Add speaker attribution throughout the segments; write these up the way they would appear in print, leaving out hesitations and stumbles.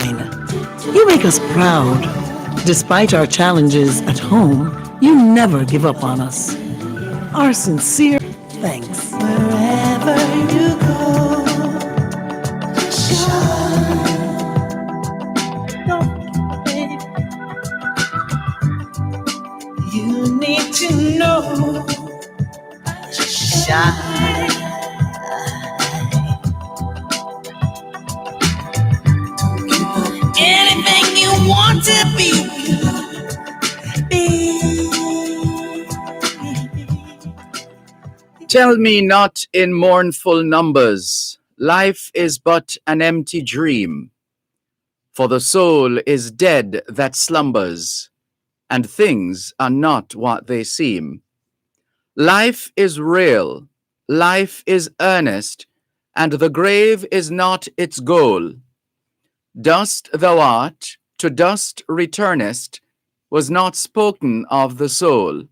Speaker 1: shine. You make us proud. Despite our challenges at home, you never give up on us. Our sincere thanks. Wherever you go, shine. Don't wait. You need to know, shine. Anything you want to be.
Speaker 2: Tell me not in mournful numbers, life is but an empty dream. For the soul is dead that slumbers, and things are not what they seem. Life is real, life is earnest, and the grave is not its goal. Dust thou art, to dust returnest, was not spoken of the soul.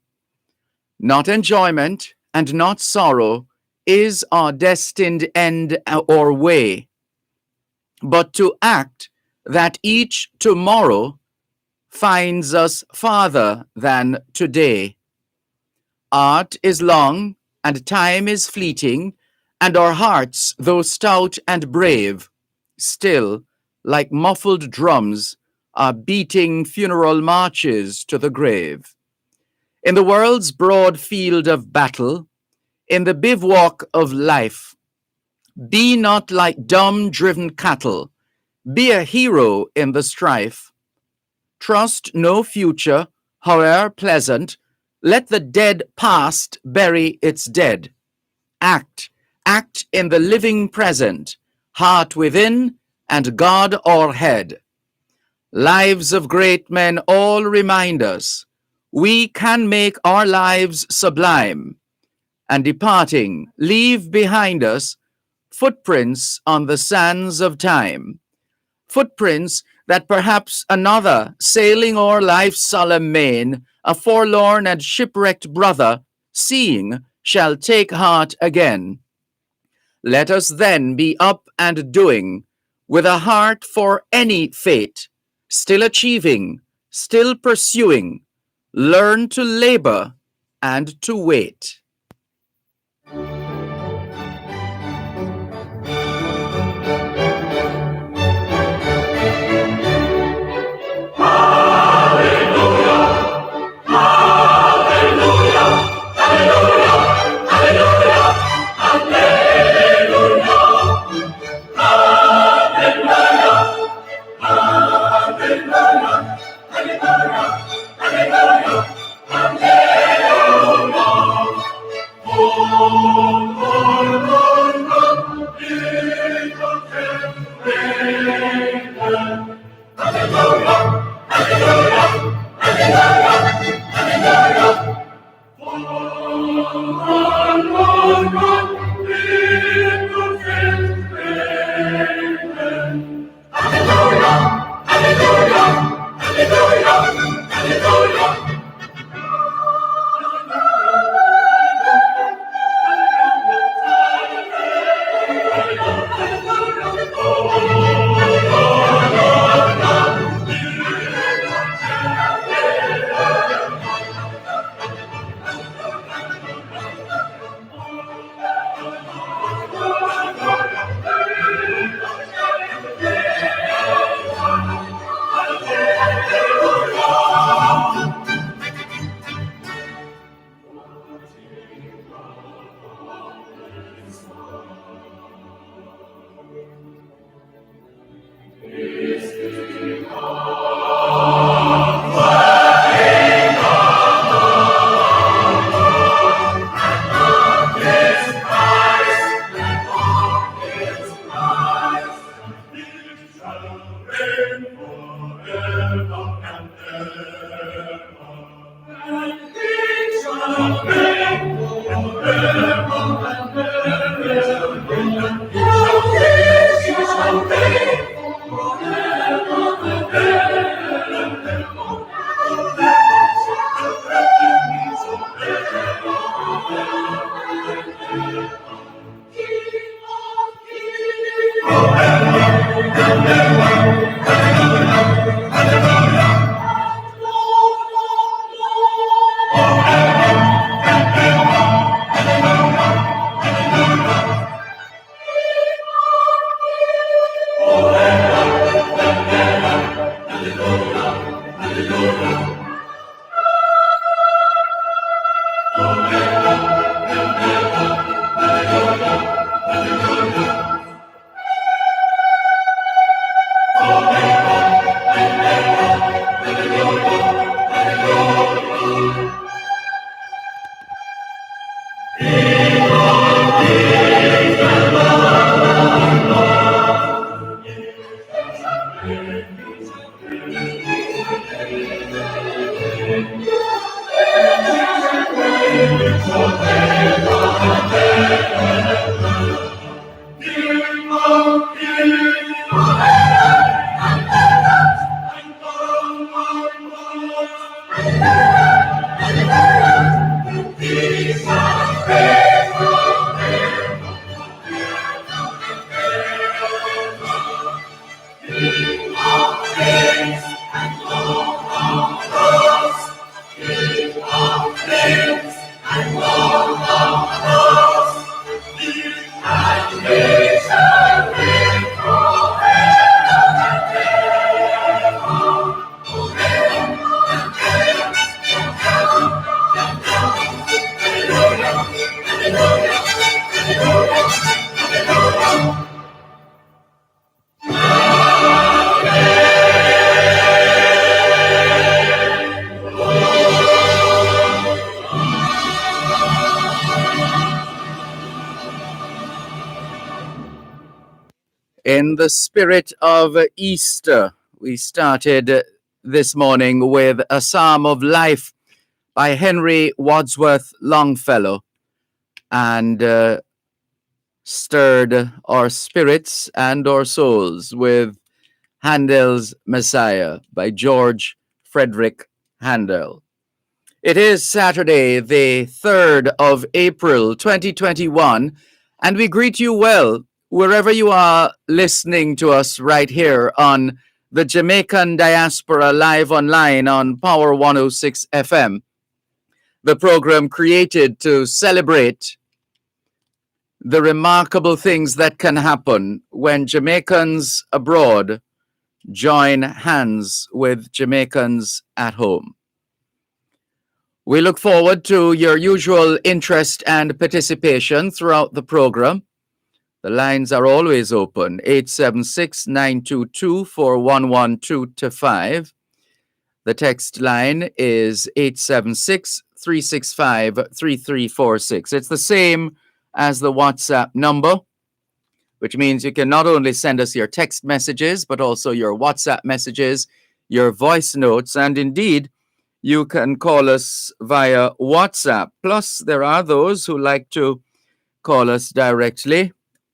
Speaker 2: Not enjoyment, and not sorrow, is our destined end or way, but to act that each tomorrow finds us farther than today. Art is long, and time is fleeting, and our hearts, though stout and brave, still, like muffled drums, are beating funeral marches to the grave. In the world's broad field of battle, in the bivouac of life, be not like dumb-driven cattle, be a hero in the strife. Trust no future, howe'er pleasant, let the dead past bury its dead. Act in the living present, heart within and God o'erhead. Lives of great men all remind us, we can make our lives sublime, and departing, leave behind us footprints on the sands of time. Footprints that perhaps another, sailing o'er life's solemn main, a forlorn and shipwrecked brother, seeing, shall take heart again. Let us then be up and doing, with a heart for any fate, still achieving, still pursuing, learn to labor and to wait. In the spirit of Easter, we started this morning with a Psalm of Life by Henry Wadsworth Longfellow and stirred our spirits and our souls with Handel's Messiah by George Frederick Handel. It is Saturday, the 3rd of April, 2021, and we greet you well wherever you are listening to us right here on the Jamaican Diaspora live online on Power 106 FM, the program created to celebrate the remarkable things that can happen when Jamaicans abroad join hands with Jamaicans at home. We look forward to your usual interest and participation throughout the program. The lines are always open, 876-922-4112-5. The text line is 876-365-3346. It's the same as the WhatsApp number, which means you can not only send us your text messages, but also your WhatsApp messages, your voice notes, and indeed, you can call us via WhatsApp. Plus, there are those who like to call us directly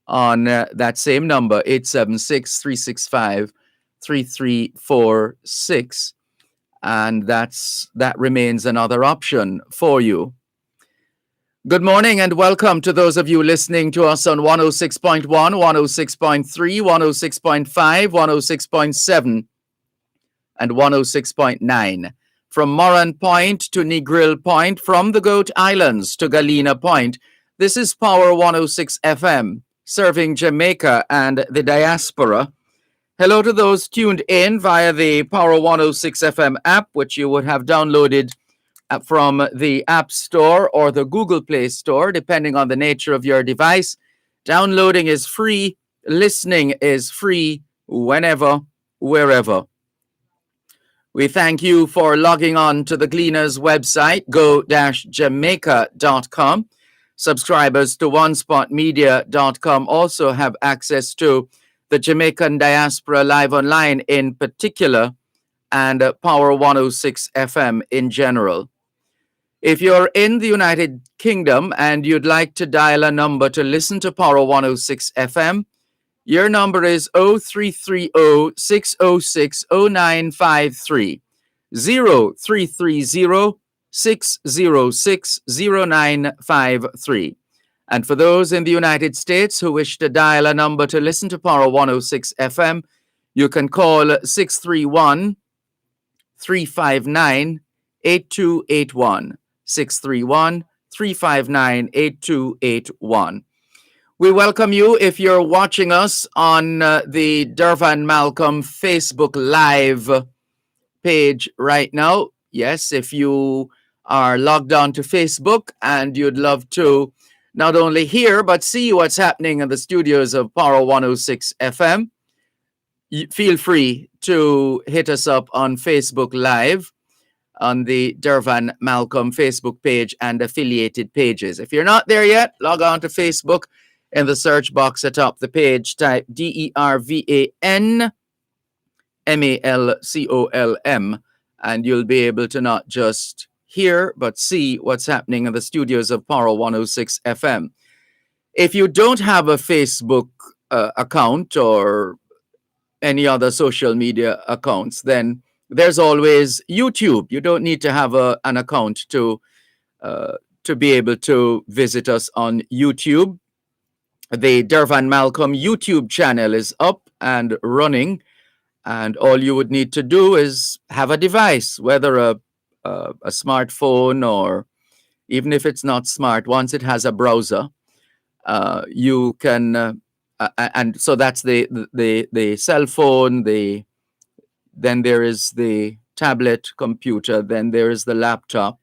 Speaker 2: on that same number, 876-365-3346. And that remains another option for you. Good morning and welcome to those of you listening to us on 106.1, 106.3, 106.5, 106.7, and 106.9. From Moran Point to Negril Point, from the Goat Islands to Galena Point, this is Power 106 FM, serving Jamaica and the diaspora. Hello to those tuned in via the Power 106 FM app, which you would have downloaded from the App Store or the Google Play Store, depending on the nature of your device. Downloading is free, listening is free, whenever, wherever. We thank you for logging on to the Gleaners website, go-jamaica.com. Subscribers to onespotmedia.com also have access to the Jamaican Diaspora Live Online in particular, and Power 106 FM in general. If you're in the United Kingdom and you'd like to dial a number to listen to Power 106 FM, your number is 0330-606-0953, 0330-606-0953. And for those in the United States who wish to dial a number to listen to Power 106 FM, you can call 631-359-8281, 631-359-8281. We welcome you if you're watching us on the Dervan Malcolm Facebook Live page right now. Yes, if you are logged on to Facebook and you'd love to not only hear but see what's happening in the studios of Power 106 FM, feel free to hit us up on Facebook Live. on the Dervan Malcolm Facebook page and affiliated pages. If you're not there yet, log on to Facebook. In the search box atop the page, type DERVAN MALCOLM, and you'll be able to not just hear but see what's happening in the studios of Power 106 FM. If you don't have a Facebook account or any other social media accounts, then there's always YouTube. You don't need to have an account to be able to visit us on YouTube. The Dervan Malcolm YouTube channel is up and running, and all you would need to do is have a device, whether a smartphone or even if it's not smart. Once it has a browser, you can, and so that's the cell phone. Then there is the tablet computer. Then there is the laptop,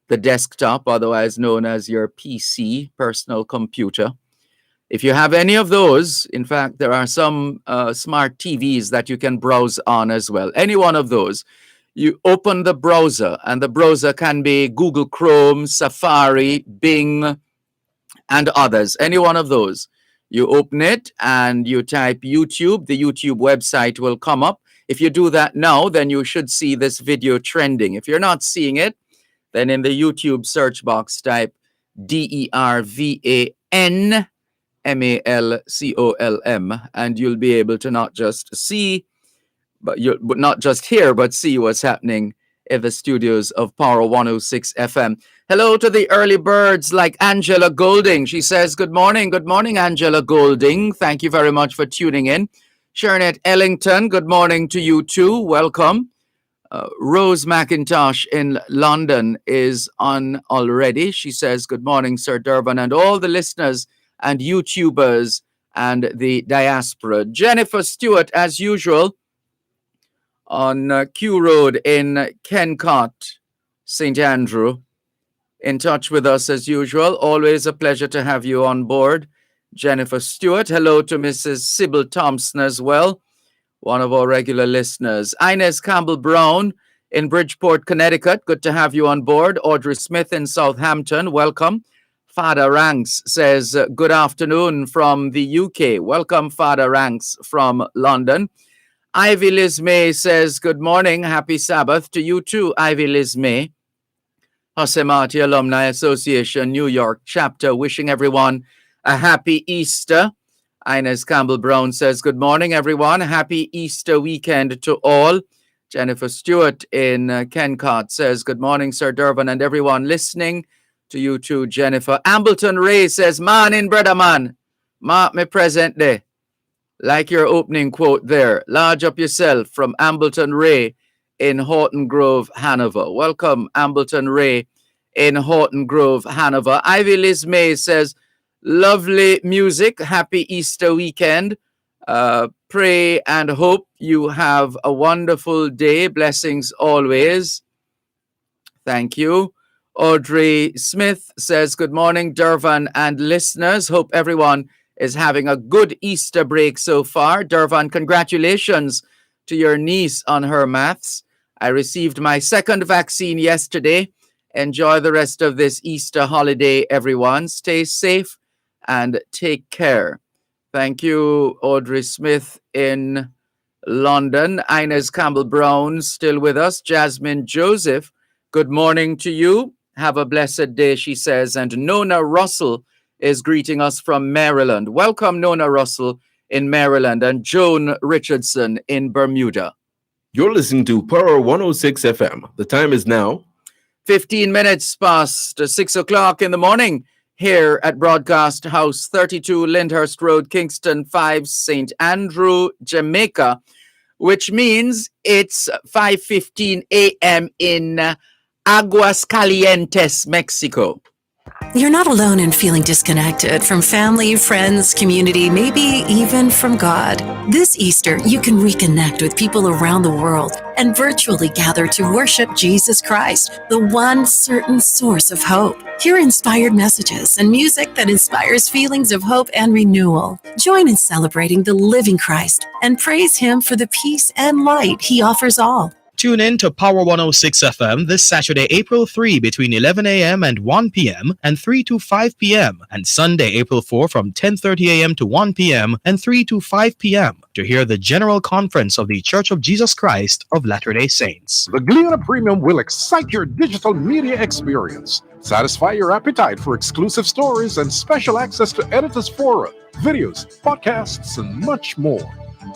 Speaker 2: the desktop, otherwise known as your PC, personal computer. If you have any of those, in fact, there are some smart TVs that you can browse on as well. Any one of those, you open the browser, and the browser can be Google Chrome, Safari, Bing, and others. Any one of those. You open it and you type YouTube. The YouTube website will come up. If you do that now, then you should see this video trending. If you're not seeing it, then in the YouTube search box, type DERVAN MALCOLM, and you'll be able to not just see, but not just hear, but see what's happening in the studios of Power 106 FM. Hello to the early birds like Angela Golding. She says, good morning, Angela Golding. Thank you very much for tuning in. Sharonette Ellington, good morning to you too. Welcome. Rose McIntosh in London is on already. She says, good morning, Sir Dervan, and all the listeners and YouTubers and the diaspora. Jennifer Stewart, as usual, on Q Road in Kencott, St. Andrew, in touch with us as usual. Always a pleasure to have you on board, Jennifer Stewart. Hello to Mrs. Sybil Thompson as well, one of our regular listeners. Inez Campbell-Brown in Bridgeport, Connecticut. Good to have you on board. Audrey Smith in Southampton. Welcome. Father Ranks says, good afternoon from the UK. Welcome, Father Ranks from London. Ivy Liz May says, good morning. Happy Sabbath to you too, Ivy Liz May. Hosemati Alumni Association, New York chapter, wishing everyone a happy Easter. Inez Campbell-Brown says, good morning, everyone. Happy Easter weekend to all. Jennifer Stewart in Kencott says, good morning, Sir Dervan, and everyone listening. To you too, Jennifer. Ambleton Ray says, man in brother man, mark me present day. Like your opening quote there. Large up yourself from Ambleton Ray in Horton Grove, Hanover. Welcome, Ambleton Ray in Horton Grove, Hanover. Ivy Liz May says, lovely music. Happy Easter weekend. Pray and hope you have a wonderful day. Blessings always. Thank you. Audrey Smith says, good morning, Dervan and listeners. Hope everyone is having a good Easter break so far. Dervan, congratulations to your niece on her maths. I received my second vaccine yesterday. Enjoy the rest of this Easter holiday, everyone. Stay safe and take care. Thank you, Audrey Smith in London. Inez Campbell-Brown still with us. Jasmine Joseph, good morning to you. Have a blessed day, she says. And Nona Russell is greeting us from Maryland. Welcome, Nona Russell in Maryland, and Joan Richardson in Bermuda.
Speaker 3: You're listening to Power 106 FM. The time is now
Speaker 2: 15 minutes past 6 o'clock in the morning here at Broadcast House 32 Lyndhurst Road, Kingston 5, St. Andrew, Jamaica, which means it's 5:15 a.m. in Aguascalientes, Mexico.
Speaker 4: You're not alone in feeling disconnected from family, friends, community, maybe even from God. This Easter, you can reconnect with people around the world and virtually gather to worship Jesus Christ, the one certain source of hope. Hear inspired messages and music that inspires feelings of hope and renewal. Join in celebrating the living Christ and praise Him for the peace and light He offers all.
Speaker 5: Tune in to Power 106 FM this Saturday, April 3 between 11 a.m. and 1 p.m. and 3 to 5 p.m. and Sunday, April 4 from 10:30 a.m. to 1 p.m. and 3 to 5 p.m. to hear the General Conference of the Church of Jesus Christ of Latter-day Saints.
Speaker 6: The Gleaner Premium will excite your digital media experience, satisfy your appetite for exclusive stories and special access to editors' fora, videos, podcasts, and much more.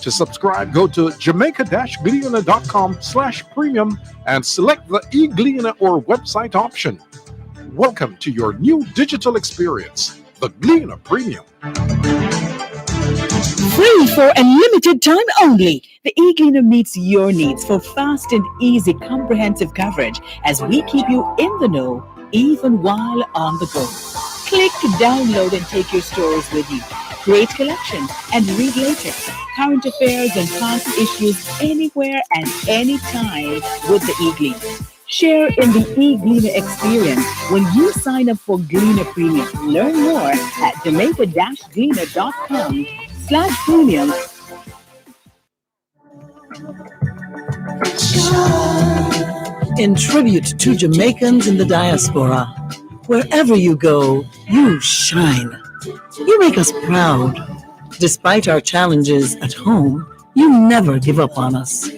Speaker 6: To subscribe, go to jamaica-gleaner.com/premium and select the e-Gleaner or website option. Welcome to your new digital experience, the Gleaner Premium.
Speaker 7: Free for a limited time only. The eGleaner meets your needs for fast and easy comprehensive coverage as we keep you in the know even while on the go. Click, download, and take your stories with you. Create collections and read later. Current affairs and past issues anywhere and anytime with the eGleaner. Share in the eGleaner experience when you sign up for Gleaner Premium. Learn more at jamaica-gleaner.com/premium.
Speaker 1: In tribute to Jamaicans in the diaspora, wherever you go, you shine. You make us proud. Despite our challenges at home, you never give up on us.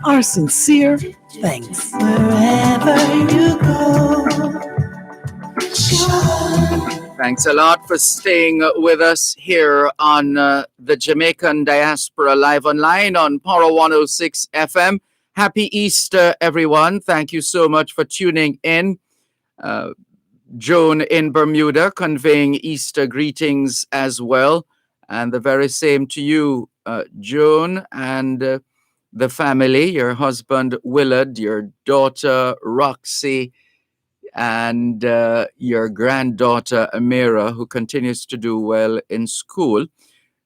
Speaker 1: Our sincere thanks. Wherever you go.
Speaker 2: Thanks a lot for staying with us here on the Jamaican Diaspora Live Online on Power 106 FM. Happy Easter, everyone. Thank you so much for tuning in. Joan in Bermuda conveying Easter greetings as well. And the very same to you, Joan, and the family, your husband Willard, your daughter Roxy, and your granddaughter Amira, who continues to do well in school.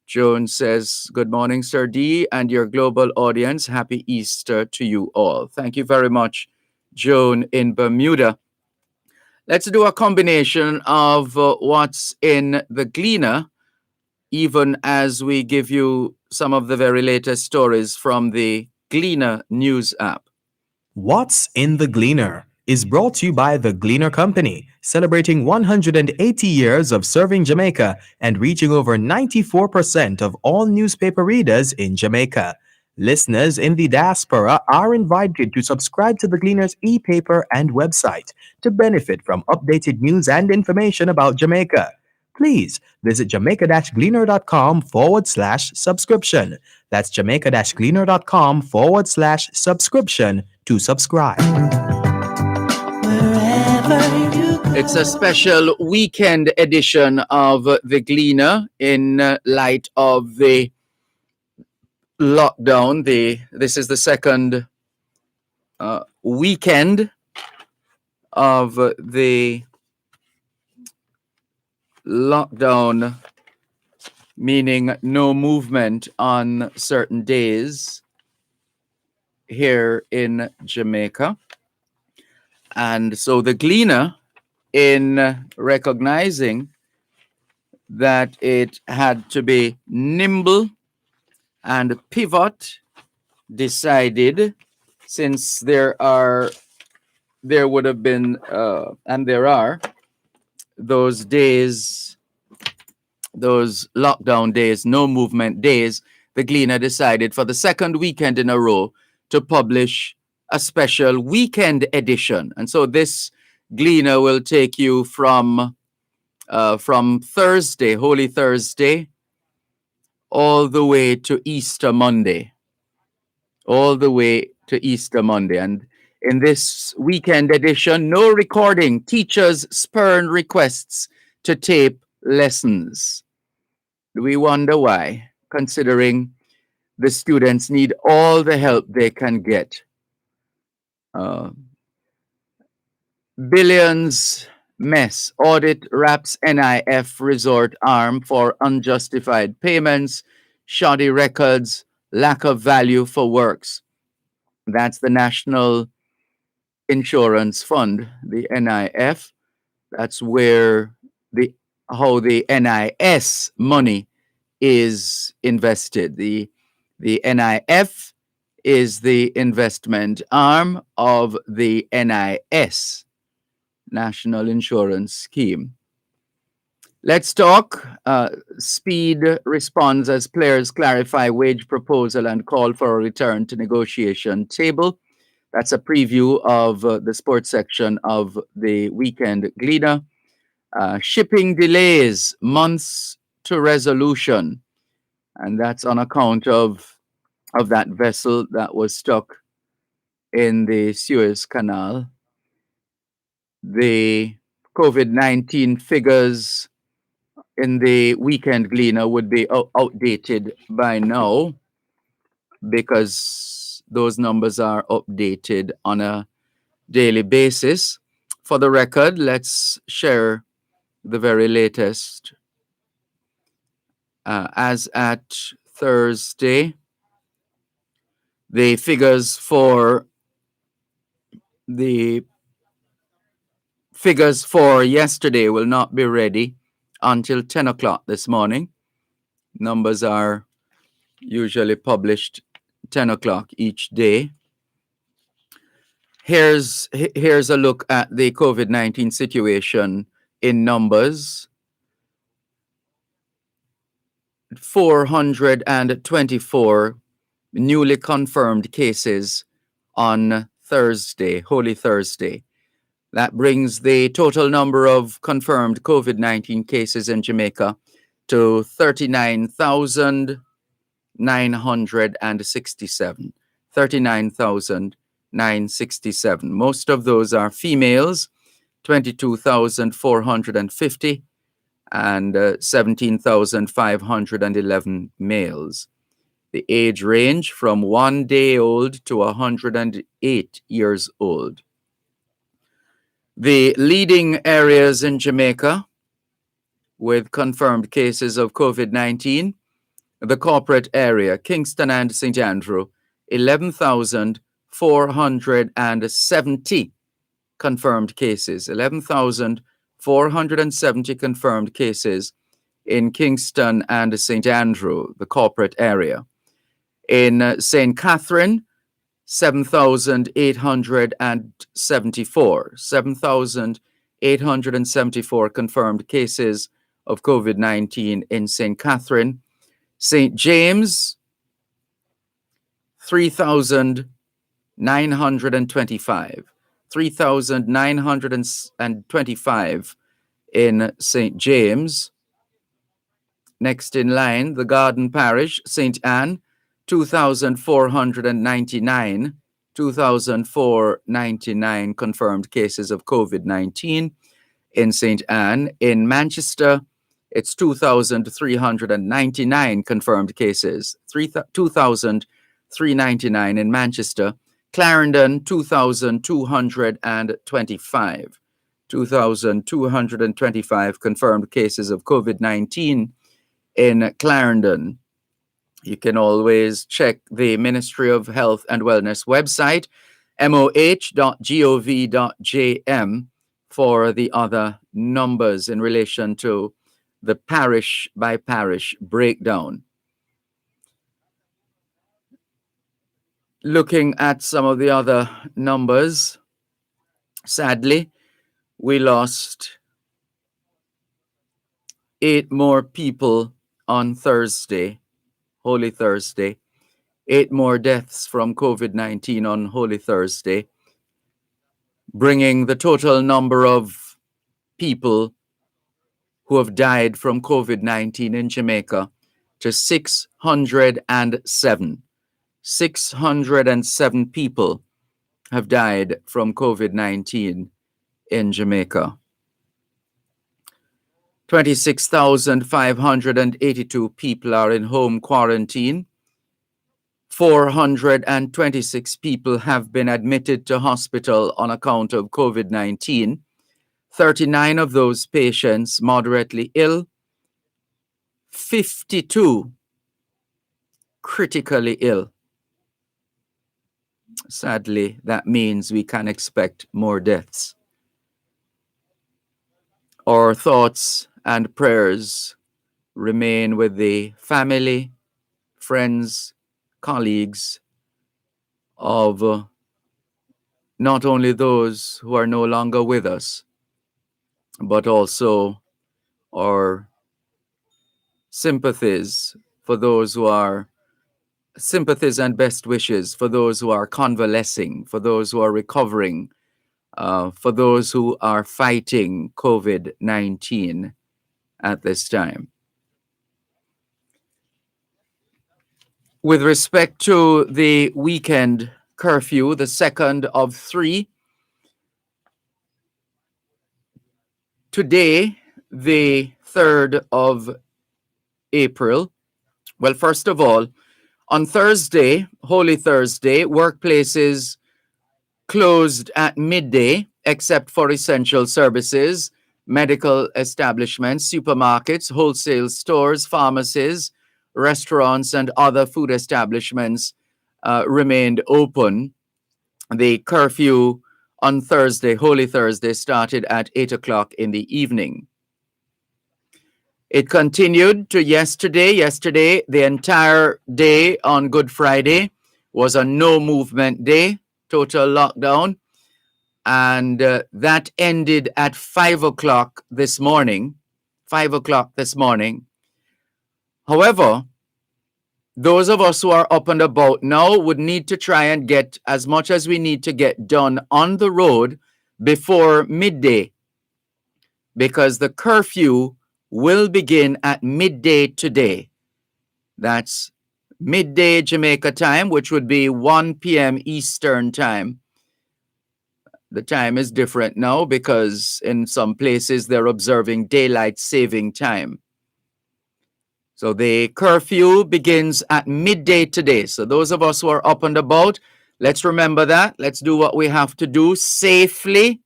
Speaker 2: Joan says, good morning, Sir D, and your global audience. Happy Easter to you all. Thank you very much, Joan in Bermuda. Let's do a combination of what's in the Gleaner, even as we give you some of the very latest stories from the Gleaner News app.
Speaker 5: What's in the Gleaner is brought to you by the Gleaner Company, celebrating 180 years of serving Jamaica and reaching over 94% of all newspaper readers in Jamaica. Listeners in the diaspora are invited to subscribe to the Gleaner's e-paper and website to benefit from updated news and information about Jamaica. Please visit jamaica-gleaner.com/subscription. That's jamaica-gleaner.com/subscription to subscribe.
Speaker 2: It's a special weekend edition of the Gleaner in light of the lockdown. This is the second weekend of the lockdown, meaning no movement on certain days here in Jamaica. And so the Gleaner, in recognizing that it had to be nimble and pivot, decided, since there would have been and there are those days, those lockdown days, no movement days, the Gleaner decided for the second weekend in a row to publish a special weekend edition. And so this Gleaner will take you from Thursday, Holy Thursday, all the way to Easter Monday. All the way to Easter Monday. And in this weekend edition, no recording. Teachers spurn requests to tape lessons. We wonder why, considering the students need all the help they can get. Billions mess. Audit wraps NIF resort arm for unjustified payments, shoddy records, lack of value for works. That's the National Insurance Fund, the NIF. That's where how the NIS money is invested. The NIF is the investment arm of the NIS, National Insurance Scheme. Let's talk. Speed responds as players clarify wage proposal and call for a return to negotiation table. That's a preview of the sports section of the Weekend Gleaner. Shipping delays, months to resolution. And that's on account of that vessel that was stuck in the Suez Canal. The COVID-19 figures in the Weekend Gleaner would be outdated by now because those numbers are updated on a daily basis. For the record, let's share the very latest. As at Thursday, the figures for yesterday will not be ready until 10 o'clock this morning. Numbers are usually published 10 o'clock each day. Here's a look at the COVID-19 situation in numbers. 424 newly confirmed cases on Thursday, Holy Thursday. That brings the total number of confirmed COVID-19 cases in Jamaica to 39,967. 39,967. Most of those are females, 22,450, and 17,511 males. The age range from 1 day old to 108 years old. The leading areas in Jamaica with confirmed cases of COVID-19, the corporate area, Kingston and St. Andrew, 11,470 confirmed cases. 11,470 confirmed cases in Kingston and St. Andrew, the corporate area. In St. Catherine, 7,874. 7,874 confirmed cases of COVID-19 in St. Catherine. St. James, 3,925. 3,925 in St. James. Next in line, the Garden Parish, St. Anne, 2,499. 2,499 confirmed cases of COVID-19 in St. Anne. In Manchester, it's 2,399 confirmed cases. 2,399 in Manchester. Clarendon, 2,225. 2,225 confirmed cases of COVID-19 in Clarendon. You can always check the Ministry of Health and Wellness website, moh.gov.jm, for the other numbers in relation to the parish by parish breakdown. Looking at some of the other numbers, sadly, we lost 8 more people on Thursday, Holy Thursday. 8 more deaths from COVID-19 on Holy Thursday, bringing the total number of people who have died from COVID-19 in Jamaica to 607. 607 people have died from COVID-19 in Jamaica. 26,582 people are in home quarantine. 426 people have been admitted to hospital on account of COVID-19. 39 of those patients moderately ill. 52 critically ill. Sadly, that means we can expect more deaths. Our thoughts and prayers remain with the family, friends, colleagues, of not only those who are no longer with us, but also our sympathies for those who are sympathies and best wishes for those who are convalescing, for those who are recovering, for those who are fighting COVID 19 at this time. With respect to the weekend curfew, the second of three, today, the 3rd of April, well, first of all, on Thursday, Holy Thursday, workplaces closed at midday except for essential services, medical establishments, supermarkets, wholesale stores, pharmacies, restaurants, and other food establishments remained open. The curfew on Thursday, Holy Thursday, started at 8 o'clock in the evening. It continued to yesterday. Yesterday, the entire day on Good Friday was a no movement day, total lockdown. And that ended at 5 o'clock this morning. 5 o'clock this morning. However, those of us who are up and about now would need to try and get as much as we need to get done on the road before midday, because the curfew will begin at midday today. That's midday Jamaica time, which would be 1 p.m. Eastern time. The time is different now because in some places they're observing daylight saving time. So the curfew begins at midday today. So those of us who are up and about, let's remember that. Let's do what we have to do safely,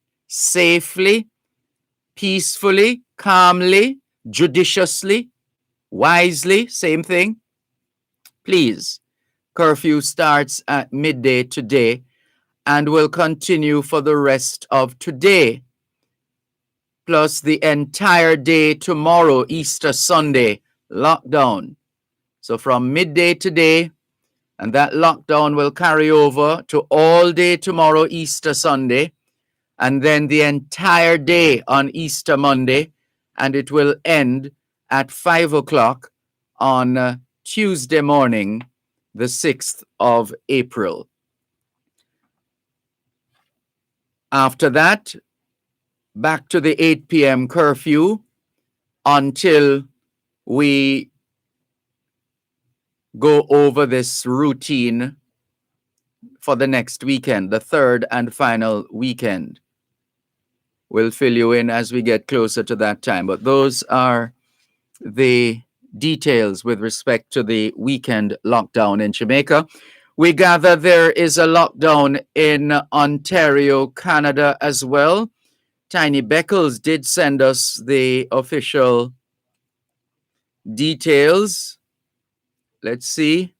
Speaker 2: peacefully, calmly, judiciously, wisely, same thing. Please, curfew starts at midday today and will continue for the rest of today, plus the entire day tomorrow, Easter Sunday, lockdown. So from midday today, and that lockdown will carry over to all day tomorrow, Easter Sunday, and then the entire day on Easter Monday, and it will end at 5 o'clock on Tuesday morning, the 6th of April. After that, back to the 8 p.m. curfew until we go over this routine for the next weekend, the third and final weekend. We'll fill you in as we get closer to that time. But those are the details with respect to the weekend lockdown in Jamaica. We gather there is a lockdown in Ontario, Canada as well. Tiny Beckles did send us the official details. Let's see.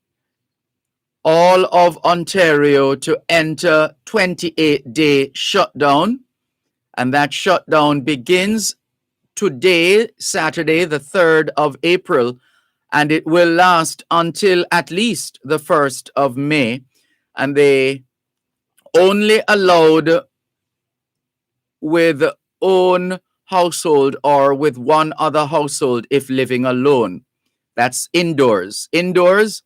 Speaker 2: All of Ontario to enter 28-day shutdown. And that shutdown begins today, Saturday, the 3rd of April, and it will last until at least the 1st of May. And they only allowed with own household or with one other household if living alone. That's indoors. Indoors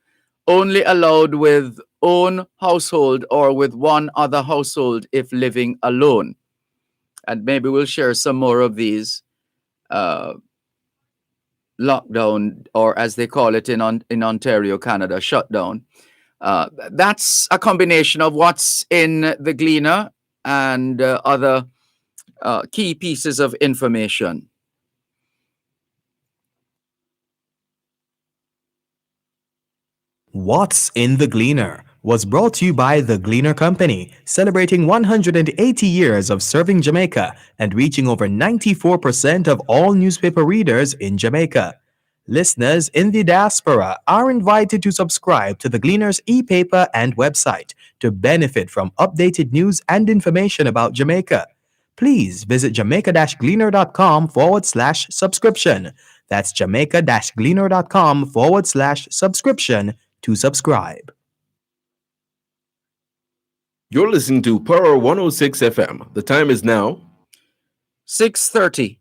Speaker 2: only allowed with own household or with one other household if living alone. And maybe we'll share some more of these lockdown, or as they call it in Ontario, Canada, shutdown. That's a combination of what's in the Gleaner and other key pieces of information.
Speaker 5: What's in the Gleaner was brought to you by the Gleaner Company, celebrating 180 years of serving Jamaica and reaching over 94% of all newspaper readers in Jamaica. Listeners in the diaspora are invited to subscribe to the Gleaner's e-paper and website to benefit from updated news and information about Jamaica. Please visit jamaica-gleaner.com/subscription. That's jamaica-gleaner.com/subscription to subscribe.
Speaker 3: You're listening to Power 106 FM. The time is now
Speaker 2: 6:30.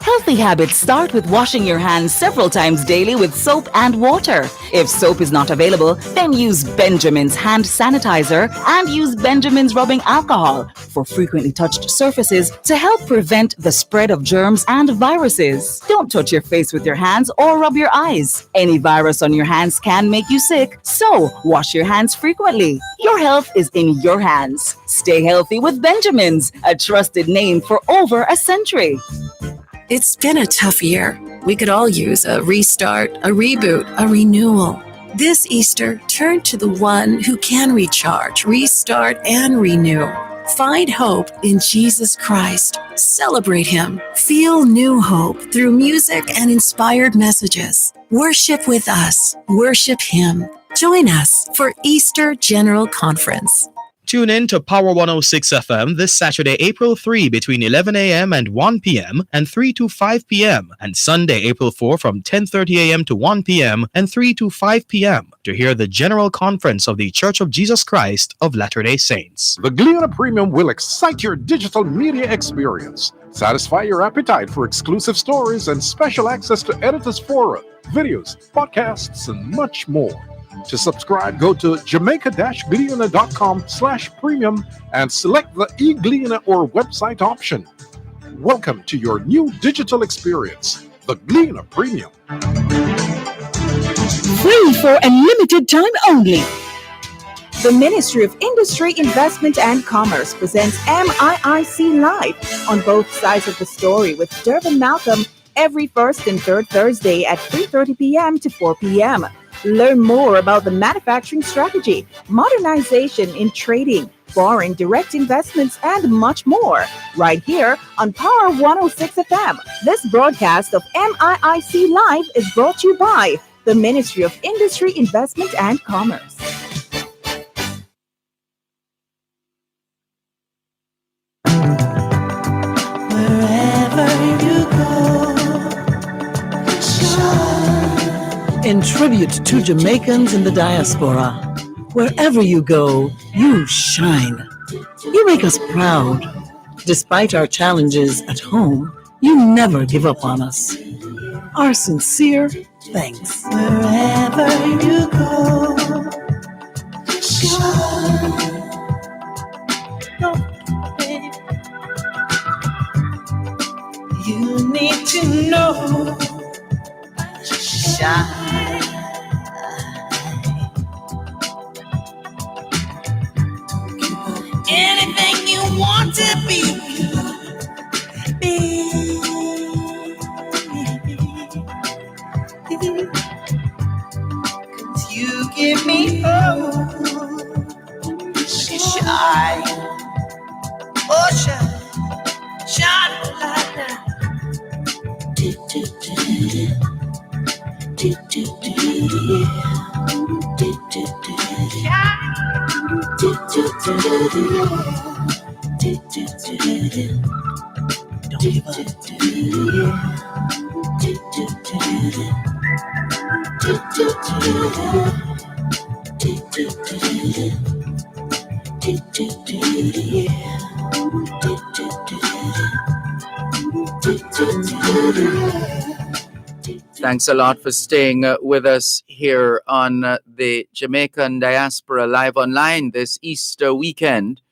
Speaker 7: Healthy habits start with washing your hands several times daily with soap and water. If soap is not available, then use Benjamin's hand sanitizer and use Benjamin's rubbing alcohol for frequently touched surfaces to help prevent the spread of germs and viruses. Don't touch your face with your hands or rub your eyes. Any virus on your hands can make you sick, so wash your hands frequently. Your health is in your hands. Stay healthy with Benjamin's, a trusted name for over a century.
Speaker 4: It's been a tough year. We could all use a restart, a reboot, a renewal. This Easter, turn to the one who can recharge, restart, and renew. Find hope in Jesus Christ. Celebrate Him. Feel new hope through music and inspired messages. Worship with us. Worship Him. Join us for Easter General Conference.
Speaker 5: Tune in to Power 106 FM this Saturday, April 3 between 11 a.m. and 1 p.m. and 3 to 5 p.m. and Sunday, April 4 from 10:30 a.m. to 1 p.m. and 3 to 5 p.m. to hear the General Conference of the Church of Jesus Christ of Latter-day Saints.
Speaker 6: The Gleaner Premium will excite your digital media experience, satisfy your appetite for exclusive stories and special access to editors' fora, videos, podcasts, and much more. To subscribe, go to jamaica-gleaner.com/premium and select the e-Gleaner or website option. Welcome to your new digital experience, the Gleaner Premium.
Speaker 7: Free for a limited time only. The Ministry of Industry, Investment and Commerce presents MIIC Live on both sides of the story with Dervan Malcolm every first and third Thursday at 3:30 p.m. to 4 p.m. Learn more about the manufacturing strategy, modernization in trading, foreign direct investments, and much more, right here on Power 106 FM. This broadcast of MIIC Live is brought to you by the Ministry of Industry, Investment and Commerce.
Speaker 1: Wherever you go, in tribute to Jamaicans in the diaspora, wherever you go, you shine. You make us proud. Despite our challenges at home, you never give up on us. Our sincere thanks. Wherever you go, shine. You need to know, shine. Anything you want to be. Cause you give me hope. Shine. Oh, shine. Shine a light now. Don't give up.
Speaker 2: Thanks a lot for staying with us here on the Jamaican Diaspora Live Online this Easter weekend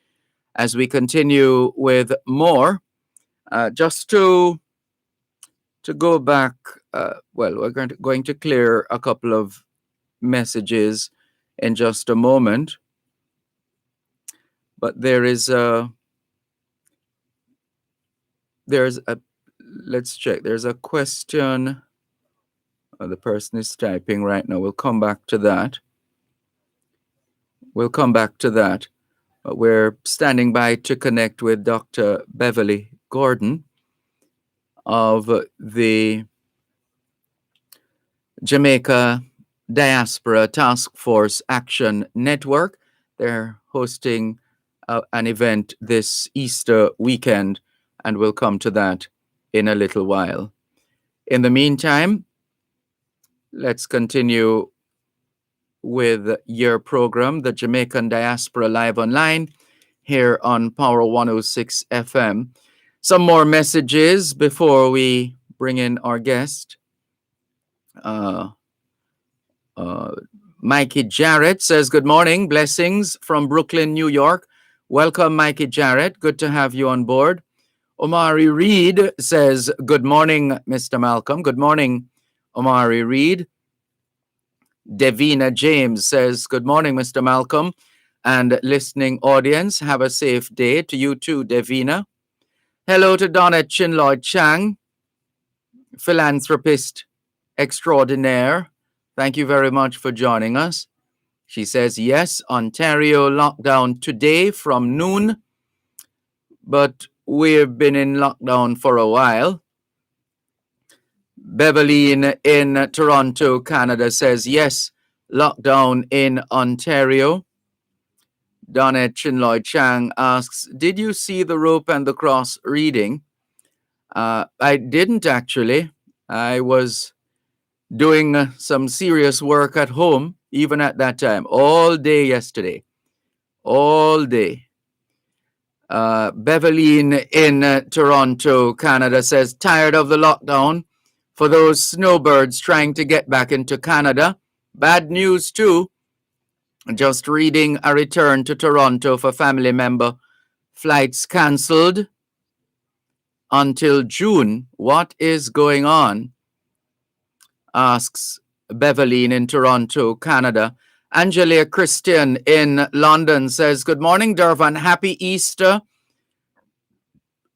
Speaker 2: as we continue with more. Just to go back, we're going to clear a couple of messages in just a moment. But there's a, let's check. There's a question. The person is typing right now. We'll come back to that. But we're standing by to connect with Dr. Beverly Gordon of the Jamaica Diaspora Task Force Action Network. They're hosting an event this Easter weekend, and we'll come to that in a little while. In the meantime, let's continue with your program, the Jamaican Diaspora Live Online, here on Power 106 FM. Some more messages before we bring in our guest. Mikey Jarrett says, good morning, blessings from Brooklyn, New York. Welcome, Mikey Jarrett. Good to have you on board. Omari Reed says, good morning, Mr. Malcolm. Good morning, Omari Reed. Davina James says, good morning, Mr. Malcolm, and listening audience. Have a safe day to you too, Davina. Hello to Donna Chinloy Chang, philanthropist extraordinaire. Thank you very much for joining us. She says, yes, Ontario lockdown today from noon, but we've been in lockdown for a while. Beverly in Toronto, Canada says, yes, lockdown in Ontario. Donna Chinloy Chang asks, did you see the rope and the cross reading? I didn't actually. I was doing some serious work at home, even at that time, all day yesterday, all day. Beverly in Toronto, Canada says, tired of the lockdown for those snowbirds trying to get back into Canada. Bad news too. Just reading a return to Toronto for family member. Flights cancelled until June. What is going on? Asks Beverly in Toronto, Canada. Angela Christian in London says, good morning, Dervan. Happy Easter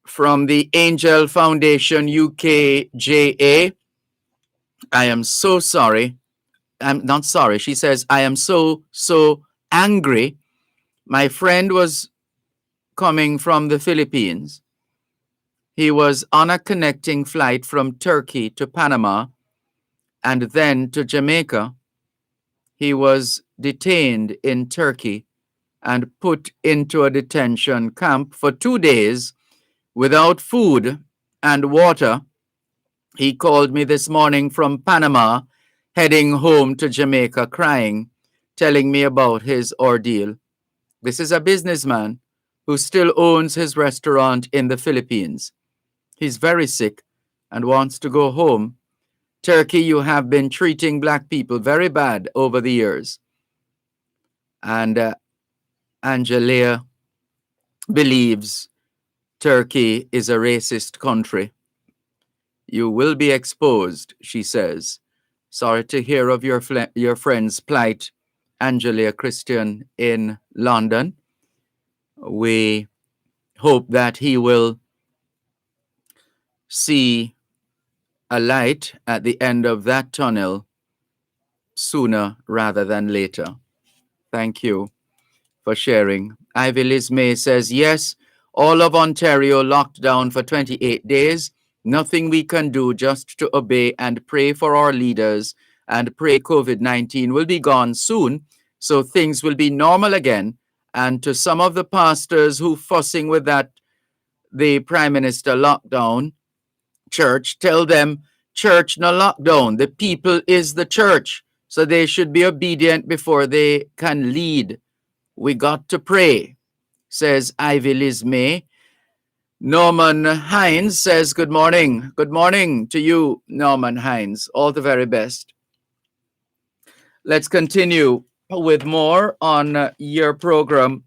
Speaker 2: from the Angel Foundation UKJA. I am so sorry. I'm not sorry. She says, I am so angry. My friend was coming from the Philippines. He was on a connecting flight from Turkey to Panama and then to Jamaica. He was detained in Turkey and put into a detention camp for 2 days without food and water. He called me this morning from Panama, heading home to Jamaica, crying, telling me about his ordeal. This is a businessman who still owns his restaurant in the Philippines. He's very sick and wants to go home. Turkey, you have been treating black people very bad over the years. And Angelia believes Turkey is a racist country. You will be exposed, she says. Sorry to hear of your friend's plight, Angelia Christian in London. We hope that he will see a light at the end of that tunnel sooner rather than later. Thank you for sharing. Ivy Liz May says, yes, all of Ontario locked down for 28 days. Nothing we can do, just to obey and pray for our leaders and pray COVID-19 will be gone soon, so things will be normal again. And to some of the pastors who fussing with that, the Prime Minister lockdown, church, tell them, church no lockdown. The people is the church, so they should be obedient before they can lead. We got to pray, says Ivy Liz May. Norman Hines says, good morning. Good morning to you, Norman Hines. All the very best. Let's continue with more on your program,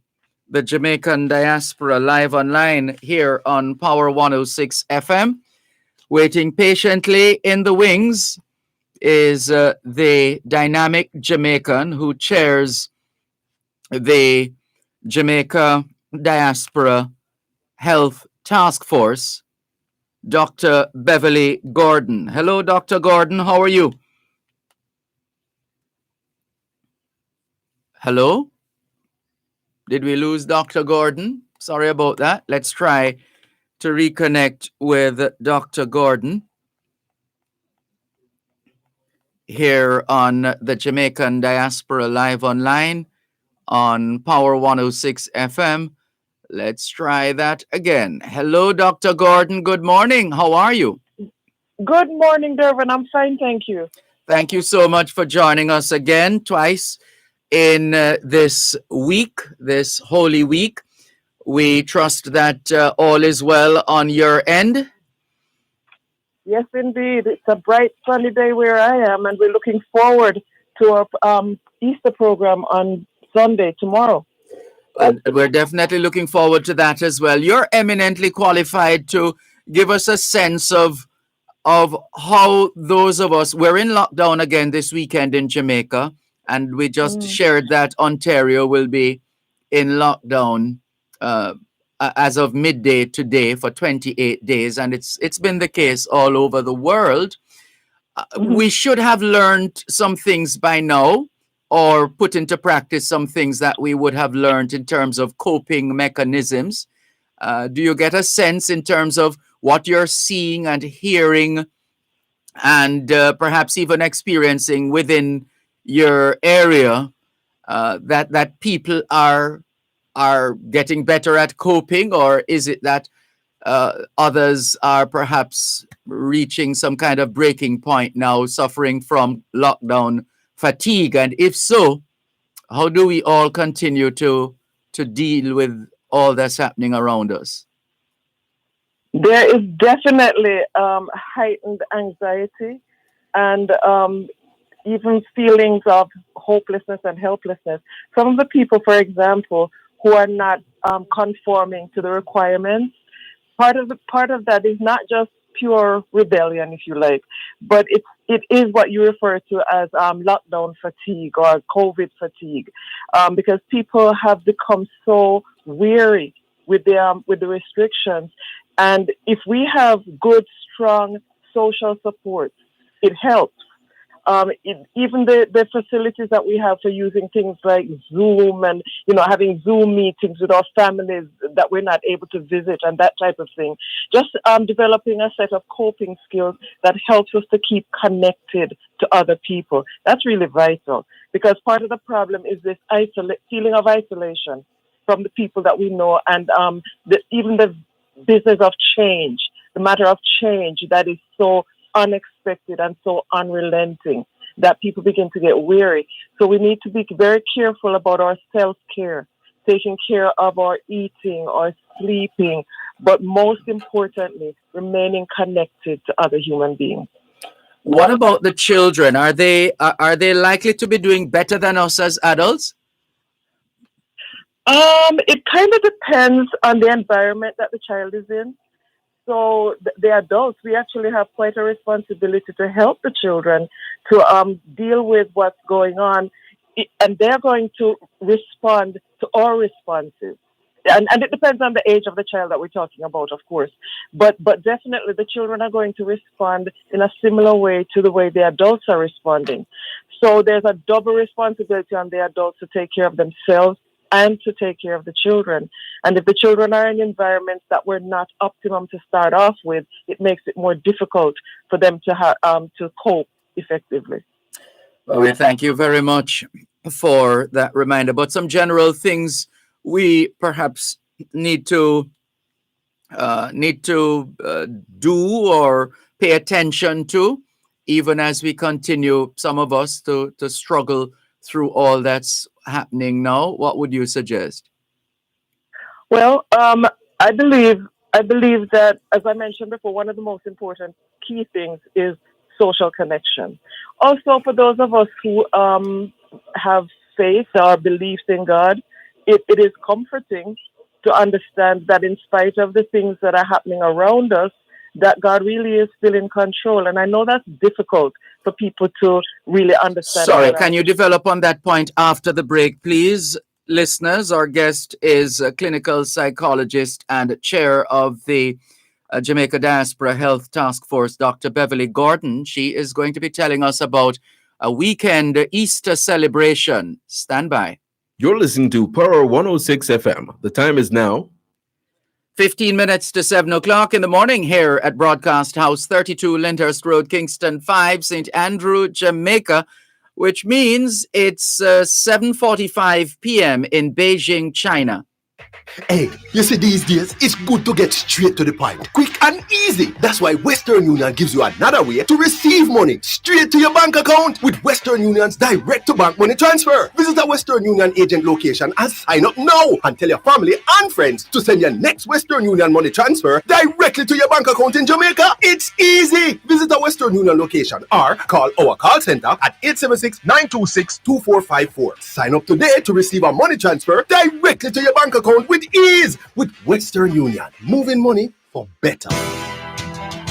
Speaker 2: the Jamaican Diaspora Live Online, here on Power 106 FM. Waiting patiently in the wings is the dynamic Jamaican who chairs the Jamaica Diaspora Health Task Force, Dr. Beverly Gordon. Hello, Dr. Gordon. How are you? Hello? Did we lose Dr. Gordon? Sorry about that. Let's try to reconnect with Dr. Gordon here on the Jamaican Diaspora Live Online on Power 106 FM. Let's try that again. Hello, Dr. Gordon. Good morning. How are you?
Speaker 8: Good morning, Dervan. I'm fine, thank you.
Speaker 2: Thank you so much for joining us again twice in this week, this Holy Week. We trust that all is well on your end.
Speaker 8: Yes, indeed. It's a bright, sunny day where I am, and we're looking forward to our Easter program on Sunday, tomorrow.
Speaker 2: And we're definitely looking forward to that as well. You're eminently qualified to give us a sense of how those of us, we're in lockdown again this weekend in Jamaica, and we just shared that Ontario will be in lockdown as of midday today for 28 days, and it's been the case all over the world. We should have learned some things by now, or put into practice some things that we would have learned in terms of coping mechanisms. Do you get a sense in terms of what you're seeing and hearing and perhaps even experiencing within your area, that people are getting better at coping, or is it that others are perhaps reaching some kind of breaking point now, suffering from lockdown fatigue? And if so, how do we all continue to deal with all that's happening around us?
Speaker 8: There is definitely heightened anxiety and even feelings of hopelessness and helplessness. Some of the people, for example, who are not conforming to the requirements, part of that is not just pure rebellion, if you like, but it is what you refer to as lockdown fatigue or COVID fatigue, because people have become so weary with the restrictions. And if we have good, strong social support, it helps. Even the facilities that we have for using things like Zoom and, having Zoom meetings with our families that we're not able to visit and that type of thing. Just developing a set of coping skills that helps us to keep connected to other people. That's really vital, because part of the problem is this feeling of isolation from the people that we know, and even the business of change, the matter of change that is so unexpected and so unrelenting that people begin to get weary. So we need to be very careful about our self-care, taking care of our eating, our sleeping, but most importantly, remaining connected to other human beings.
Speaker 2: What about the children? Are they likely to be doing better than us as adults?
Speaker 8: It kind of depends on the environment that the child is in. So the adults, we actually have quite a responsibility to help the children to deal with what's going on, and they're going to respond to our responses. And it depends on the age of the child that we're talking about, of course. But definitely the children are going to respond in a similar way to the way the adults are responding. So there's a double responsibility on the adults to take care of themselves and to take care of the children. And if the children are in environments that were not optimum to start off with, it makes it more difficult for them to cope effectively.
Speaker 2: Well, we thank you very much for that reminder. But some general things we perhaps need to do or pay attention to, even as we continue, some of us, to struggle through all that's happening now. What would you suggest?
Speaker 8: Well, I believe that, as I mentioned before, one of the most important key things is social connection. Also, for those of us who have faith or beliefs in God, it is comforting to understand that in spite of the things that are happening around us, that God really is still in control. And I know that's difficult for people to really understand.
Speaker 2: Sorry, can you develop on that point after the break, please? Listeners, our guest is a clinical psychologist and chair of the Jamaica Diaspora Health Task Force, Dr. Beverly Gordon. She is going to be telling us about a weekend Easter celebration. Stand by.
Speaker 3: You're listening to Power 106 FM. The time is now
Speaker 2: 15 minutes to 7 o'clock in the morning here at Broadcast House, 32 Lyndhurst Road, Kingston 5, St. Andrew, Jamaica, which means it's 7:45 p.m. in Beijing, China.
Speaker 9: Hey, you see these days, it's good to get straight to the point. Quick and easy. That's why Western Union gives you another way to receive money straight to your bank account with Western Union's direct-to-bank money transfer. Visit a Western Union agent location and sign up now and tell your family and friends to send your next Western Union money transfer directly to your bank account in Jamaica. It's easy. Visit a Western Union location or call our call center at 876-926-2454. Sign up today to receive a money transfer directly to your bank account with ease with Western Union, moving money for better.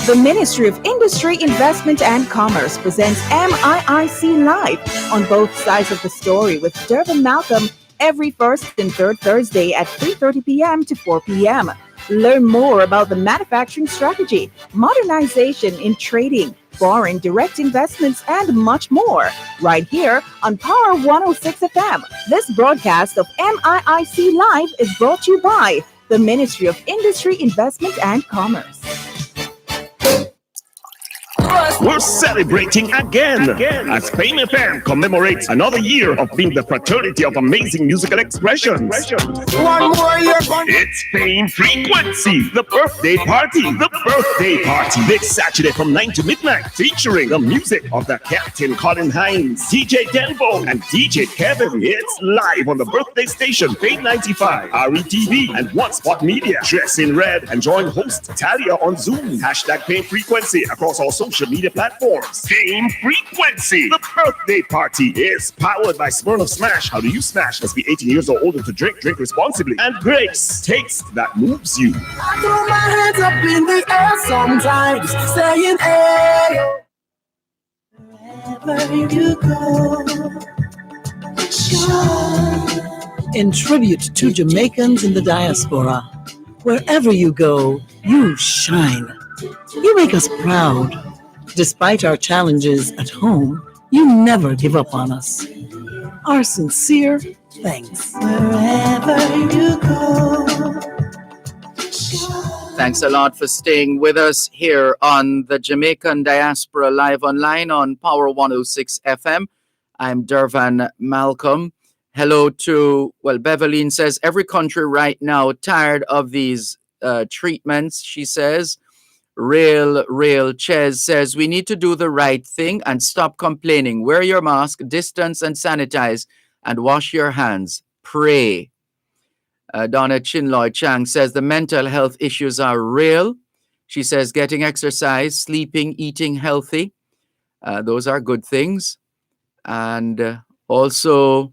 Speaker 7: The Ministry of Industry, Investment and Commerce presents MIIC Live on both sides of the story with Dervan Malcolm every first and third Thursday at 3:30 p.m. to 4 p.m. Learn more about the manufacturing strategy, modernization in trading, foreign direct investments, and much more, right here on Power 106 FM. This broadcast of MIIC Live is brought to you by the Ministry of Industry, Investment and Commerce.
Speaker 10: We're celebrating again as Fame FM commemorates another year of being the fraternity of amazing musical expressions.
Speaker 9: One more year,
Speaker 10: It's Fame Frequency, the birthday party. The birthday party this Saturday from 9 to midnight, featuring the music of the Captain Colin Hines, DJ Denvo, and DJ Kevin. It's live on the birthday station, Fame 95, RETV, and One Spot Media. Dress in red and join host Talia on Zoom. Hashtag Fame Frequency across all social media platforms. Fame Frequency, the birthday party, is powered by Smirnoff Smash. How do you smash? Must be 18 years or older to drink. Drink responsibly. And Grace, taste that moves you.
Speaker 11: I throw my hands up in the air sometimes, saying, hey, wherever you go, shine.
Speaker 1: In tribute to Jamaicans in the diaspora, wherever you go, you shine. You make us proud. Despite our challenges at home, you never give up on us. Our sincere thanks.
Speaker 11: Wherever you go.
Speaker 2: Thanks a lot for staying with us here on the Jamaican Diaspora Live Online on Power 106 FM. I'm Dervan Malcolm. Hello to, Beverline says, every country right now tired of these treatments, she says. Real Ches says, we need to do the right thing and stop complaining. Wear your mask, distance and sanitize, and wash your hands. Pray. Donna Chinloy Chang says, the mental health issues are real. She says, getting exercise, sleeping, eating healthy. Those are good things. And also,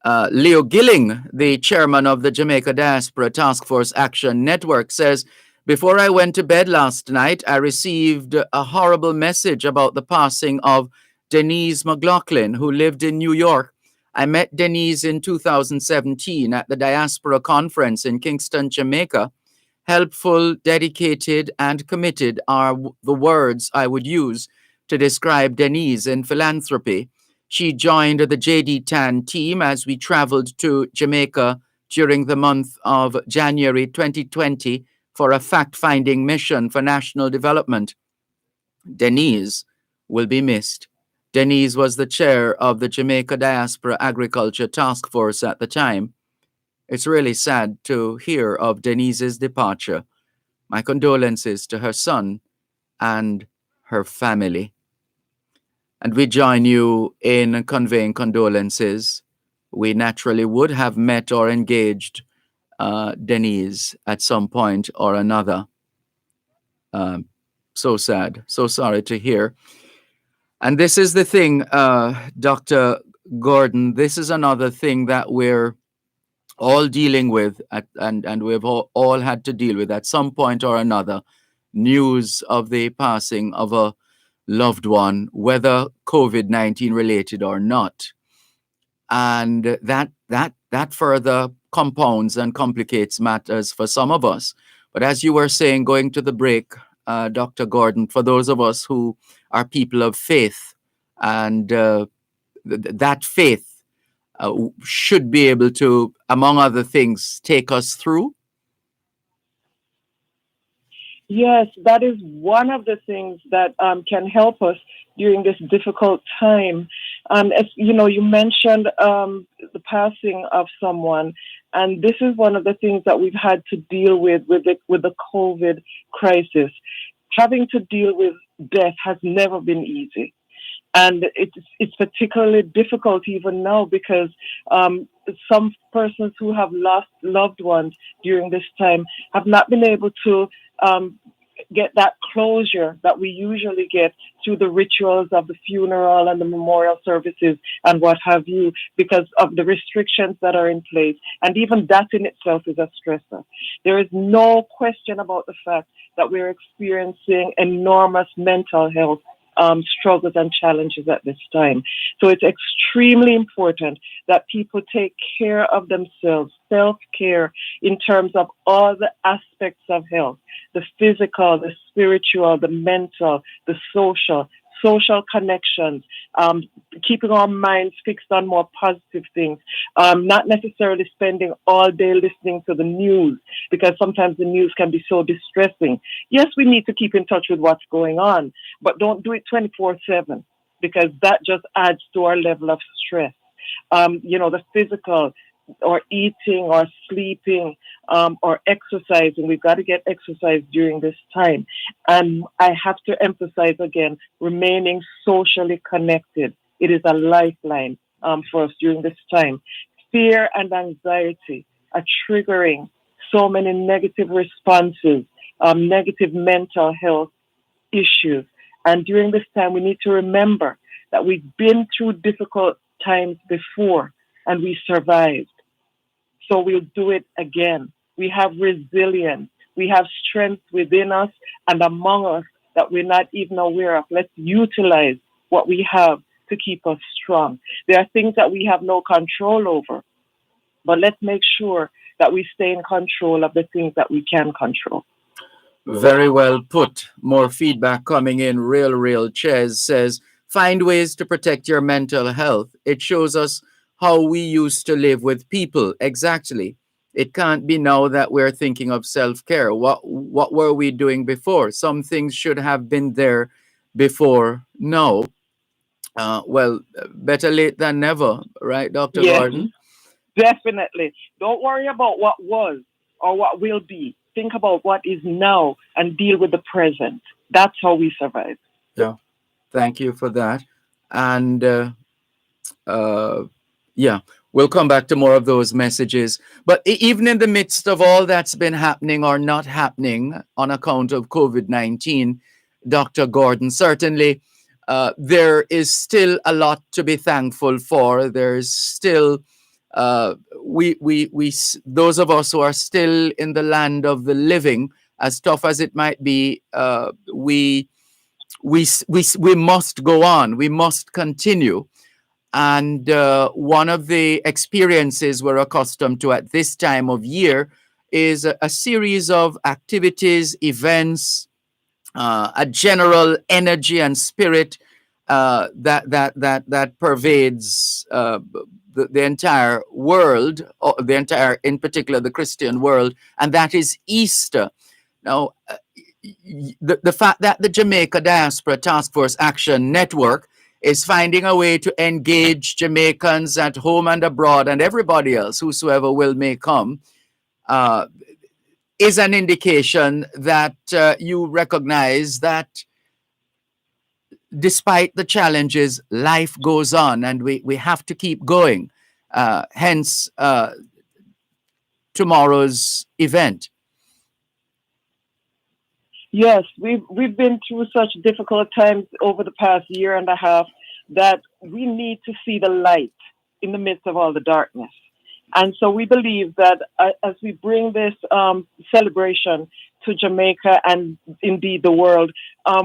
Speaker 2: Leo Gilling, the chairman of the Jamaica Diaspora Task Force Action Network, says, before I went to bed last night, I received a horrible message about the passing of Denise McLaughlin, who lived in New York. I met Denise in 2017 at the Diaspora Conference in Kingston, Jamaica. Helpful, dedicated, and committed are the words I would use to describe Denise in philanthropy. She joined the JD Tan team as we traveled to Jamaica during the month of January 2020 for a fact-finding mission for national development. Denise will be missed. Denise was the chair of the Jamaica Diaspora Agriculture Task Force at the time. It's really sad to hear of Denise's departure. My condolences to her son and her family. And we join you in conveying condolences. We naturally would have met or engaged Denise at some point or another. So sad, so sorry to hear. And this is the thing, Dr. Gordon, this is another thing that we're all dealing with and we've all had to deal with at some point or another. News of the passing of a loved one, whether COVID-19 related or not. And that further compounds and complicates matters for some of us. But as you were saying, going to the break, Dr. Gordon, for those of us who are people of faith, and that faith should be able to, among other things, take us through.
Speaker 8: Yes, that is one of the things that can help us during this difficult time. As you know, you mentioned the passing of someone, and this is one of the things that we've had to deal with the COVID crisis. Having to deal with death has never been easy. And it's particularly difficult even now because some persons who have lost loved ones during this time have not been able to get that closure that we usually get through the rituals of the funeral and the memorial services and what have you, because of the restrictions that are in place. And even that in itself is a stressor. There is no question about the fact that we're experiencing enormous mental health struggles and challenges at this time. So it's extremely important that people take care of themselves, self-care in terms of all the aspects of health, the physical, the spiritual, the mental, the social connections, keeping our minds fixed on more positive things, not necessarily spending all day listening to the news, because sometimes the news can be so distressing. Yes, we need to keep in touch with what's going on, but don't do it 24/7, because that just adds to our level of stress. The physical, or eating or sleeping or exercising. We've got to get exercise during this time. And I have to emphasize again, remaining socially connected. It is a lifeline for us during this time. Fear and anxiety are triggering so many negative responses, negative mental health issues. And during this time, we need to remember that we've been through difficult times before and we survived. So we'll do it again. We have resilience. We have strength within us and among us that we're not even aware of. Let's utilize what we have to keep us strong. There are things that we have no control over, but let's make sure that we stay in control of the things that we can control.
Speaker 2: Very well put. More feedback coming in. Real Ches says, find ways to protect your mental health. It shows us how we used to live with people. Exactly. It can't be now that we're thinking of self-care. What were we doing before? Some things should have been there before now. Well, better late than never, right, Dr.
Speaker 8: Yes,
Speaker 2: Gordon?
Speaker 8: definitely. Don't worry about what was or what will be. Think about what is now and deal with the present. That's how we survive.
Speaker 2: Yeah. Thank you for that. And yeah, we'll come back to more of those messages. But even in the midst of all that's been happening or not happening on account of COVID-19, Dr. Gordon, certainly there is still a lot to be thankful for. There's still those of us who are still in the land of the living, as tough as it might be, we must go on. We must continue. And one of the experiences we're accustomed to at this time of year is a series of activities, events, a general energy and spirit that pervades the entire world, in particular, the Christian world, and that is Easter. Now, the fact that the Jamaica Diaspora Task Force Action Network is finding a way to engage Jamaicans at home and abroad and everybody else, whosoever will may come, is an indication that you recognize that despite the challenges, life goes on and we have to keep going. Hence, tomorrow's event.
Speaker 8: Yes, we've been through such difficult times over the past year and a half that we need to see the light in the midst of all the darkness. And so we believe that as we bring this celebration to Jamaica and indeed the world,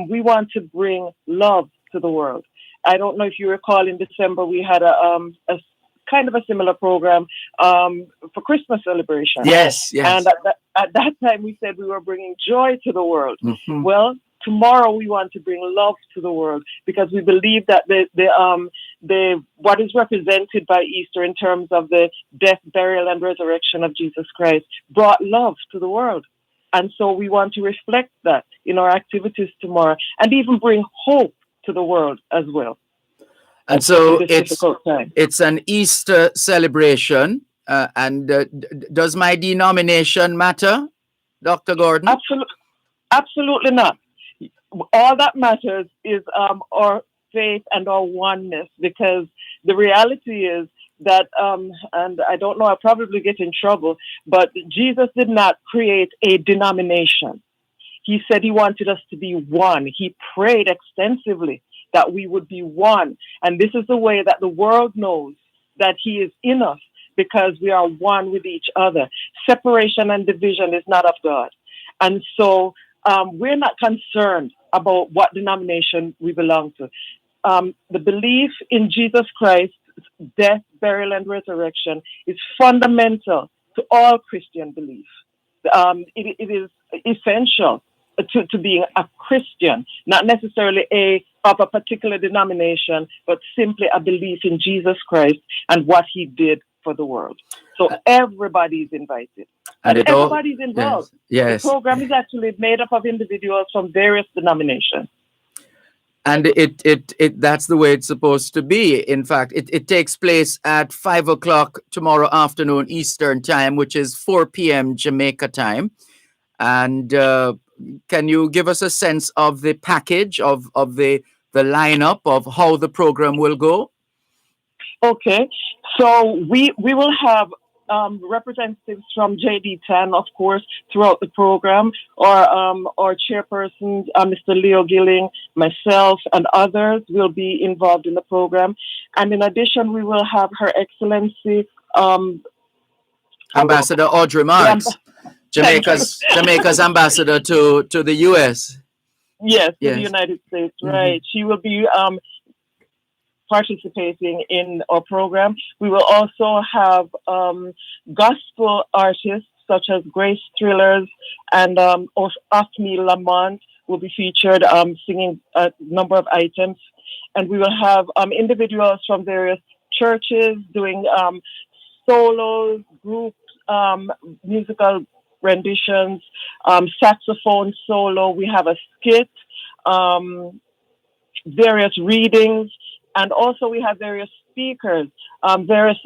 Speaker 8: we want to bring love to the world. I don't know if you recall, in December we had a kind of a similar program for Christmas celebration.
Speaker 2: Yes.
Speaker 8: And at that time we said we were bringing joy to the world.
Speaker 2: Mm-hmm.
Speaker 8: Well, tomorrow we want to bring love to the world, because we believe that the what is represented by Easter in terms of the death, burial, and resurrection of Jesus Christ brought love to the world. And so we want to reflect that in our activities tomorrow and even bring hope to the world as well.
Speaker 2: And so
Speaker 8: in this difficult time.
Speaker 2: it's an Easter celebration. Does my denomination matter, Dr. Gordon?
Speaker 8: Absolutely not. All that matters is our faith and our oneness, because the reality is that, and I don't know, I'll probably get in trouble, but Jesus did not create a denomination. He said he wanted us to be one. He prayed extensively that we would be one. And this is the way that the world knows that he is in us, because we are one with each other. Separation and division is not of God. And so we're not concerned about what denomination we belong to. The belief in Jesus Christ's death, burial, and resurrection is fundamental to all Christian belief. It is essential to being a Christian, not necessarily of a particular denomination, but simply a belief in Jesus Christ and what he did for the world. So everybody is invited. And everybody's involved.
Speaker 2: Yes.
Speaker 8: The program is actually made up of individuals from various denominations.
Speaker 2: And it that's the way it's supposed to be. In fact, it takes place at 5 o'clock tomorrow afternoon Eastern time, which is 4 p.m. Jamaica time. And can you give us a sense of the package, of the lineup of how the program will go?
Speaker 8: Okay, so we will have representatives from JD10, of course, throughout the program, or chairperson, Mr. Leo Gilling, myself, and others will be involved in the program. And in addition, we will have Her Excellency
Speaker 2: Ambassador Audrey Marks, Jamaica's ambassador to the U.S.
Speaker 8: Yes, to the United States, right. She will be participating in our program. We will also have gospel artists such as Grace Thrillers and Othni Lamont will be featured singing a number of items. And we will have individuals from various churches doing solos, groups, musical renditions, saxophone solo. We have a skit, various readings, and also we have various speakers, various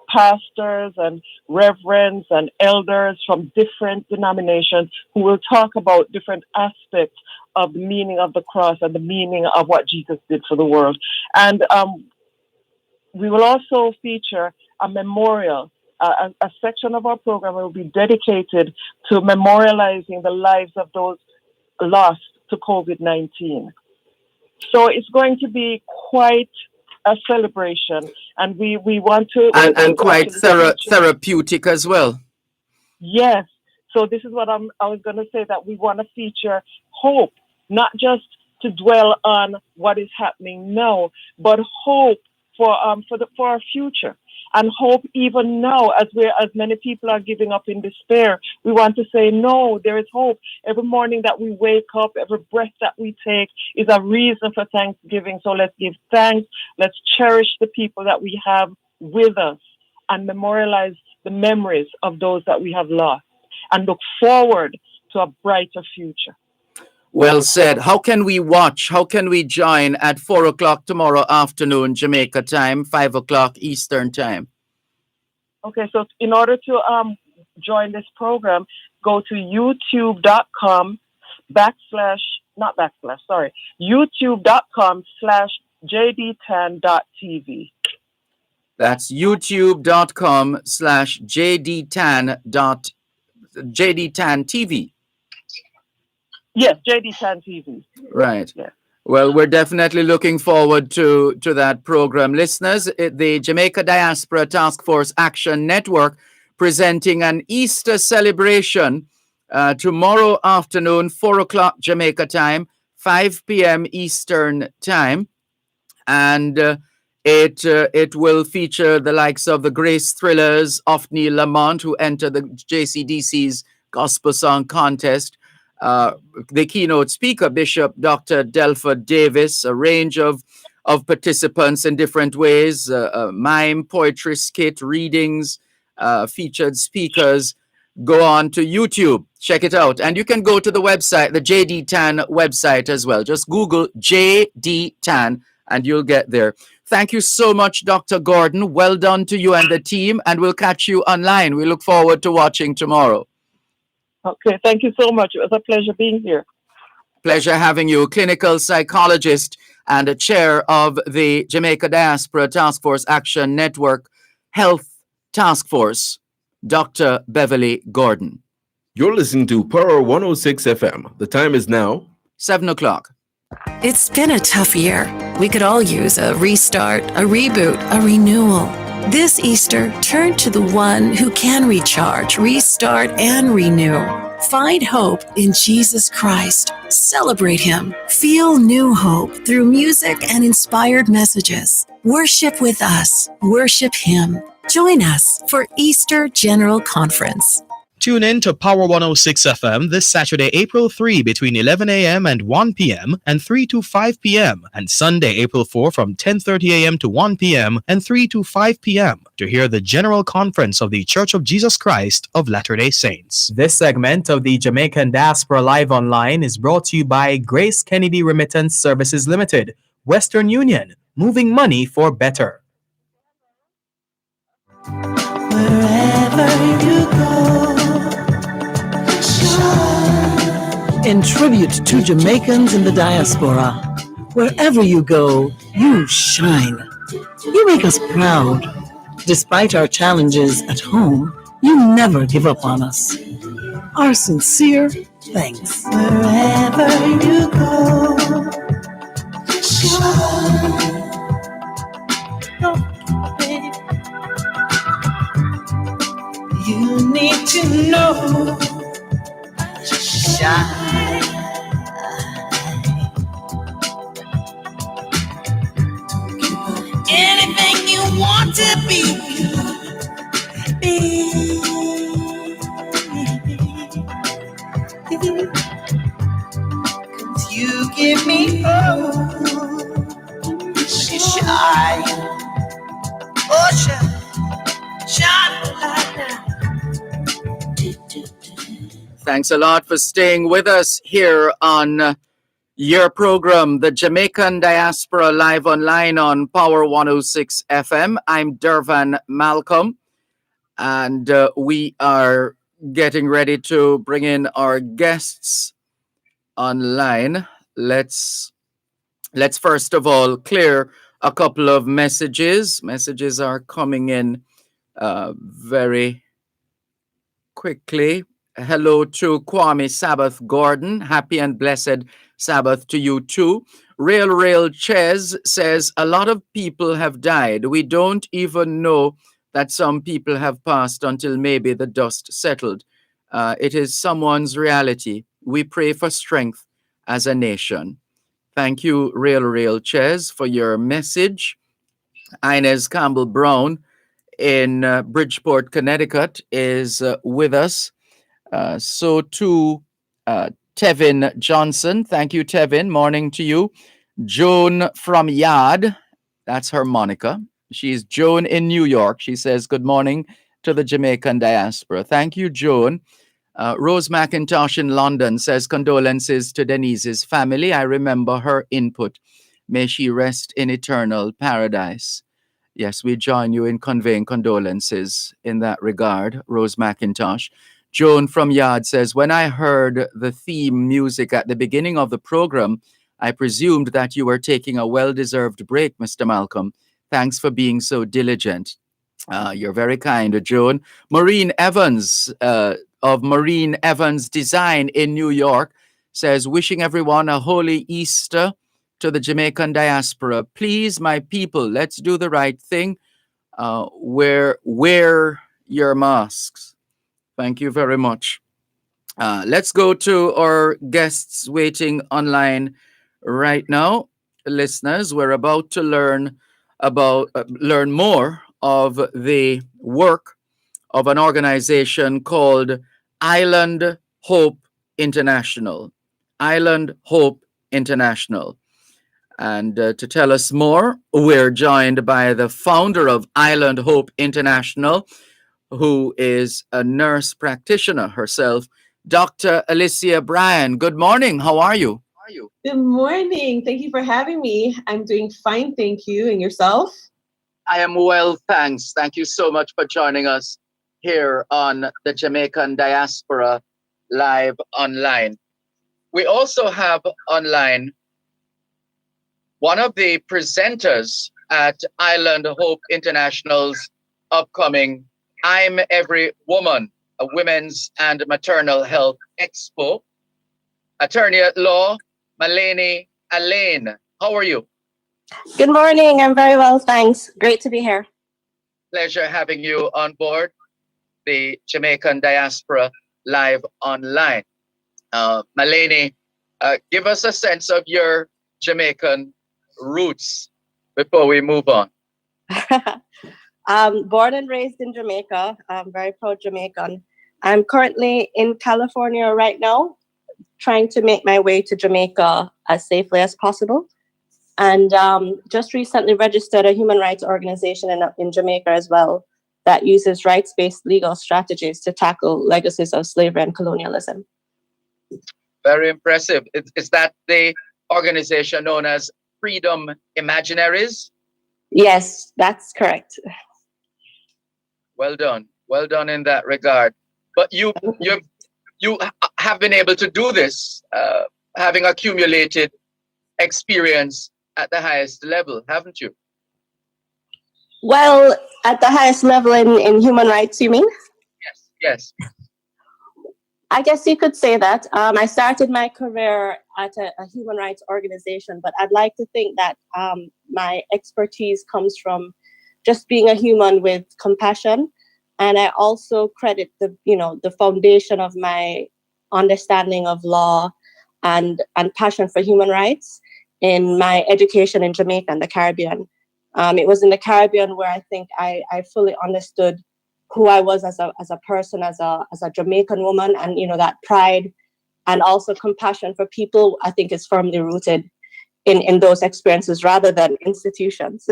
Speaker 8: pastors and reverends and elders from different denominations who will talk about different aspects of the meaning of the cross and the meaning of what Jesus did for the world. And we will also feature a memorial. A section of our program will be dedicated to memorializing the lives of those lost to COVID-19. So it's going to be quite a celebration, and we want to...
Speaker 2: And quite therapeutic as well.
Speaker 8: Yes. So this is what I was going to say, that we want to feature hope, not just to dwell on what is happening now, but hope for our future. And hope even now, as many people are giving up in despair, we want to say, no, there is hope. Every morning that we wake up, every breath that we take is a reason for thanksgiving. So let's give thanks. Let's cherish the people that we have with us and memorialize the memories of those that we have lost and look forward to a brighter future.
Speaker 2: Well said. How can we watch? How can we join at 4 o'clock tomorrow afternoon, Jamaica time, 5 o'clock Eastern time?
Speaker 8: Okay, so in order to join this program, go to youtube.com/jd10.tv.
Speaker 2: That's youtube.com/jd10.tv.
Speaker 8: Yes, JD10 TV.
Speaker 2: Right.
Speaker 8: Yeah.
Speaker 2: Well, we're definitely looking forward to that program. Listeners, the Jamaica Diaspora Task Force Action Network presenting an Easter celebration tomorrow afternoon, 4 o'clock Jamaica time, 5 p.m. Eastern time. And it will feature the likes of the Grace Thrillers, Othni Lamont, who enter the JCDC's Gospel Song Contest. The keynote speaker, Bishop Dr. Delford Davis, a range of participants in different ways, mime, poetry, skit, readings, featured speakers. Go on to YouTube, check it out. And you can go to the website, the JD Tan website as well. Just Google JD Tan and you'll get there. Thank you so much, Dr. Gordon. Well done to you and the team, and we'll catch you online. We look forward to watching tomorrow.
Speaker 8: Okay, thank you so much. It was a pleasure being here.
Speaker 2: Pleasure having you, clinical psychologist and a chair of the Jamaica Diaspora Task Force Action Network Health Task Force, Dr. Beverly Gordon.
Speaker 3: You're listening to Power 106 FM. The time is now
Speaker 2: 7 o'clock.
Speaker 4: It's been a tough year. We could all use a restart, a reboot, a renewal. This Easter, turn to the one who can recharge, restart, and renew. Find hope in Jesus Christ. Celebrate Him. Feel new hope through music and inspired messages. Worship with us. Worship Him. Join us for Easter General Conference.
Speaker 5: Tune in to Power 106 FM this Saturday, April 3 between 11 a.m. and 1 p.m. and 3 to 5 p.m. and Sunday, April 4 from 10:30 a.m. to 1 p.m. and 3 to 5 p.m. to hear the General Conference of the Church of Jesus Christ of Latter-day Saints. This segment of the Jamaican Diaspora Live Online is brought to you by Grace Kennedy Remittance Services Limited, Western Union, moving money for better.
Speaker 1: Wherever you go, in tribute to Jamaicans in the diaspora, wherever you go, you shine. You make us proud. Despite our challenges at home, you never give up on us. Our sincere thanks. Wherever you go, shine. Oh, baby. You need to know. Shine. Anything you want to be. Cause you give me hope. Shine. Oh, shine. Shine like that.
Speaker 2: Thanks a lot for staying with us here on your program, the Jamaican Diaspora Live Online on Power 106 FM. I'm Dervan Malcolm, and we are getting ready to bring in our guests online. Let's first of all clear a couple of messages. Messages are coming in very quickly. Hello to Kwame Sabbath Gordon. Happy and blessed Sabbath to you too. Rail Ches says a lot of people have died. We don't even know that some people have passed until maybe the dust settled. It is someone's reality. We pray for strength as a nation. Thank you, Rail Ches, for your message. Inez Campbell Brown in Bridgeport, Connecticut is with us. So too, Tevin Johnson. Thank you, Tevin. Morning to you. Joan from Yard. That's her Monica. She's Joan in New York. She says, good morning to the Jamaican diaspora. Thank you, Joan. Rose McIntosh in London says, condolences to Denise's family. I remember her input. May she rest in eternal paradise. Yes, we join you in conveying condolences in that regard, Rose McIntosh. Joan from Yard says, when I heard the theme music at the beginning of the program, I presumed that you were taking a well-deserved break, Mr. Malcolm. Thanks for being so diligent. You're very kind, Joan. Maureen Evans of Maureen Evans Design in New York says, wishing everyone a holy Easter to the Jamaican diaspora. Please, my people, let's do the right thing. Wear your masks. Thank you very much. Let's go to our guests waiting online right now. Listeners, we're about to learn more of the work of an organization called Island Hope International. Island Hope International. And to tell us more, we're joined by the founder of Island Hope International, who is a nurse practitioner herself, Dr. Alicia Bryan. Good morning. How are you? are you?
Speaker 12: Good morning. Thank you for having me. I'm doing fine, thank you. And yourself?
Speaker 2: I am well, thanks. Thank you so much for joining us here on the Jamaican Diaspora live online. We also have online one of the presenters at Island Hope International's upcoming I'm Every Woman, a Women's and Maternal Health Expo. Attorney at law, Malene Alain. How are you?
Speaker 13: Good morning. I'm very well, thanks. Great to be here.
Speaker 2: Pleasure having you on board the Jamaican Diaspora live online. Malene, give us a sense of your Jamaican roots before we move on.
Speaker 13: Born and raised in Jamaica. I'm very proud Jamaican. I'm currently in California right now, trying to make my way to Jamaica as safely as possible. And just recently registered a human rights organization in Jamaica as well that uses rights-based legal strategies to tackle legacies of slavery and colonialism.
Speaker 2: Very impressive. Is that the organization known as Freedom Imaginaries?
Speaker 13: Yes, that's correct.
Speaker 2: Well done. Well done in that regard. But you have been able to do this, having accumulated experience at the highest level, haven't you?
Speaker 13: Well, at the highest level in human rights, you mean?
Speaker 2: Yes.
Speaker 13: I guess you could say that. I started my career at a human rights organization, but I'd like to think that my expertise comes from just being a human with compassion. And I also credit the foundation of my understanding of law and passion for human rights in my education in Jamaica and the Caribbean. It was in the Caribbean where I think I fully understood who I was as a person, as a Jamaican woman, and that pride and also compassion for people, I think, is firmly rooted in those experiences rather than institutions.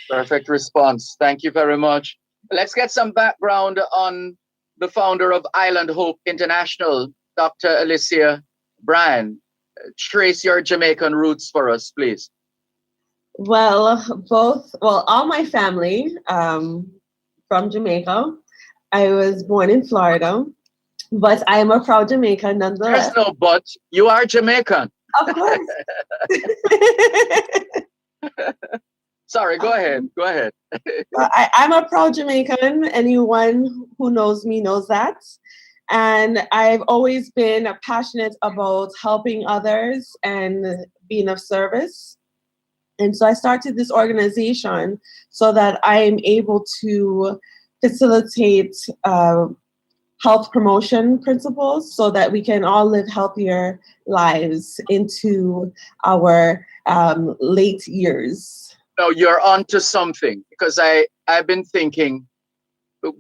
Speaker 2: Perfect response. Thank you very much. Let's get some background on the founder of Island Hope International, Dr. Alicia Bryan. Trace your Jamaican roots for us, please.
Speaker 12: Well, all my family from Jamaica. I was born in Florida, but I am a proud Jamaican nonetheless.
Speaker 2: There's no but. You are Jamaican.
Speaker 12: Of course.
Speaker 2: Sorry, go ahead.
Speaker 12: I'm a proud Jamaican. Anyone who knows me knows that. And I've always been passionate about helping others and being of service. And so I started this organization so that I am able to facilitate health promotion principles so that we can all live healthier lives into our late years.
Speaker 2: No, you're onto something, because I've been thinking,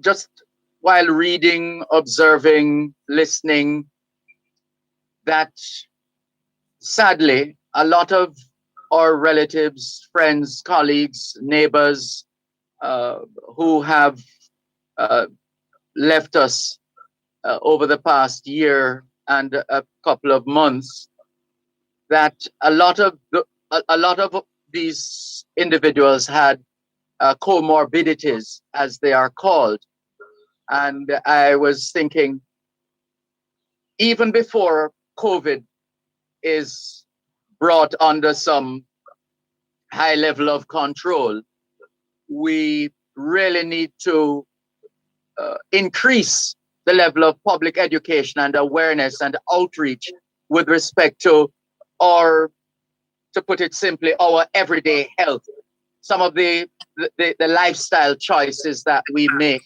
Speaker 2: just while reading, observing, listening, that sadly, a lot of our relatives, friends, colleagues, neighbors who have left us over the past year and a couple of months, that a lot of these individuals had comorbidities, as they are called. And I was thinking, even before COVID is brought under some high level of control, we really need to increase the level of public education and awareness and outreach with respect to our, to put it simply, our everyday health. Some of the lifestyle choices that we make,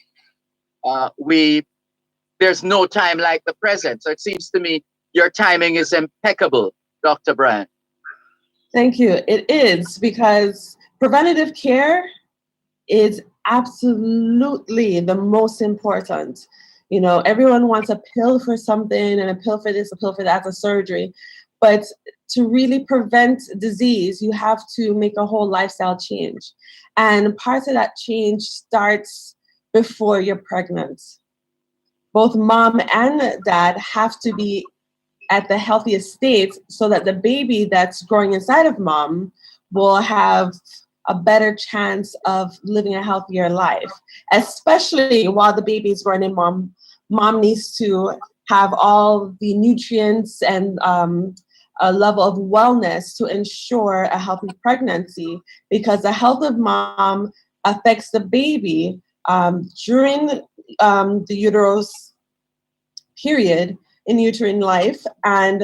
Speaker 2: there's no time like the present. So it seems to me your timing is impeccable, Dr. Bryan.
Speaker 12: Thank you. It is, because preventative care is absolutely the most important. Everyone wants a pill for something and a pill for this, a pill for that, a surgery. But to really prevent disease, you have to make a whole lifestyle change. And part of that change starts before you're pregnant. Both mom and dad have to be at the healthiest state so that the baby that's growing inside of mom will have a better chance of living a healthier life, especially while the baby is growing in mom. Mom needs to have all the nutrients and a level of wellness to ensure a healthy pregnancy, because the health of mom affects the baby during the uterus period in uterine life and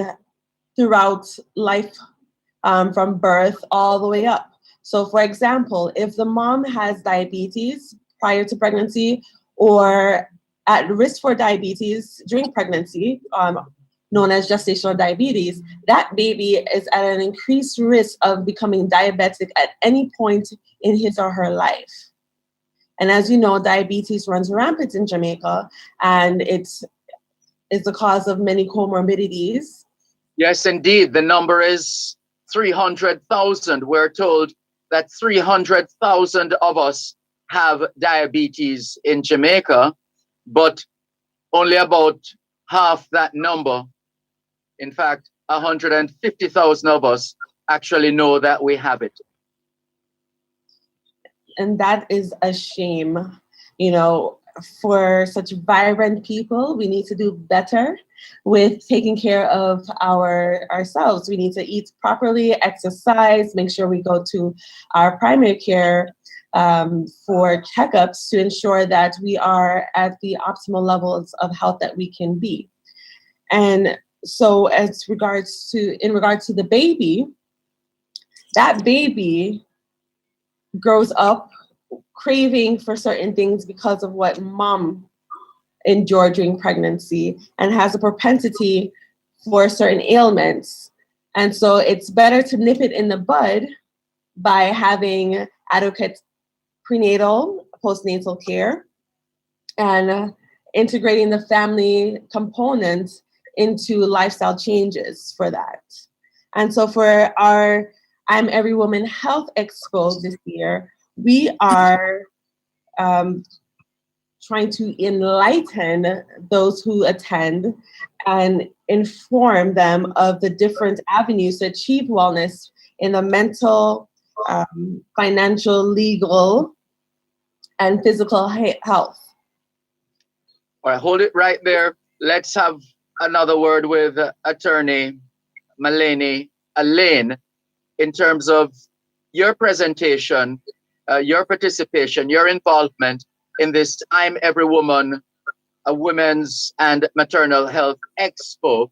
Speaker 12: throughout life from birth all the way up. So for example, if the mom has diabetes prior to pregnancy or at risk for diabetes during pregnancy, known as gestational diabetes, that baby is at an increased risk of becoming diabetic at any point in his or her life. And as you know, diabetes runs rampant in Jamaica, and it's the cause of many comorbidities.
Speaker 2: Yes, indeed. The number is 300,000. We're told that 300,000 of us have diabetes in Jamaica, but only about half that number, in fact, 150,000 of us actually know that we have it.
Speaker 12: And that is a shame. You know, for such vibrant people, we need to do better with taking care of ourselves. We need to eat properly, exercise, make sure we go to our primary care for checkups to ensure that we are at the optimal levels of health that we can be. And so in regards to the baby, that baby grows up craving for certain things because of what mom endured during pregnancy and has a propensity for certain ailments. And so it's better to nip it in the bud by having adequate prenatal, postnatal care and integrating the family component into lifestyle changes for that. And so for our I'm Every Woman Health Expo this year, we are trying to enlighten those who attend and inform them of the different avenues to achieve wellness in the mental, financial, legal, and physical health.
Speaker 2: All right, hold it right there. Let's have another word with attorney Elaine, in terms of your presentation, your participation, your involvement in this I'm Every Woman, a Women's and Maternal Health Expo.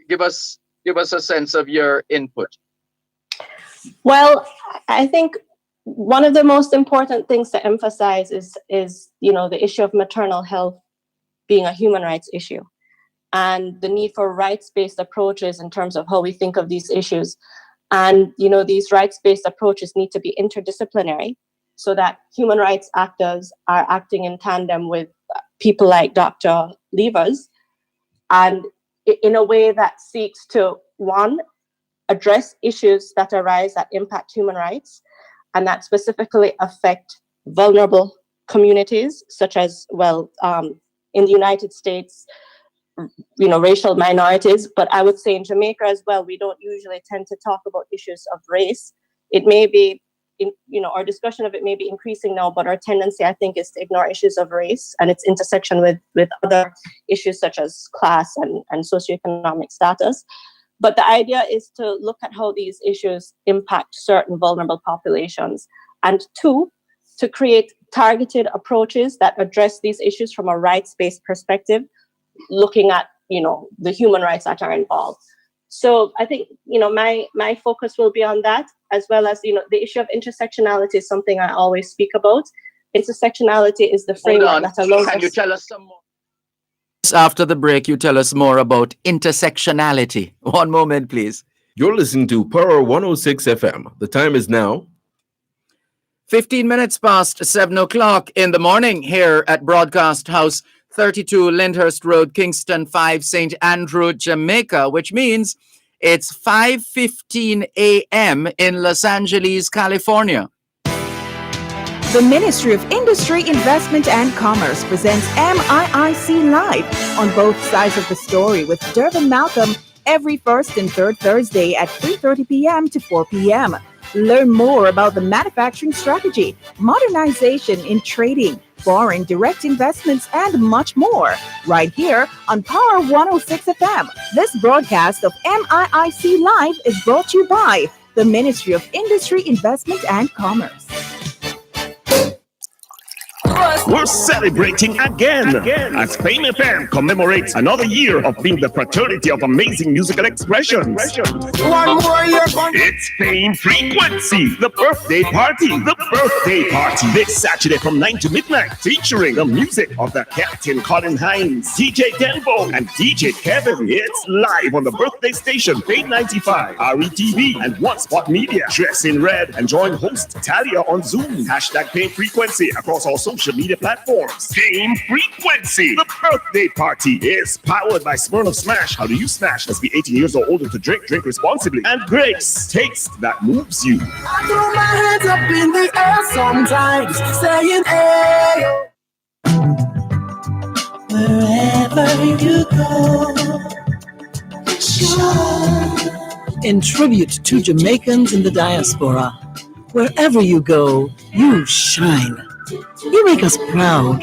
Speaker 2: Give us a sense of your input.
Speaker 13: Well, I think one of the most important things to emphasize is the issue of maternal health being a human rights issue, and the need for rights-based approaches in terms of how we think of these issues. And these rights-based approaches need to be interdisciplinary, so that human rights actors are acting in tandem with people like Dr. Levers, and in a way that seeks to, one, address issues that arise that impact human rights and that specifically affect vulnerable communities, such as, in the United States, racial minorities. But I would say in Jamaica as well, we don't usually tend to talk about issues of race. It may be, our discussion of it may be increasing now, but our tendency, I think, is to ignore issues of race and its intersection with other issues such as class and socioeconomic status. But the idea is to look at how these issues impact certain vulnerable populations, and two, to create targeted approaches that address these issues from a rights-based perspective, looking at, the human rights that are involved. So I think, my focus will be on that, as well as, the issue of intersectionality is something I always speak about. Intersectionality is the framework that allows us...
Speaker 2: Can you tell us some more? After the break, you tell us more about intersectionality. One moment, please.
Speaker 3: You're listening to Power 106 FM. The time is now
Speaker 2: 15 minutes past 7 o'clock in the morning here at Broadcast House 32 Lyndhurst Road, Kingston 5, St. Andrew, Jamaica, which means it's 5:15 a.m. in Los Angeles, California.
Speaker 7: The Ministry of Industry, Investment and Commerce presents MIIC Live on both sides of the story with Dervan Malcolm every first and third Thursday at 3:30 p.m. to 4 p.m. Learn more about the manufacturing strategy, modernization in trading, foreign direct investments, and much more right here on Power 106 FM. This broadcast of MIIC Live is brought to you by the Ministry of Industry, Investment and Commerce.
Speaker 10: We're celebrating again as Fame FM commemorates another year of being the fraternity of amazing musical expressions.
Speaker 11: One more year.
Speaker 10: It's Fame Frequency, the birthday party. The birthday party this Saturday from 9 to midnight, featuring the music of the Captain Colin Hines, DJ Denvo, and DJ Kevin. It's live on the birthday station, Fame 95, RETV, and One Spot Media. Dress in red and join host Talia on Zoom. Hashtag Fame Frequency across all social media platforms. Fame Frequency, the birthday party, is powered by Smirnoff Smash. How do you smash? Must be 18 years or older to drink. Drink responsibly. And Grace, taste that moves you.
Speaker 11: I throw my hands up in the air sometimes, saying, hey.
Speaker 1: Wherever you go, shine. In tribute to Jamaicans in the diaspora, wherever you go, you shine. You make us proud,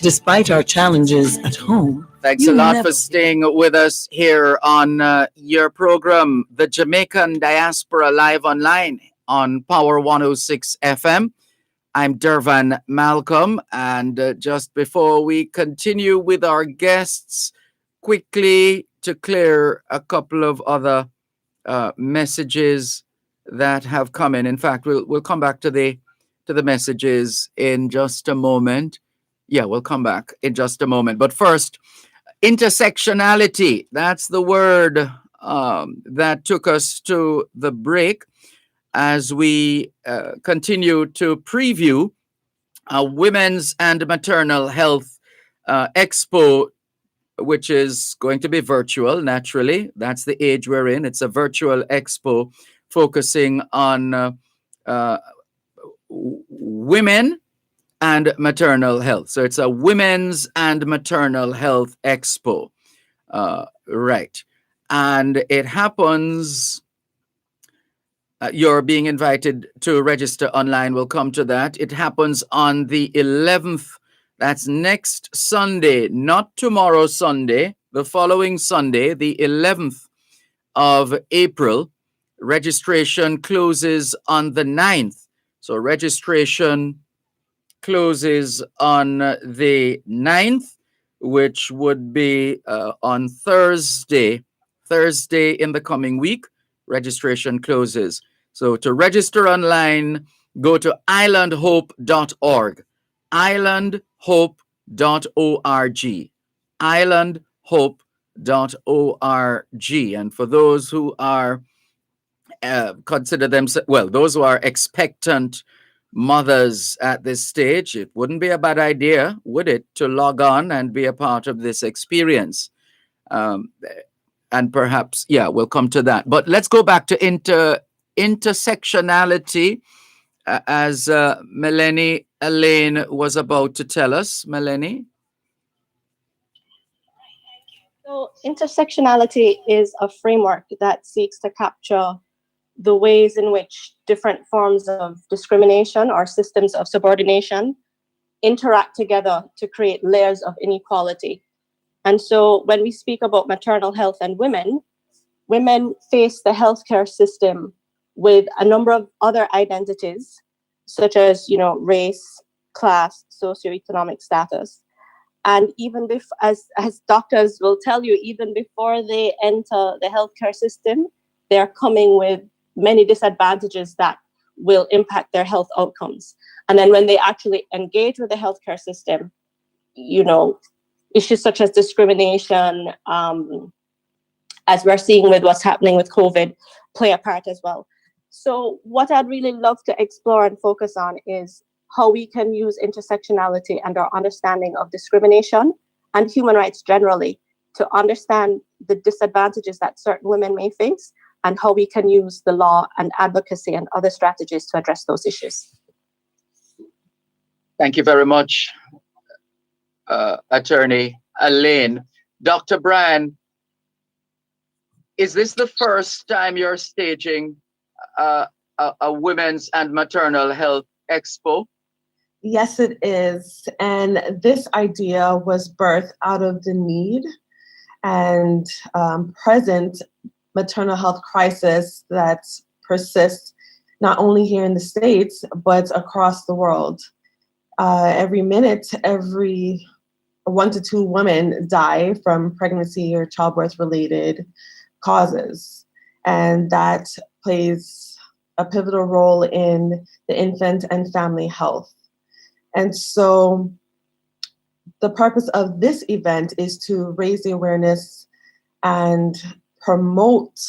Speaker 1: despite our challenges at home.
Speaker 2: Thanks a lot for staying with us here on your program, The Jamaican Diaspora Live Online on Power 106 FM. I'm Dervan Malcolm, and just before we continue with our guests, quickly to clear a couple of other messages that have come in. In fact, we'll come back to the messages in just a moment. Yeah, we'll come back in just a moment. But first, intersectionality. That's the word that took us to the break as we continue to preview a Women's and Maternal Health Expo, which is going to be virtual, naturally. That's the age we're in. It's a virtual expo focusing on women and maternal health. So it's a Women's and Maternal Health Expo. Right. And it happens, you're being invited to register online. We'll come to that. It happens on the 11th. That's next Sunday, not tomorrow Sunday, the following Sunday, the 11th of April. Registration closes on the 9th. So registration closes on the 9th, which would be on Thursday in the coming week. Registration closes. So to register online, go to islandhope.org. Islandhope.org. Islandhope.org. And for those who are consider themselves, well, those who are expectant mothers at this stage, it wouldn't be a bad idea, would it, to log on and be a part of this experience. And perhaps, yeah, we'll come to that. But let's go back to intersectionality, as Melanie Elaine was about to tell us. Melanie?
Speaker 13: So intersectionality is a framework that seeks to capture the ways in which different forms of discrimination or systems of subordination interact together to create layers of inequality. And so when we speak about maternal health and women face the healthcare system with a number of other identities, such as, race, class, socioeconomic status. And even as doctors will tell you, even before they enter the healthcare system, they're coming with many disadvantages that will impact their health outcomes. And then when they actually engage with the healthcare system, issues such as discrimination, as we're seeing with what's happening with COVID, play a part as well. So what I'd really love to explore and focus on is how we can use intersectionality and our understanding of discrimination and human rights generally to understand the disadvantages that certain women may face and how we can use the law and advocacy and other strategies to address those issues.
Speaker 2: Thank you very much, Attorney Elaine. Dr. Bryan, is this the first time you're staging a women's and maternal health expo?
Speaker 12: Yes, it is. And this idea was birthed out of the need and present maternal health crisis that persists not only here in the States, but across the world. Every minute, every 1 to 2 women die from pregnancy or childbirth related causes. And that plays a pivotal role in the infant and family health. And so the purpose of this event is to raise the awareness and promote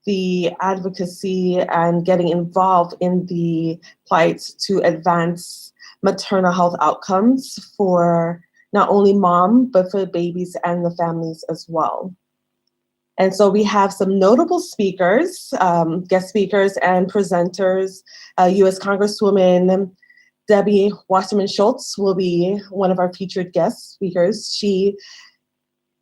Speaker 12: the advocacy and getting involved in the plight to advance maternal health outcomes for not only mom, but for babies and the families as well. And so we have some notable speakers, guest speakers and presenters. U.S. Congresswoman Debbie Wasserman Schultz will be one of our featured guest speakers. She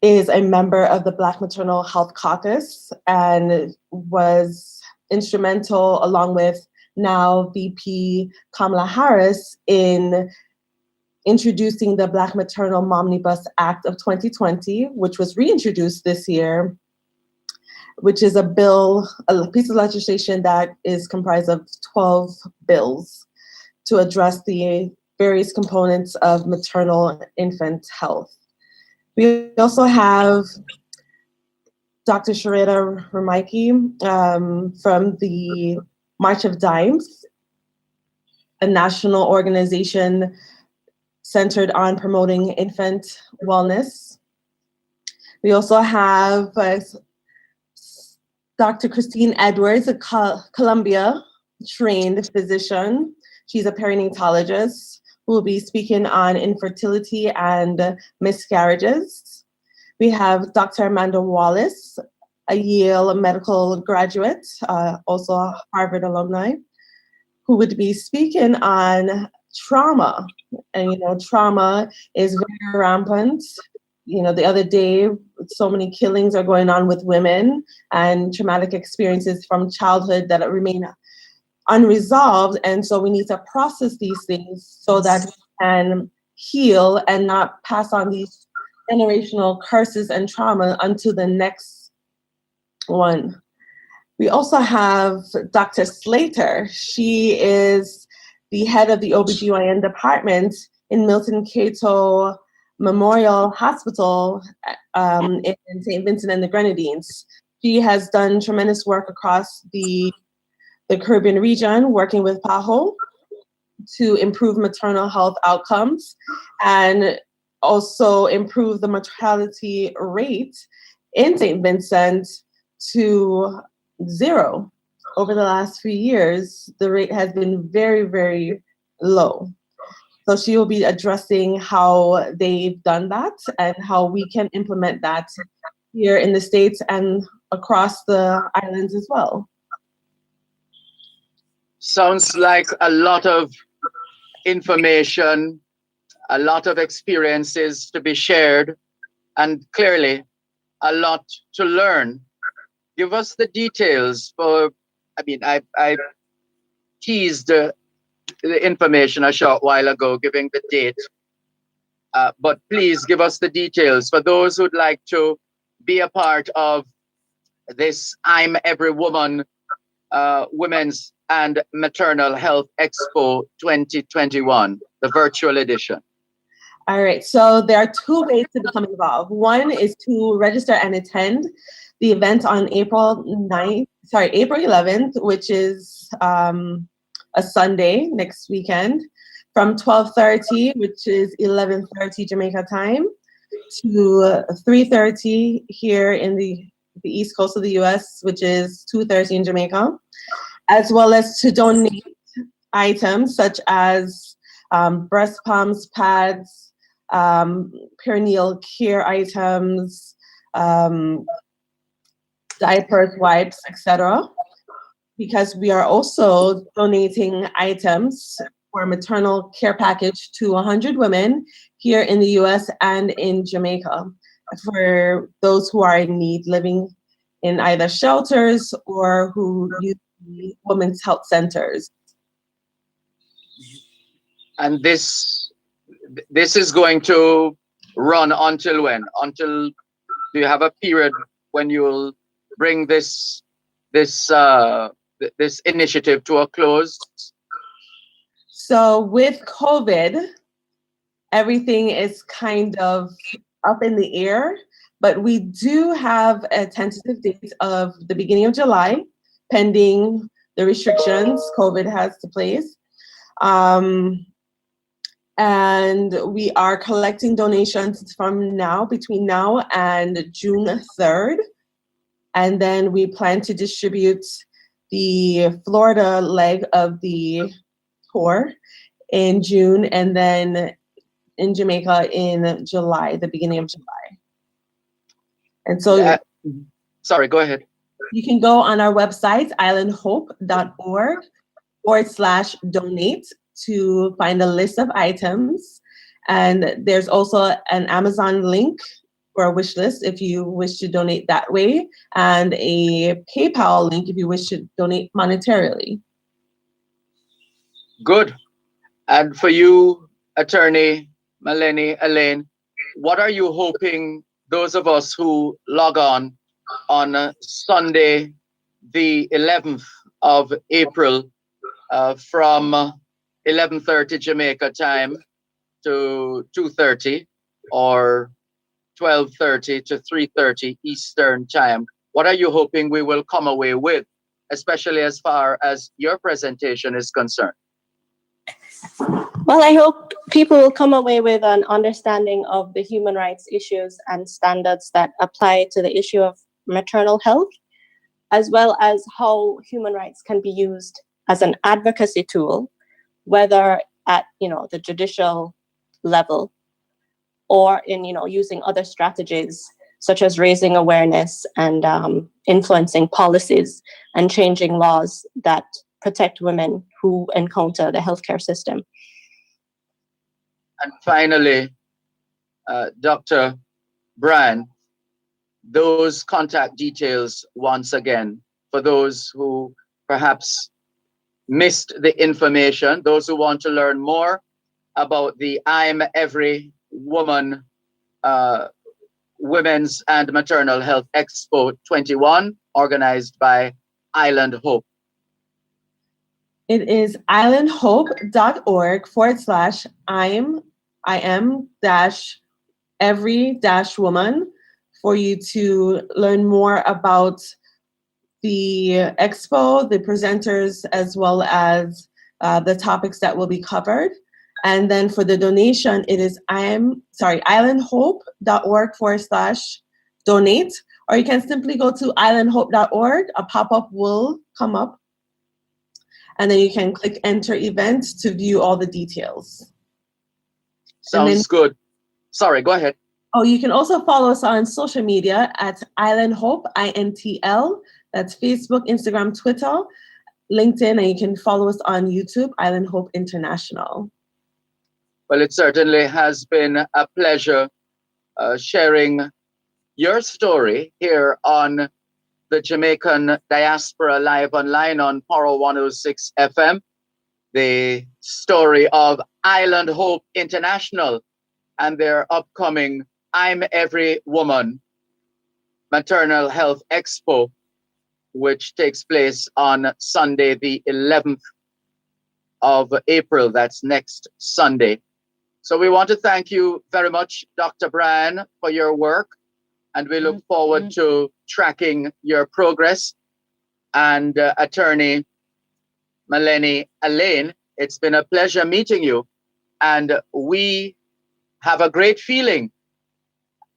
Speaker 12: is a member of the Black Maternal Health Caucus and was instrumental, along with now VP Kamala Harris, in introducing the Black Maternal Momnibus Act of 2020, which was reintroduced this year, which is a piece of legislation that is comprised of 12 bills to address the various components of maternal infant health. We also have Dr. Sharita Ramaiki from the March of Dimes, a national organization centered on promoting infant wellness. We also have Dr. Christine Edwards, a Columbia-trained physician. She's a perinatologist who will be speaking on infertility and miscarriages. We have Dr. Amanda Wallace, a Yale medical graduate, also a Harvard alumni, who would be speaking on trauma. And, trauma is very rampant. The other day, so many killings are going on with women and traumatic experiences from childhood that remain unresolved. And so we need to process these things so that we can heal and not pass on these generational curses and trauma onto the next one. We also have Dr. Slater. She is the head of the OBGYN department in Milton Cato Memorial Hospital in St. Vincent and the Grenadines. She has done tremendous work across the Caribbean region, working with PAHO to improve maternal health outcomes and also improve the mortality rate in St. Vincent to 0. Over the last few years, the rate has been very, very low. So she will be addressing how they've done that and how we can implement that here in the States and across the islands as well.
Speaker 2: Sounds like a lot of information, a lot of experiences to be shared, and clearly a lot to learn. Give us the details I teased the information a short while ago, giving the date. But please give us the details for those who'd like to be a part of this I'm Every Woman Women's and Maternal Health Expo 2021, the virtual edition.
Speaker 12: All right, so there are 2 ways to become involved. One is to register and attend the event on April 11th, which is a Sunday next weekend, from 12:30, which is 11:30 Jamaica time, to 3:30 here in the East Coast of the US, which is 2:30 in Jamaica, as well as to donate items such as breast pumps, pads, perineal care items, diapers, wipes, etc. Because we are also donating items for a maternal care package to 100 women here in the US and in Jamaica for those who are in need, living in either shelters or who use the women's health centers.
Speaker 2: And this is going to run until when? Until, do you have a period when you'll bring this initiative to a close?
Speaker 12: So with COVID, everything is kind of up in the air, but we do have a tentative date of the beginning of July, pending the restrictions COVID has to place. And we are collecting donations from between now and June 3rd. And then we plan to distribute the Florida leg of the tour in June, and then in Jamaica in July, the beginning of July. And so
Speaker 2: sorry, go ahead.
Speaker 12: You can go on our website, islandhope.org/donate to find a list of items. And there's also an Amazon link for a wish list if you wish to donate that way, and a PayPal link if you wish to donate monetarily.
Speaker 2: Good. And for you, Attorney Maleni Elaine, what are you hoping those of us who log on Sunday, the 11th of April, from 11:30 Jamaica time to 2:30 or 12:30 to 3:30 Eastern time, what are you hoping we will come away with, especially as far as your presentation is concerned?
Speaker 13: Well, I hope people will come away with an understanding of the human rights issues and standards that apply to the issue of maternal health, as well as how human rights can be used as an advocacy tool, whether at the judicial level or in using other strategies such as raising awareness and influencing policies and changing laws that protect women who encounter the healthcare system.
Speaker 2: And finally, Dr. Brian, those contact details once again for those who perhaps missed the information, those who want to learn more about the I'm Every Woman Women's and Maternal Health Expo 21, organized by Island Hope.
Speaker 12: It is islandhope.org/IM-every-woman for you to learn more about the expo, the presenters, as well as the topics that will be covered. And then for the donation, it is islandhope.org/donate, or you can simply go to islandhope.org. A pop-up will come up, and then you can click enter event to view all the details.
Speaker 2: Sounds good. Sorry, go ahead.
Speaker 12: Oh, you can also follow us on social media at Island Hope, INTL. That's Facebook, Instagram, Twitter, LinkedIn, and you can follow us on YouTube, Island Hope International.
Speaker 2: Well, it certainly has been a pleasure sharing your story here on the Jamaican Diaspora Live Online on Poro 106 FM, the story of Island Hope International and their upcoming I'm Every Woman Maternal Health Expo, which takes place on Sunday, the 11th of April. That's next Sunday. So we want to thank you very much, Dr. Brian, for your work, and we look forward to tracking your progress. And Attorney Maleni Elaine, it's been a pleasure meeting you, and we have a great feeling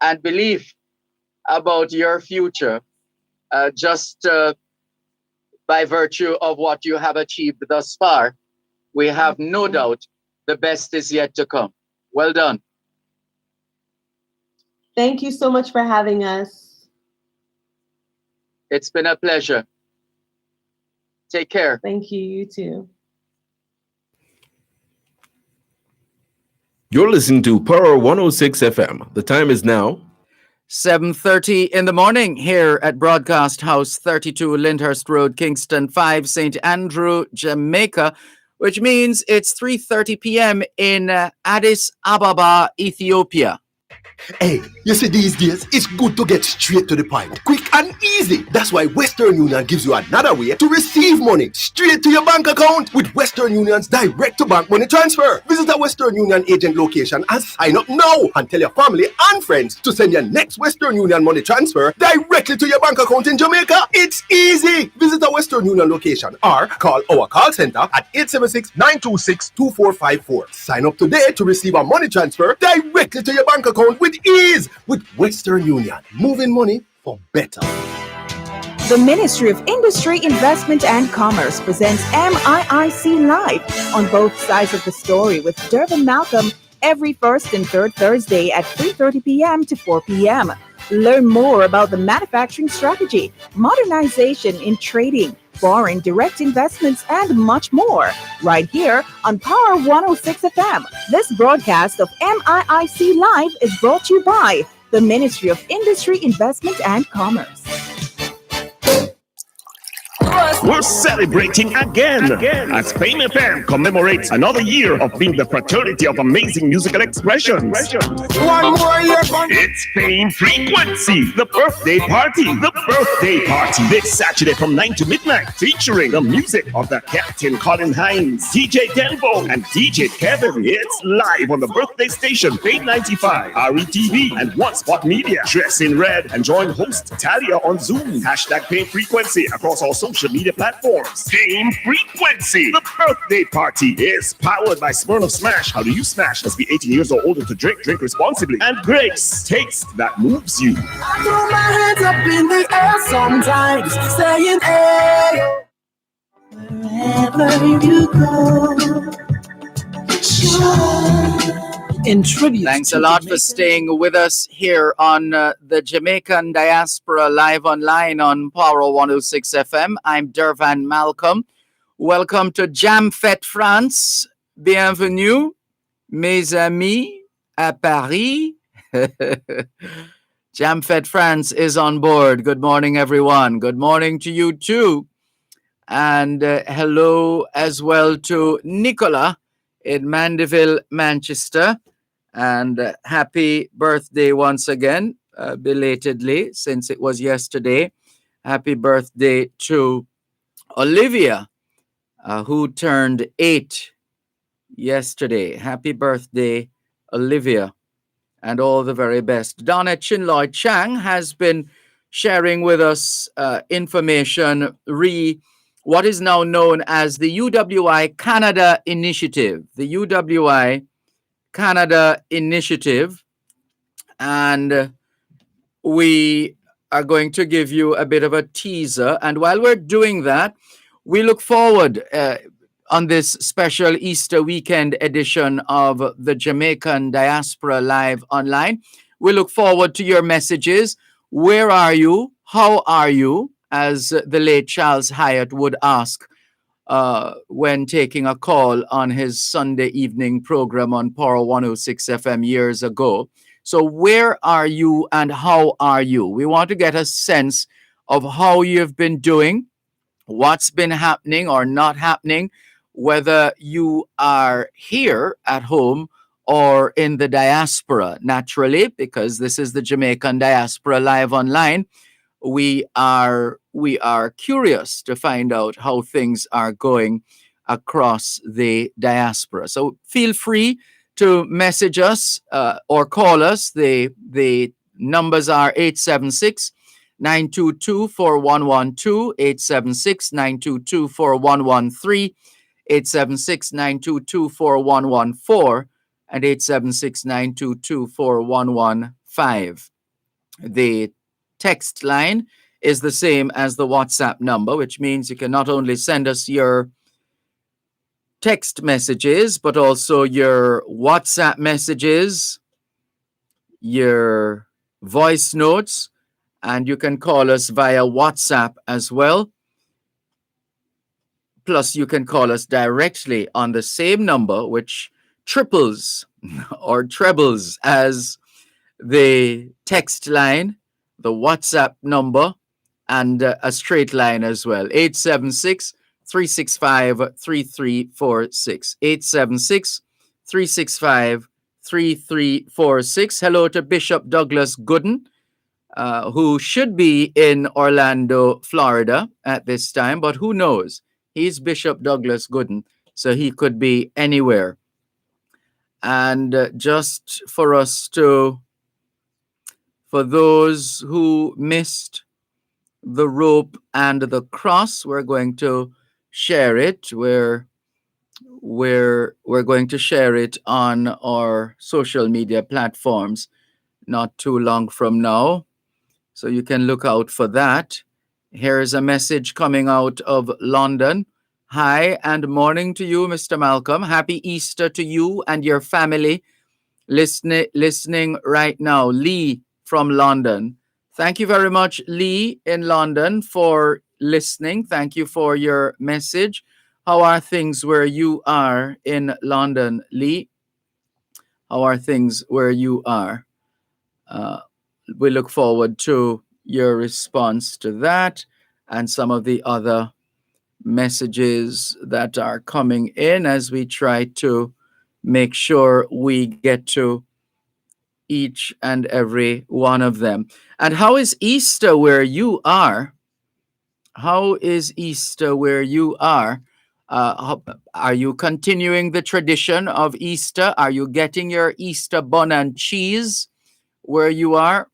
Speaker 2: and belief about your future, just by virtue of what you have achieved thus far. We have no doubt the best is yet to come. Well done.
Speaker 12: Thank you so much for having us.
Speaker 2: It's been a pleasure. Take care.
Speaker 12: Thank you, you too.
Speaker 3: You're listening to Power 106 FM. The time is now
Speaker 2: 7:30 in the morning here at Broadcast House 32 Lyndhurst Road, Kingston 5, St. Andrew, Jamaica, which means it's 3:30 p.m. in Addis Ababa, Ethiopia.
Speaker 9: Hey, you see these days, it's good to get straight to the point. Quick and easy. That's why Western Union gives you another way to receive money straight to your bank account with Western Union's direct-to-bank money transfer. Visit a Western Union agent location and sign up now. And tell your family and friends to send your next Western Union money transfer directly to your bank account in Jamaica. It's easy. Visit a Western Union location or call our call center at 876-926-2454. Sign up today to receive a money transfer directly to your bank account with ease with Western Union, moving money for better.
Speaker 7: The Ministry of Industry, Investment and Commerce presents MIIC Live on both sides of the story with Dervan Malcolm every first and third Thursday at 3:30 p.m. to 4 p.m. Learn more about the manufacturing strategy, modernization in trading, foreign direct investments, and much more, right here on Power 106 FM. This broadcast of MIIC Live is brought to you by the Ministry of Industry, Investment and Commerce.
Speaker 10: We're celebrating again as Fame FM commemorates another year of being the fraternity of amazing musical expressions.
Speaker 11: One more year.
Speaker 10: It's Fame Frequency, the birthday party. The birthday party this Saturday from 9 to midnight, featuring the music of the Captain Colin Hines, DJ Dervan, and DJ Kevin. It's live on the birthday station, Fame 95, RETV, and One Spot Media. Dress in red and join host Talia on Zoom. Hashtag Fame Frequency across all social media platforms. Fame Frequency, the birthday party, is powered by Smirnoff Smash. How do you smash? Must be 18 years or older to drink. Drink responsibly. And Grace, taste that moves you.
Speaker 11: I throw my hands up in the air sometimes, saying, hey. Wherever you go, sure.
Speaker 1: In tribute.
Speaker 2: Thanks a lot for staying with us here on the Jamaican Diaspora live online on Power 106 FM. I'm Dervan Malcolm. Welcome to Jam Fête France. Bienvenue, mes amis, à Paris. Jam Fête France is on board. Good morning, everyone. Good morning to you too. And hello as well to Nicola in Mandeville, Manchester. And happy birthday once again, belatedly, since it was yesterday. Happy birthday to Olivia, who turned 8 yesterday. Happy birthday, Olivia, and all the very best. Donna Chinloy Chang has been sharing with us information what is now known as the UWI Canada Initiative. The UWI Canada Initiative, and we are going to give you a bit of a teaser. And while we're doing that, we look forward on this special Easter weekend edition of the Jamaican Diaspora Live Online. We look forward to your messages. Where are you? How are you? As the late Charles Hyatt would ask when taking a call on his Sunday evening program on Power 106 FM years ago. So where are you and how are you? We want to get a sense of how you've been doing, what's been happening or not happening, whether you are here at home or in the diaspora, naturally, because this is the Jamaican Diaspora Live Online. We are curious to find out how things are going across the diaspora. So feel free to message us or call us. The numbers are 876-922-4112, 876-922-4113, 876-922-4114, and 876-922-4115. The text line is the same as the WhatsApp number, which means you can not only send us your text messages, but also your WhatsApp messages, your voice notes, and you can call us via WhatsApp as well. Plus, you can call us directly on the same number, which triples or trebles as the text line, the WhatsApp number, and a straight line as well. 876 365 3346. 876 365 3346. Hello to Bishop Douglas Gooden, who should be in Orlando, Florida at this time, but who knows? He's Bishop Douglas Gooden, so he could be anywhere. And just for those who missed the rope and the cross, we're going to share it. We're going to share it on our social media platforms not too long from now. So you can look out for that. Here's a message coming out of London. Hi and morning to you, Mr. Malcolm. Happy Easter to you and your family. Listening right now. Lee from London. Thank you very much, Lee in London, for listening. Thank you for your message. How are things where you are in London, Lee? How are things where you are? We look forward to your response to that and some of the other messages that are coming in as we try to make sure we get to each and every one of them. And how is Easter where you are? How is Easter where you are? Are you continuing the tradition of Easter? Are you getting your Easter bun and cheese where you are?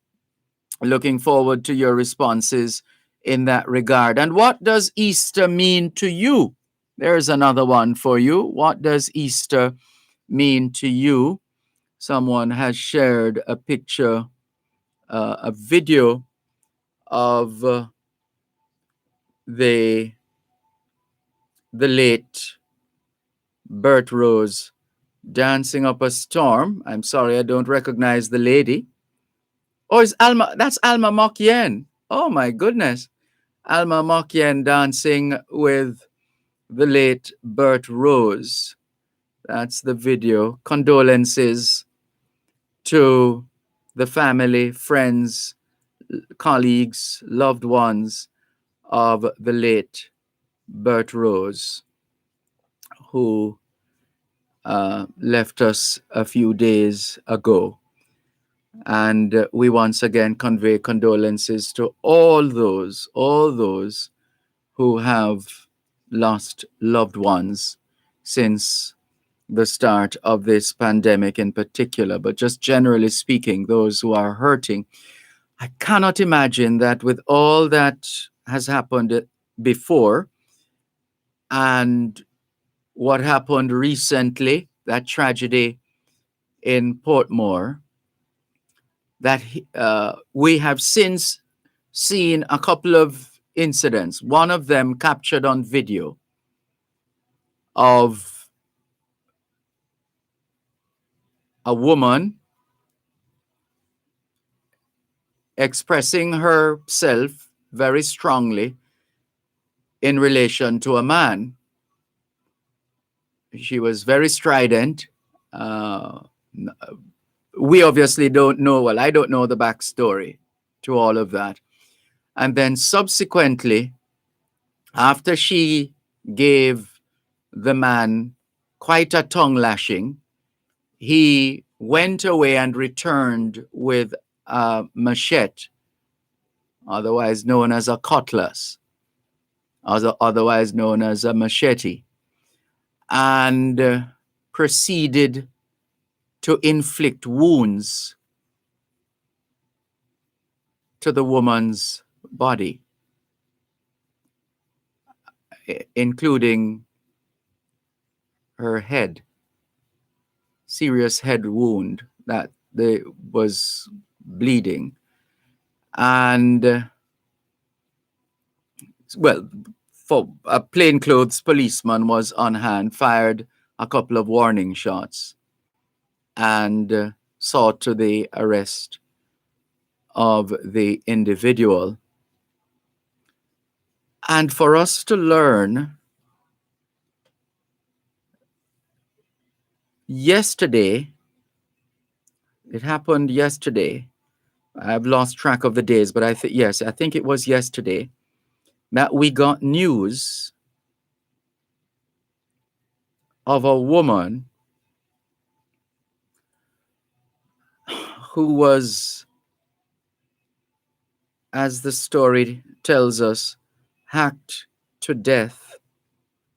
Speaker 2: Looking forward to your responses in that regard. And what does Easter mean to you? There's another one for you. What does Easter mean to you? Someone has shared a picture, a video of the late Bert Rose dancing up a storm. I'm sorry, I don't recognize the lady. Oh, it's Alma. That's Alma Mokien. Oh my goodness. Alma Mokien dancing with the late Bert Rose. That's the video. Condolences to the family, friends, colleagues, loved ones of the late Bert Rose, who left us a few days ago. And we once again convey condolences to all those who have lost loved ones since the start of this pandemic in particular, but just generally speaking, those who are hurting. I cannot imagine that with all that has happened before and what happened recently, that tragedy in Portmore, that we have since seen a couple of incidents, one of them captured on video, of a woman expressing herself very strongly in relation to a man. She was very strident. We obviously don't know, well, I don't know the backstory to all of that. And then subsequently, after she gave the man quite a tongue lashing, he went away and returned with a machete, otherwise known as a cutlass, otherwise known as a machete, and proceeded to inflict wounds to the woman's body, including her head, serious head wound that was bleeding. And well, for a plainclothes policeman was on hand, fired a couple of warning shots, and saw to the arrest of the individual. And for us to learn, yesterday It happened yesterday. I've lost track of the days, but I think it was yesterday that we got news of a woman who was, as the story tells us, hacked to death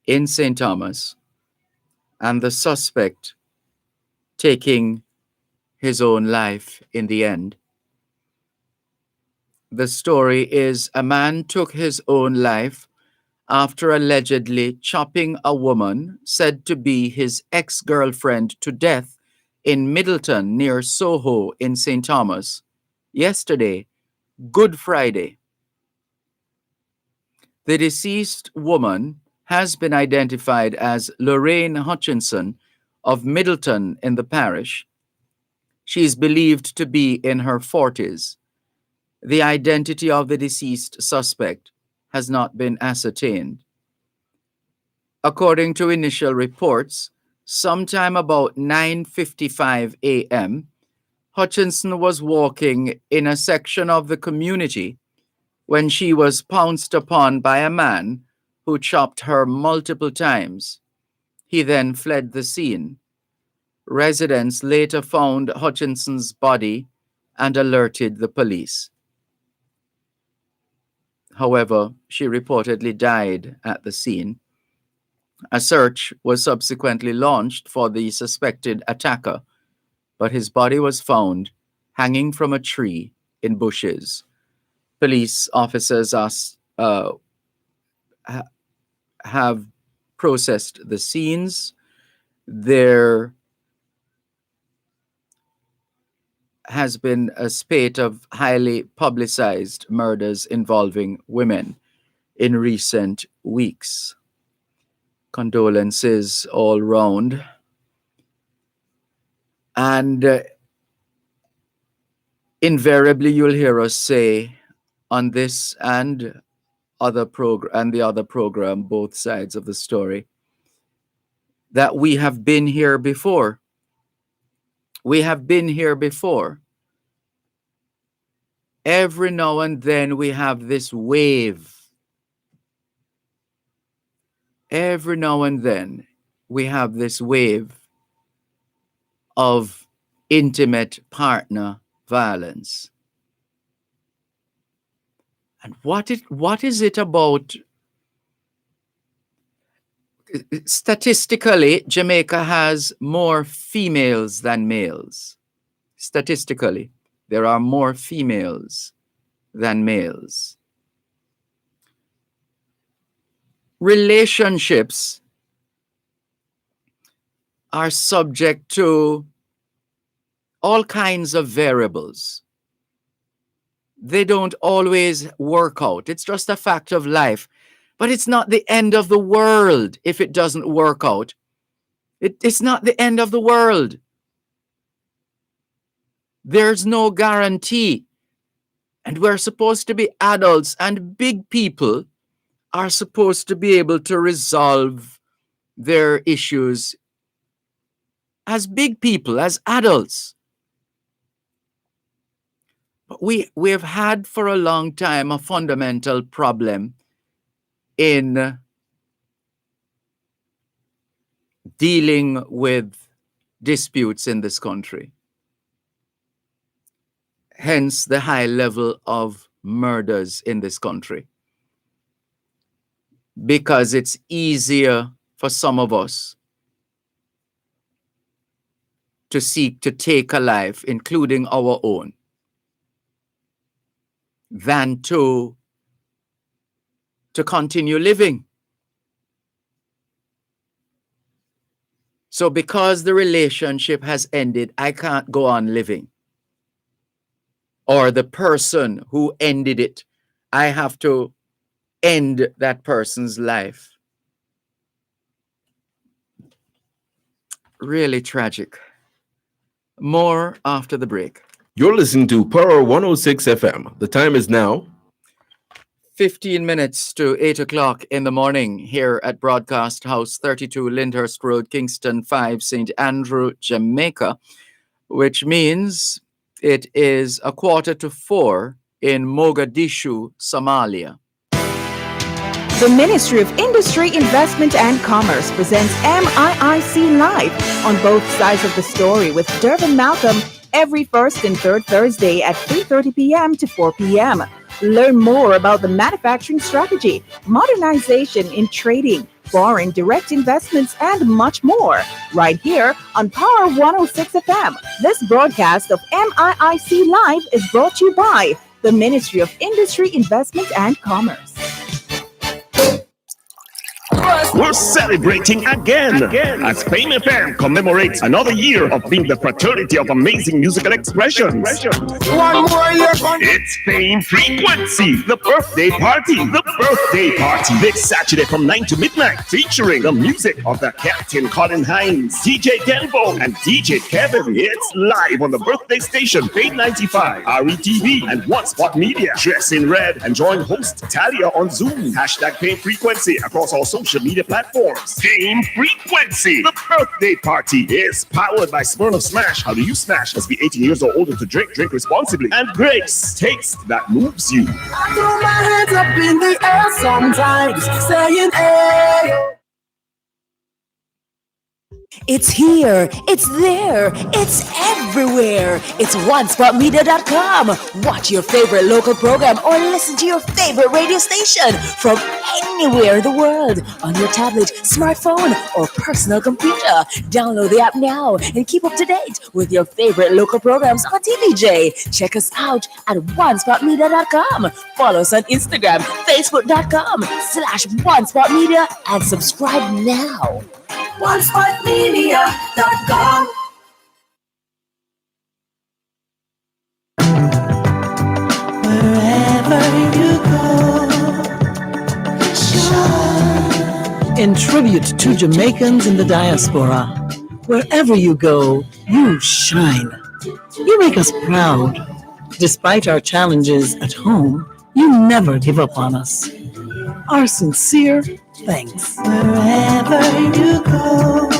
Speaker 2: in St. Thomas, and the suspect taking his own life in the end. The story is a man took his own life after allegedly chopping a woman said to be his ex-girlfriend to death in Middleton near Soho in St. Thomas yesterday, Good Friday. The deceased woman has been identified as Lorraine Hutchinson of Middleton in the parish. She is believed to be in her 40s. The identity of the deceased suspect has not been ascertained. According to initial reports, sometime about 9:55 a.m., Hutchinson was walking in a section of the community when she was pounced upon by a man who chopped her multiple times. He then fled the scene. Residents later found Hutchinson's body and alerted the police. However, she reportedly died at the scene. A search was subsequently launched for the suspected attacker, but his body was found hanging from a tree in bushes. Police officers have processed the scenes. There has been a spate of highly publicized murders involving women in recent weeks. Condolences all round. And invariably you'll hear us say on this and the other program, both sides of the story, that we have been here before. We have been here before. Every now and then we have this wave. Every now and then we have this wave of intimate partner violence. And what is it about? Statistically, Jamaica has more females than males. Statistically, there are more females than males. Relationships are subject to all kinds of variables. They don't always work out. It's just a fact of life. But it's not the end of the world if it doesn't work out. It's not the end of the world. There's no guarantee. And we're supposed to be adults, and big people are supposed to be able to resolve their issues as big people, as adults. But we have had for a long time a fundamental problem in dealing with disputes in this country. Hence the high level of murders in this country. Because it's easier for some of us to seek to take a life, including our own, than to continue living. So because the relationship has ended, I can't go on living. Or the person who ended it, I have to end that person's life. Really tragic. More after the break.
Speaker 3: You're listening to Power 106 FM. The time is now
Speaker 2: 15 minutes to 8 o'clock in the morning here at Broadcast House 32 Lyndhurst Road, Kingston 5, St. Andrew, Jamaica. which means it is 3:45 in Mogadishu, Somalia.
Speaker 7: The Ministry of Industry, Investment and Commerce presents MIIC Live on both sides of the story with Dervan Malcolm every first and third Thursday at 3:30 p.m. to 4 p.m. Learn more about the manufacturing strategy, modernization in trading, foreign direct investments, and much more right here on Power 106 FM. This broadcast of MIIC Live is brought to you by the Ministry of Industry, Investment and Commerce.
Speaker 10: We're celebrating again as Fame FM commemorates another year of being the fraternity of amazing musical expressions.
Speaker 11: One more year.
Speaker 10: It's Fame Frequency, the birthday party. The birthday party this Saturday from 9 to midnight, featuring the music of the Captain Colin Hines, DJ Dervan, and DJ Kevin. It's live on the birthday station, Fame 95, RETV, and One Spot Media. Dress in red and join host Talia on Zoom. Hashtag Fame Frequency across all social media platforms. Fame Frequency, the birthday party, is powered by Smirnoff Smash. How do you smash? Must be 18 years or older to drink. Drink responsibly. And Grace, taste that moves you.
Speaker 11: I throw my hands up in the air sometimes, saying, hey.
Speaker 14: It's here, it's there, it's everywhere. It's onespotmedia.com. Watch your favorite local program or listen to your favorite radio station from anywhere in the world on your tablet, smartphone, or personal computer. Download the app now and keep up to date with your favorite local programs on TVJ. Check us out at onespotmedia.com. Follow us on Instagram, facebook.com/onespotmedia, and subscribe now.
Speaker 11: OneSpotMedia.com.
Speaker 1: Wherever you go, shine. In tribute to Jamaicans in the diaspora, wherever you go, you shine. You make us proud. Despite our challenges at home, you never give up on us. Our sincere thanks. Wherever you go,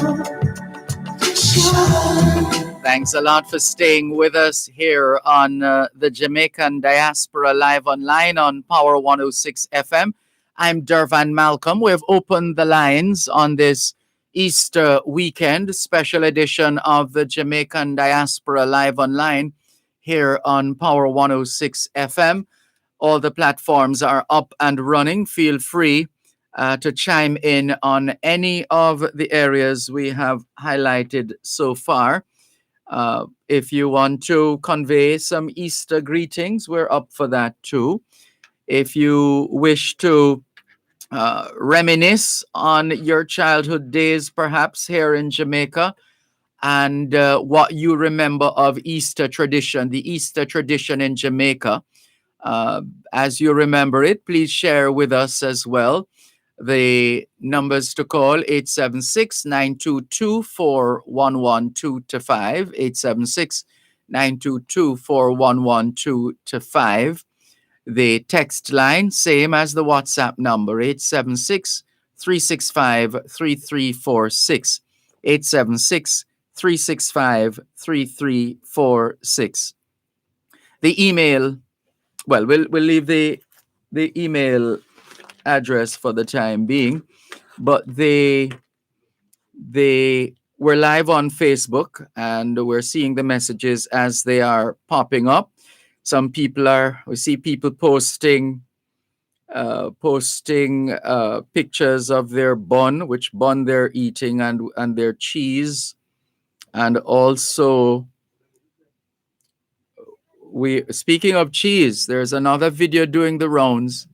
Speaker 1: shine.
Speaker 2: Thanks a lot for staying with us here on the Jamaican Diaspora Live Online on Power 106 FM. I'm Dervan Malcolm. We've opened the lines on this Easter weekend, special edition of the Jamaican Diaspora Live Online here on Power 106 FM. All the platforms are up and running. Feel free to chime in on any of the areas we have highlighted so far. If you want to convey some Easter greetings, we're up for that too. If you wish to reminisce on your childhood days, perhaps here in Jamaica, and what you remember of Easter tradition, the Easter tradition in Jamaica, as you remember it, please share with us as well. The numbers to call 876-922-4112-5, 876-922-4112-5. The text line, same as the WhatsApp number, 876-365-3346, 876-365-3346. The email, well, we'll leave the email address for the time being, but we're live on Facebook and we're seeing the messages as they are popping up. Some people we see people posting pictures of their bun, which bun they're eating, and their cheese. And also, speaking of cheese, there's another video doing the rounds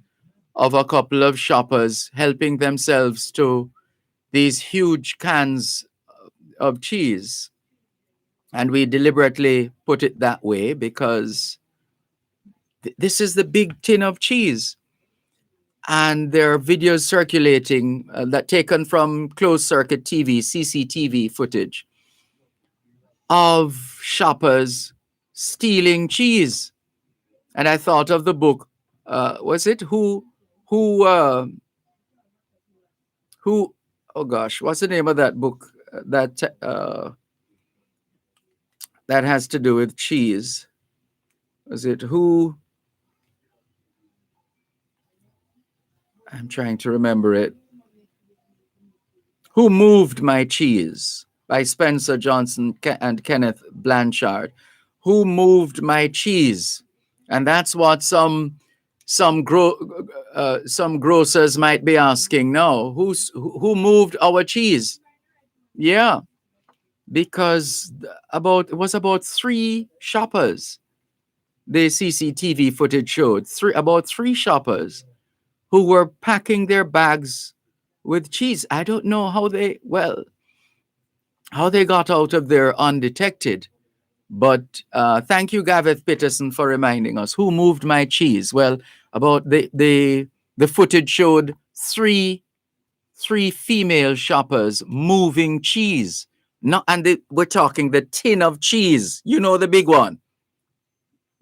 Speaker 2: of a couple of shoppers helping themselves to these huge cans of cheese. And we deliberately put it that way because this is the big tin of cheese. And there are videos circulating that taken from closed circuit TV, CCTV footage of shoppers stealing cheese. And I thought of the book, was it who, oh gosh, what's the name of that book? That that has to do with cheese. Was it who? I'm trying to remember it. Who Moved My Cheese by Spencer Johnson and Kenneth Blanchard. Who moved my cheese? And that's what some grocers might be asking now. Who moved our cheese? Yeah, because it was about 3 shoppers. The CCTV footage showed about 3 shoppers who were packing their bags with cheese. I don't know how they got out of there undetected. But thank you, Gaveth Peterson, for reminding us. Who moved my cheese? Well, about the footage showed three female shoppers moving cheese. We're talking the tin of cheese. You know, the big one.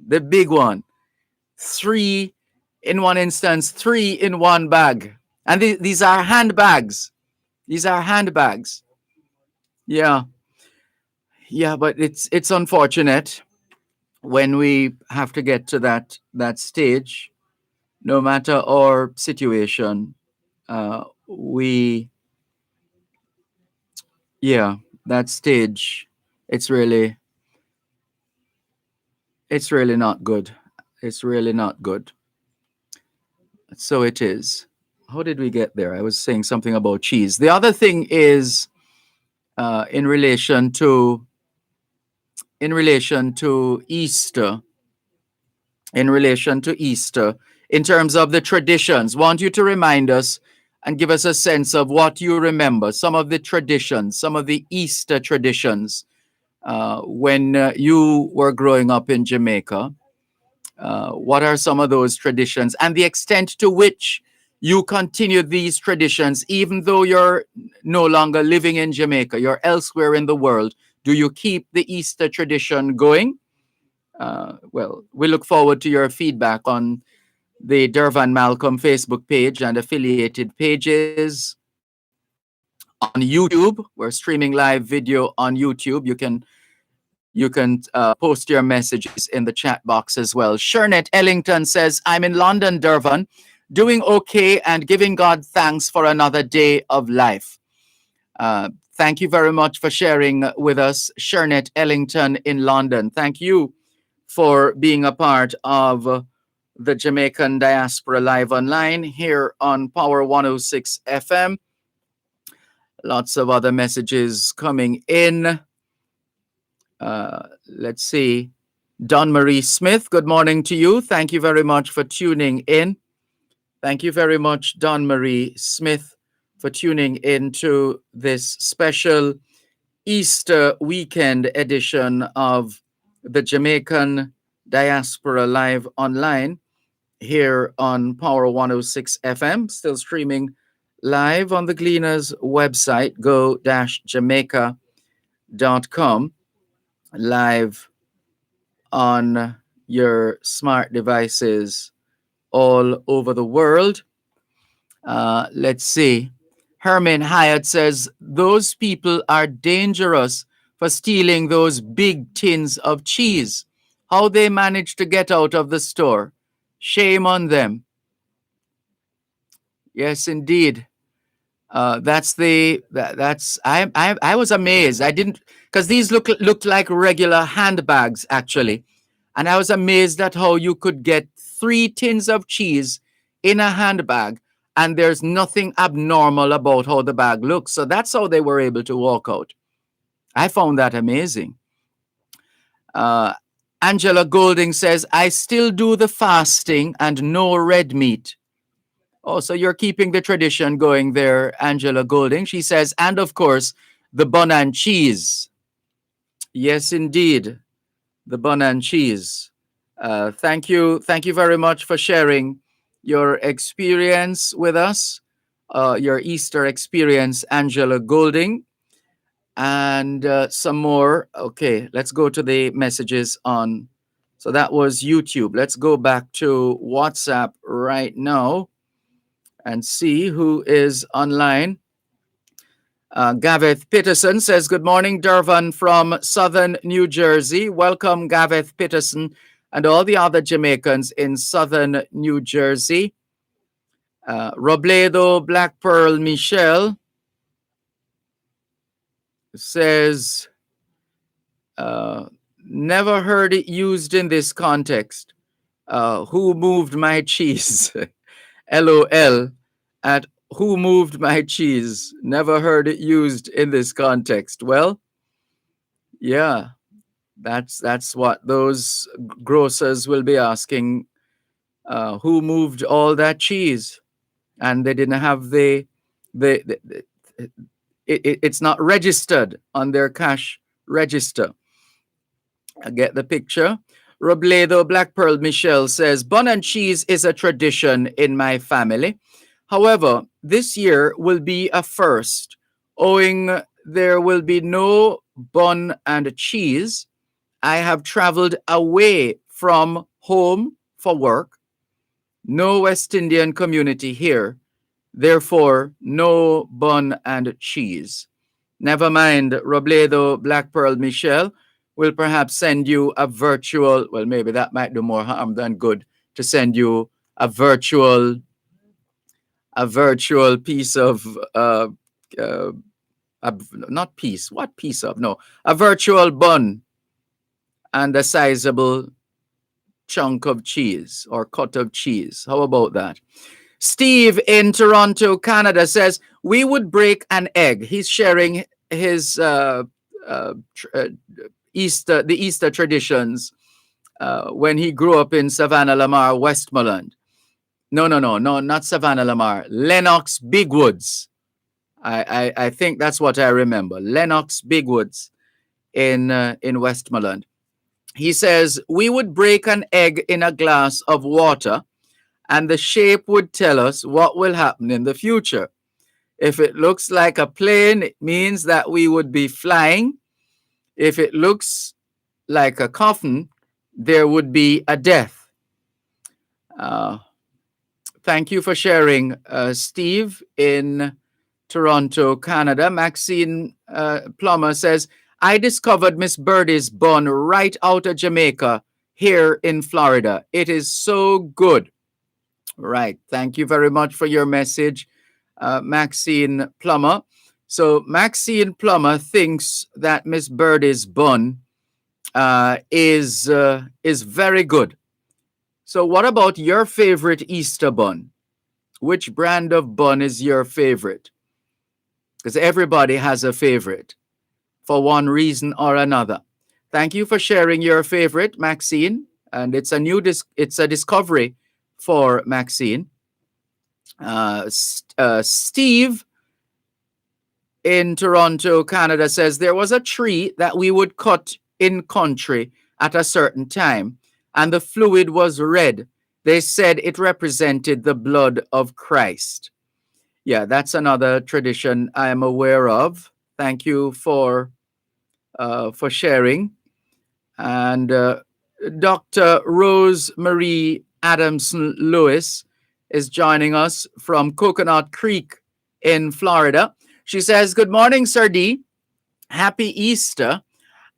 Speaker 2: The big one. 3 in one instance, 3 in one bag. And these are handbags. These are handbags. Yeah. Yeah, but it's unfortunate when we have to get to that stage. No matter our situation, that stage, it's really not good. It's really not good. So it is. How did we get there? I was saying something about cheese. The other thing is in relation to Easter. In relation to Easter, in terms of the traditions, want you to remind us and give us a sense of what you remember, some of the traditions, some of the Easter traditions when you were growing up in Jamaica. What are some of those traditions and the extent to which you continue these traditions, even though you're no longer living in Jamaica, you're elsewhere in the world? Do you keep the Easter tradition going? Well, we look forward to your feedback on the Dervan Malcolm Facebook page and affiliated pages. On YouTube, we're streaming live video on YouTube. You can post your messages in the chat box as well. Shernet Ellington says, I'm in London, Dervan, doing okay and giving God thanks for another day of life. Thank you very much for sharing with us, Shernet Ellington in London. Thank you for being a part of the Jamaican Diaspora Live Online here on Power 106 FM. Lots of other messages coming in. Let's see. Don Marie Smith, good morning to you. Thank you very much for tuning in. Thank you very much, Don Marie Smith, for tuning in to this special Easter weekend edition of the Jamaican Diaspora Live Online here on Power 106 FM, still streaming live on the Gleaners website, go-jamaica.com, live on your smart devices all over the world. Let's see. Herman Hyatt says, those people are dangerous for stealing those big tins of cheese. How they manage to get out of the store. Shame on them. Yes, indeed. I was amazed. I didn't, because these looked like regular handbags actually. And I was amazed at how you could get 3 tins of cheese in a handbag and there's nothing abnormal about how the bag looks. So that's how they were able to walk out. I found that amazing. Angela Golding says, I still do the fasting and no red meat. Oh, so you're keeping the tradition going there, Angela Golding. She says, and of course, the bun and cheese. Yes, indeed. The bun and cheese. Thank you. Thank you very much for sharing your experience with us, your Easter experience, Angela Golding. And some more. Okay, let's go to the messages on. So that was YouTube. Let's go back to WhatsApp right now and see who is online. Gavith Peterson says, good morning, Dervan from southern New Jersey. Welcome, Gavith Peterson and all the other Jamaicans in southern New Jersey. Robledo Black Pearl Michelle says, never heard it used in this context. Who moved my cheese? LOL at who moved my cheese? Never heard it used in this context. Well, yeah, that's what those grocers will be asking. Who moved all that cheese? And they didn't have it's not registered on their cash register. I get the picture. Robledo Black Pearl Michelle says, bun and cheese is a tradition in my family. However, this year will be a first, owing there will be no bun and cheese. I have traveled away from home for work. No West Indian community here. Therefore, no bun and cheese. Never mind, Robledo Black Pearl Michelle will perhaps send you a virtual, well, maybe that might do more harm than good, to send you a virtual piece of, not piece, what piece of? No, a virtual bun and a sizable chunk of cheese or cut of cheese. How about that? Steve in Toronto, Canada says, we would break an egg. He's sharing his Easter traditions when he grew up in Savannah Lamar, Westmoreland. No, not Savannah Lamar. Lennox Bigwoods. I think that's what I remember. Lennox Bigwoods in Westmoreland. He says, we would break an egg in a glass of water and the shape would tell us what will happen in the future. If it looks like a plane, it means that we would be flying. If it looks like a coffin, there would be a death. Thank you for sharing, Steve in Toronto, Canada. Maxine Plummer says, I discovered Miss Birdie's bun right out of Jamaica here in Florida. It is so good. Right. Thank you very much for your message, Maxine Plummer. So Maxine Plummer thinks that Miss Birdie's bun is very good. So what about your favorite Easter bun? Which brand of bun is your favorite? Because everybody has a favorite for one reason or another. Thank you for sharing your favorite, Maxine. And it's a discovery for Maxine. Steve in Toronto, Canada says there was a tree that we would cut in country at a certain time, and the fluid was red. They said it represented the blood of Christ. Yeah, that's another tradition I am aware of. Thank you for sharing. And Dr. Rose Marie Adamson Lewis is joining us from Coconut Creek in Florida. She says, good morning, Sir D. Happy Easter.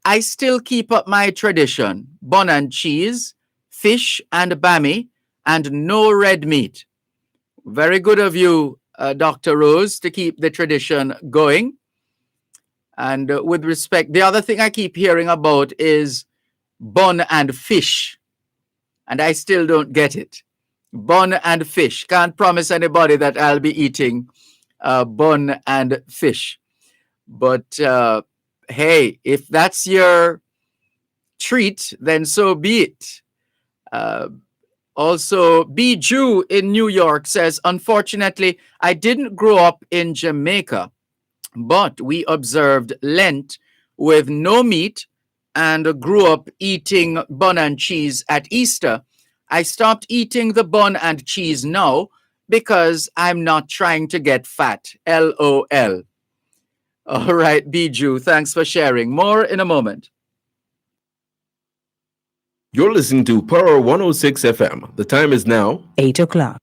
Speaker 2: I still keep up my tradition. Bun and cheese, fish and bammy, and no red meat. Very good of you, Dr. Rose, to keep the tradition going. And with respect, the other thing I keep hearing about is bun and fish. And I still don't get it. Bun and fish. Can't promise anybody that I'll be eating bun and fish. But hey, if that's your treat, then so be it. Also, B. Jew in New York says, unfortunately, I didn't grow up in Jamaica, but we observed Lent with no meat and grew up eating bun and cheese at Easter. I stopped eating the bun and cheese now because I'm not trying to get fat. LOL. All right, Bijou, thanks for sharing. More in a moment.
Speaker 3: You're listening to Power 106 FM. The time is now
Speaker 7: 8 o'clock.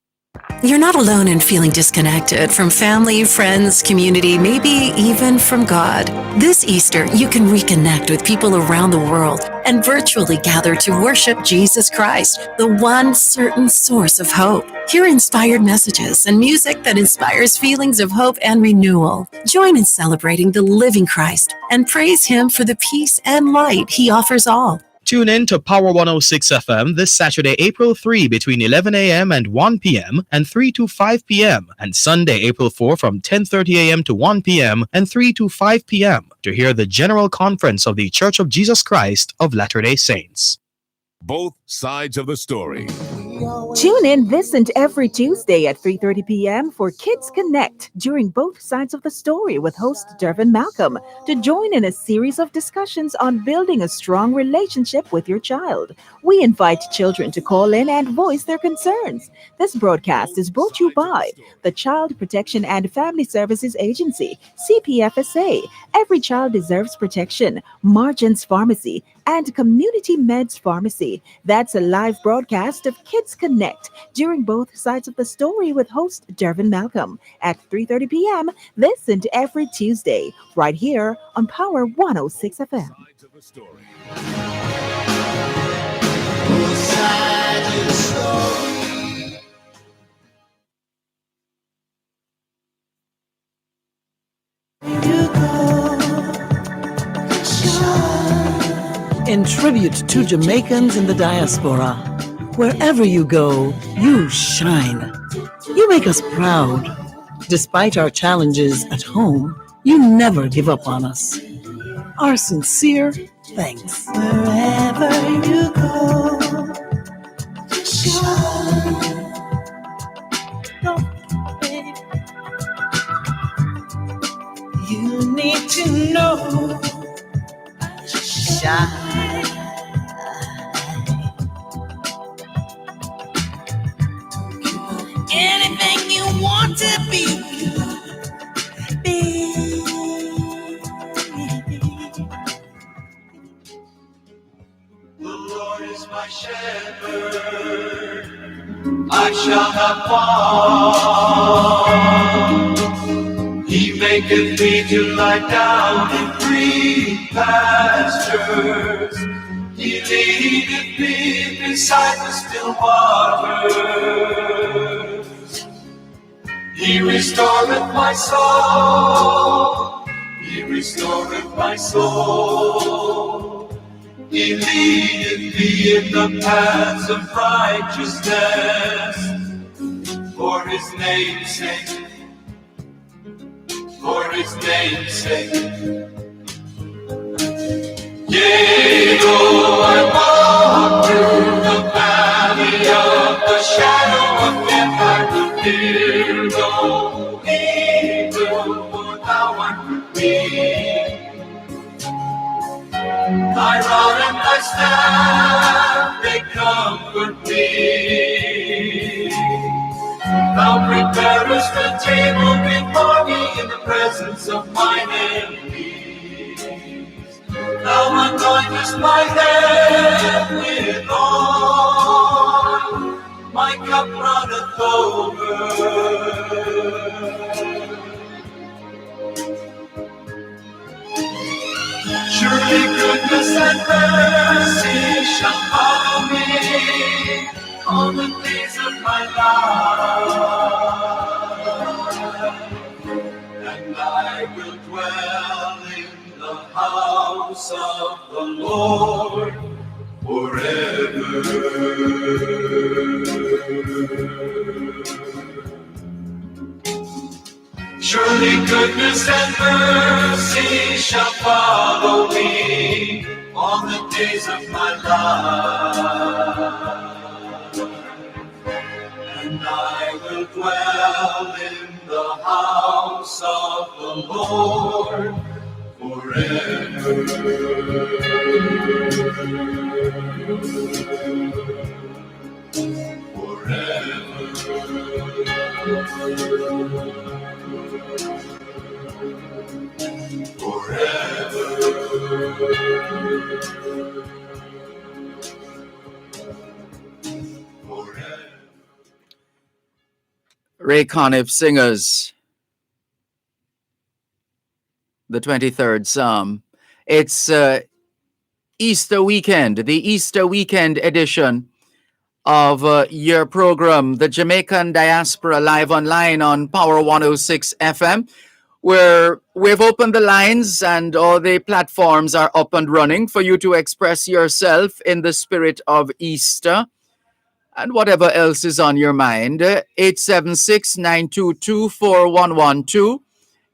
Speaker 4: You're not alone in feeling disconnected from family, friends, community, maybe even from God. This Easter, you can reconnect with people around the world and virtually gather to worship Jesus Christ, the one certain source of hope. Hear inspired messages and music that inspires feelings of hope and renewal. Join in celebrating the living Christ and praise Him for the peace and light He offers all.
Speaker 5: Tune in to Power 106 FM this Saturday, April 3 between 11 a.m. and 1 p.m. and 3 to 5 p.m. and Sunday, April 4 from 10:30 a.m. to 1 p.m. and 3 to 5 p.m. to hear the General Conference of the Church of Jesus Christ of Latter-day Saints.
Speaker 15: Both sides of the story.
Speaker 16: Tune in this and every Tuesday at 3:30 p.m. for Kids Connect during Both Sides of the Story with host Dervan Malcolm to join in a series of discussions on building a strong relationship with your child. We invite children to call in and voice their concerns. This broadcast is brought to you by the Child Protection and Family Services Agency, CPFSA, Every Child Deserves Protection, Margins Pharmacy, and Community Meds Pharmacy. That's a live broadcast of Kids Connect during Both Sides of the Story with host Dervan Malcolm at 3:30 p.m. this and every Tuesday, right here on Power 106 FM.
Speaker 1: In tribute to Jamaicans in the diaspora, wherever you go, you shine. You make us proud. Despite our challenges at home, you never give up on us. Our sincere thanks.
Speaker 11: Wherever you go, shine. You need to know, shine. Anything you want to be. The Lord is my shepherd, I shall not want. He maketh me to lie down in green pastures. He leadeth me beside the still waters. He restoreth my soul. He restoreth my soul. He leadeth me in the paths of righteousness for His name's sake. For His name's sake. Yea, though I walk through the valley of the shadow of death, I will fear no evil, for Thou art with me. Thy rod and Thy staff, they comfort me. Thou preparest a table before me in the presence of mine enemies. Thou anointest my head with oil, my cup runneth over. Surely goodness and mercy shall follow me all the days of my life, and I will dwell in the house of the Lord forever. Surely goodness and mercy shall follow me all the days of my life, and I will dwell in the house of the Lord forever.
Speaker 2: Ray Conniff Singers, the 23rd Psalm. It's Easter weekend, the Easter weekend edition of your program, the Jamaican Diaspora, live online on Power 106 FM, where we've opened the lines and all the platforms are up and running for you to express yourself in the spirit of Easter and whatever else is on your mind. 876-922-4112,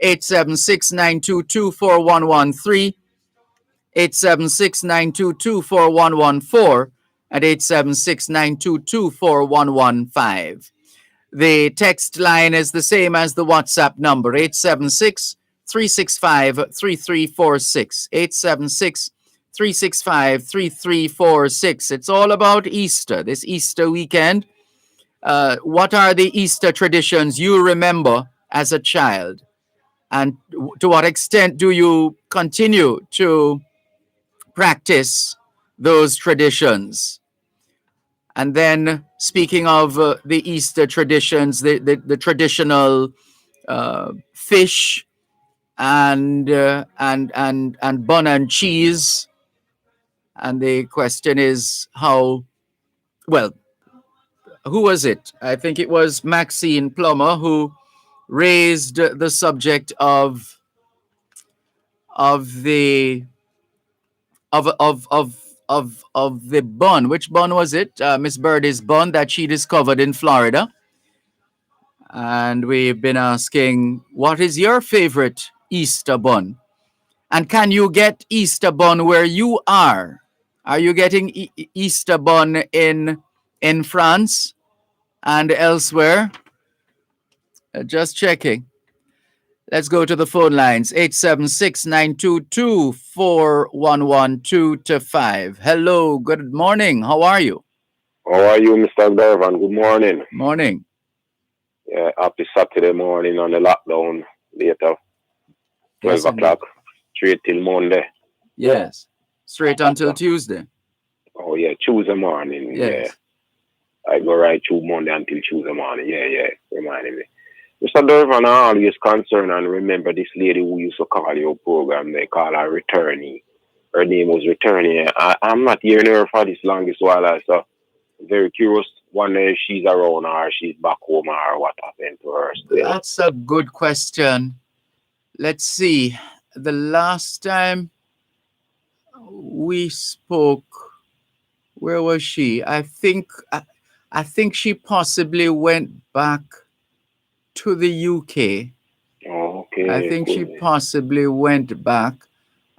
Speaker 2: 876-922-4113, 876-922-4114, and 876-922-4115. The text line is the same as the WhatsApp number, 876-365-3346, 876-365-3346. It's all about Easter, this Easter weekend. What are the Easter traditions you remember as a child? And to what extent do you continue to practice those traditions? And then, speaking of the Easter traditions, the traditional fish and bun and cheese, and the question is how. Well, who was it? I think it was Maxine Plummer who raised the subject of the the bun. Which bun was it? Miss Birdie's bun that she discovered in Florida. And we've been asking, what is your favorite Easter bun? And can you get Easter bun where you are? Are you getting Easter bun in France and elsewhere? Just checking. Let's go to the phone lines. 876-922-4112-5. Hello, good morning. How are you?
Speaker 17: How are you, Mr. Dervan? Good morning.
Speaker 2: Morning.
Speaker 17: Yeah, happy Saturday morning on the lockdown later. 12 o'clock, straight till Monday.
Speaker 2: Yes, straight until Tuesday.
Speaker 17: Oh, yeah, Tuesday morning.
Speaker 2: Yes.
Speaker 17: Yeah. I go right through Monday until Tuesday morning. Yeah, reminding me. Mr. Dervan, I always concerned and remember this lady who used to call your program. They call her Returnee. Her name was Returnee. I'm not hearing her for this longest while. So very curious. Wonder if she's around or she's back home or what happened to her still.
Speaker 2: That's a good question. Let's see. The last time we spoke, where was she? I think she possibly went back to the UK.
Speaker 17: Oh, okay.
Speaker 2: I think she possibly went back.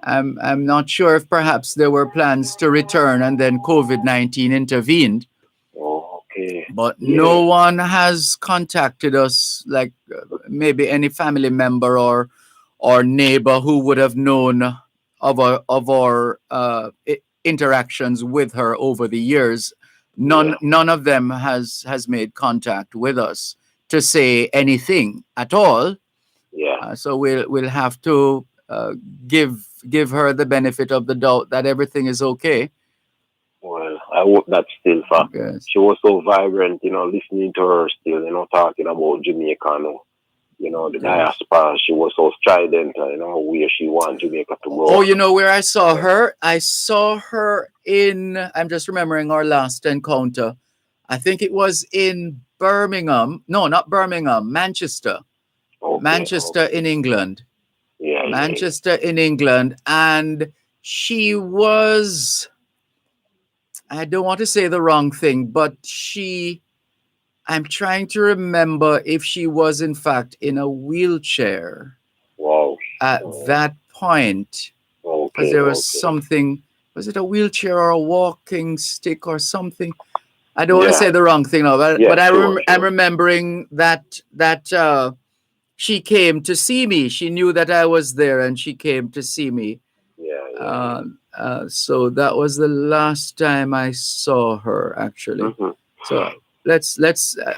Speaker 2: I'm not sure if perhaps there were plans to return and then COVID-19 intervened.
Speaker 17: Oh, okay.
Speaker 2: But no one has contacted us, like maybe any family member or neighbor who would have known of our interactions with her over the years. None of them has made contact with us to say anything at all.
Speaker 17: Yeah.
Speaker 2: So we'll have to give her the benefit of the doubt that everything is okay.
Speaker 17: Well, I hope that's still for.
Speaker 2: Yes.
Speaker 17: She was so vibrant, listening to her still, talking about Jamaica, the diaspora. She was so strident, where she wants Jamaica to go.
Speaker 2: Oh, you know where I saw her? I saw her in, I'm just remembering our last encounter. I think it was in Birmingham. No, not Birmingham, Manchester.
Speaker 17: Okay,
Speaker 2: Manchester in England.
Speaker 17: Yeah.
Speaker 2: Manchester in England. And she was, I don't want to say the wrong thing, but I'm trying to remember if she was in fact in a wheelchair.
Speaker 17: Wow.
Speaker 2: At that point. Because there was something, was it a wheelchair or a walking stick or something? I don't want to say the wrong thing now, but I'm remembering that she came to see me. She knew that I was there and she came to see me. So that was the last time I saw her, actually.
Speaker 17: Mm-hmm.
Speaker 2: So let's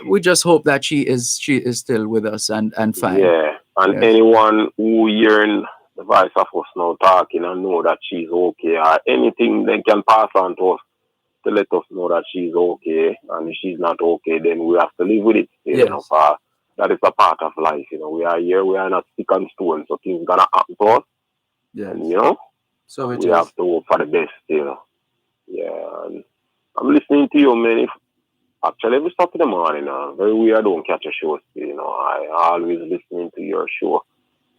Speaker 2: we just hope that she is still with us and fine.
Speaker 17: Yeah, and anyone who hearing the voice of us now talking and know that she's okay, or anything they can pass on to us to let us know that she's okay, and if she's not okay, then we have to live with it. that is a part of life. You know, we are here, we are not stick on stone, so things gonna happen to us.
Speaker 2: Yes.
Speaker 17: And, you know,
Speaker 2: so
Speaker 17: we have to hope for the best, you know. Yeah, and I'm listening to you, man. Actually, every stop in the morning, very weird, I don't catch a show still, you know. I always listening to your show.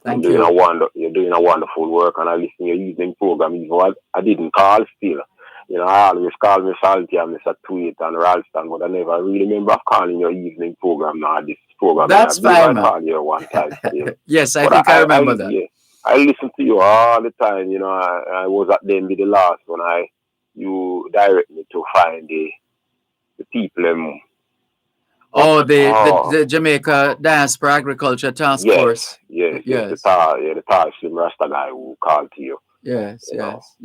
Speaker 2: Thank
Speaker 17: you're
Speaker 2: you.
Speaker 17: You're doing a wonderful work, and I listen to your evening program. Even though I didn't call still. You know, I always call me Salty and Mr. Tweet and Ralston, but I never really remember calling your evening program. Now this program,
Speaker 2: That's
Speaker 17: I believe
Speaker 2: fine,
Speaker 17: I
Speaker 2: man.
Speaker 17: called you one time still.
Speaker 2: Yes, I
Speaker 17: But
Speaker 2: think I remember that.
Speaker 17: Yeah, I listen to you all the time. You know, I was at them with the last when you direct me to find the people.
Speaker 2: The Jamaica Diaspora Agriculture Task Force.
Speaker 17: Yes. The tall slim Rasta guy who called to you.
Speaker 2: Yes.
Speaker 17: As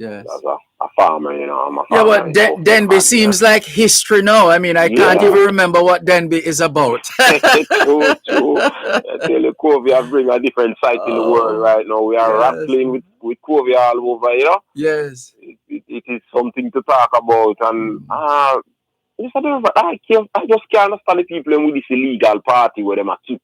Speaker 17: a farmer, you know, I'm a
Speaker 2: Yeah,
Speaker 17: farmer.
Speaker 2: but Denby seems like history now. I mean, I can't even remember what Denby is about.
Speaker 17: True. I tell you, COVID have bring a different side in the world right now. We are rattling with COVID all over, you know?
Speaker 2: Yes.
Speaker 17: It is something to talk about. And I just can't understand the people with this illegal party where them are keep.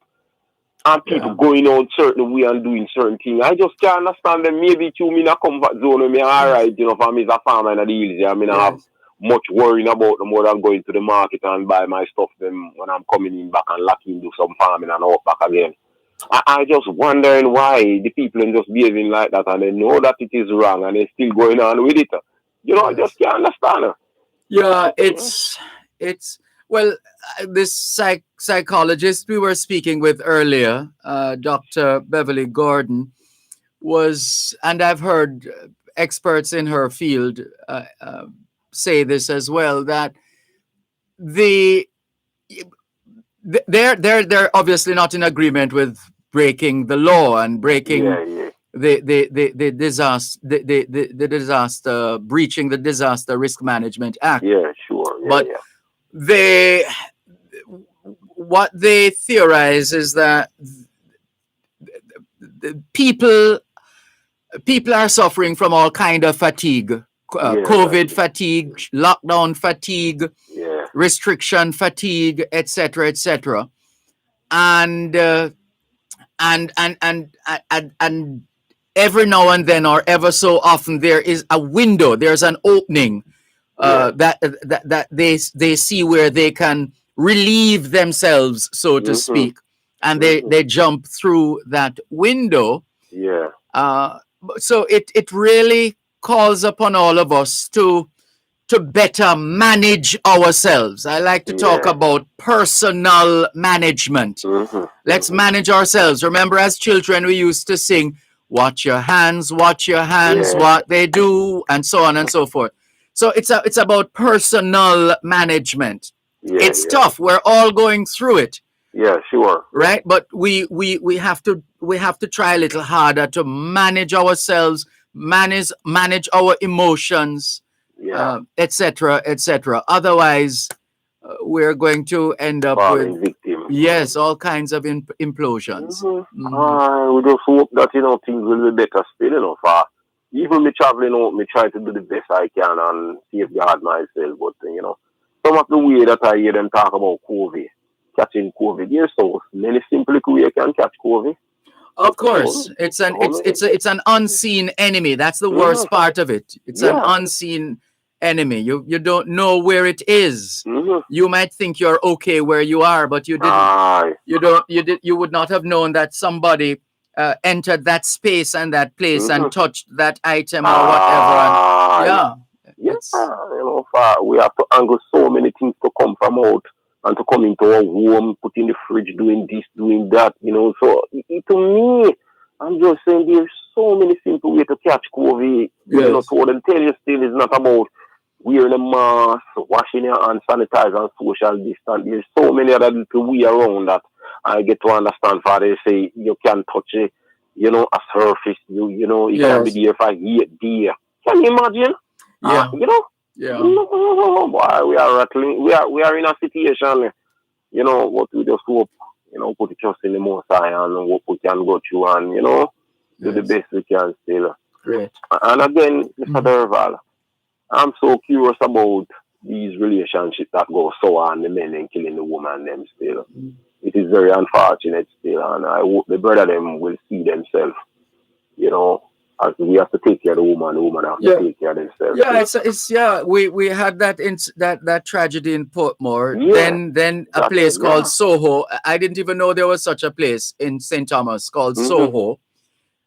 Speaker 17: And people going out certain way and doing certain things. I just can't understand them. Maybe to me in a comfort zone with me, alright, you know, for me as a farmer in the hills, I mean, I have much worrying about them more than going to the market and buy my stuff them when I'm coming in back and locking do some farming and out back again. I just wondering why the people are just behaving like that and they know that it is wrong and they're still going on with it. You know, I just can't understand.
Speaker 2: Yeah, it's well, this psychologist we were speaking with earlier, Dr. Beverly Gordon, was, and I've heard experts in her field say this as well, that they're obviously not in agreement with breaking the law and breaking the disaster breaching the Disaster Risk Management Act.
Speaker 17: Yeah, sure.
Speaker 2: But what they theorize is that people are suffering from all kind of fatigue, COVID fatigue, lockdown fatigue, restriction fatigue, etc., and every now and then, or ever so often, there is a window, there's an opening that they see where they can relieve themselves, so to speak, and they jump through that window. So it really calls upon all of us to better manage ourselves. I like to talk about personal management. Let's manage ourselves. Remember, as children, we used to sing, watch your hands, what they do, and so on and so forth. So it's about personal management. It's tough. We're all going through it.
Speaker 17: Yeah, sure.
Speaker 2: Right? But we have to try a little harder to manage ourselves, manage our emotions, etc. Otherwise, we're going to end up with all kinds of implosions.
Speaker 17: We just hope that, you know, things will be better still, you know. For even me traveling out, me try to do the best I can and safeguard myself. But, you know, some of the way that I hear them talk about COVID, catching COVID, there's so many simple ways you can catch COVID.
Speaker 2: Of course, it's an unseen enemy. That's the worst part of it. It's an unseen enemy. You don't know where it is. You might think you're okay where you are, but you didn't. You would not have known that somebody entered that space and that place and touched that item or whatever.
Speaker 17: You know, we have to angle so many things to come from out and to come into our home, put in the fridge, doing this, doing that, you know. So to me, I'm just saying there's so many simple ways to catch COVID. You know, to what I'm telling you still is not about wearing a mask, washing your hands, sanitize and social distance. There's so many other little ways around that I get to understand. For they say you can touch it, you know, a surface. You know, it can be there for 8 days. Can you imagine? You know. Boy, we are rattling. We are in a situation, you know. What we just hope, you know, put the trust in the Most High and what we can go through and, you know, do the best we can still.
Speaker 2: Great.
Speaker 17: And again, Mr. Dervan, I'm so curious about these relationships that go sour and the men and killing the woman them still. it is very unfortunate still, and I hope the brother them will see themselves, you know, as we have to take care of the woman have to take care of themselves.
Speaker 2: Yeah, it's we had that tragedy in Portmore.
Speaker 17: Yeah.
Speaker 2: Then a place called Soho. I didn't even know there was such a place in St. Thomas called Soho.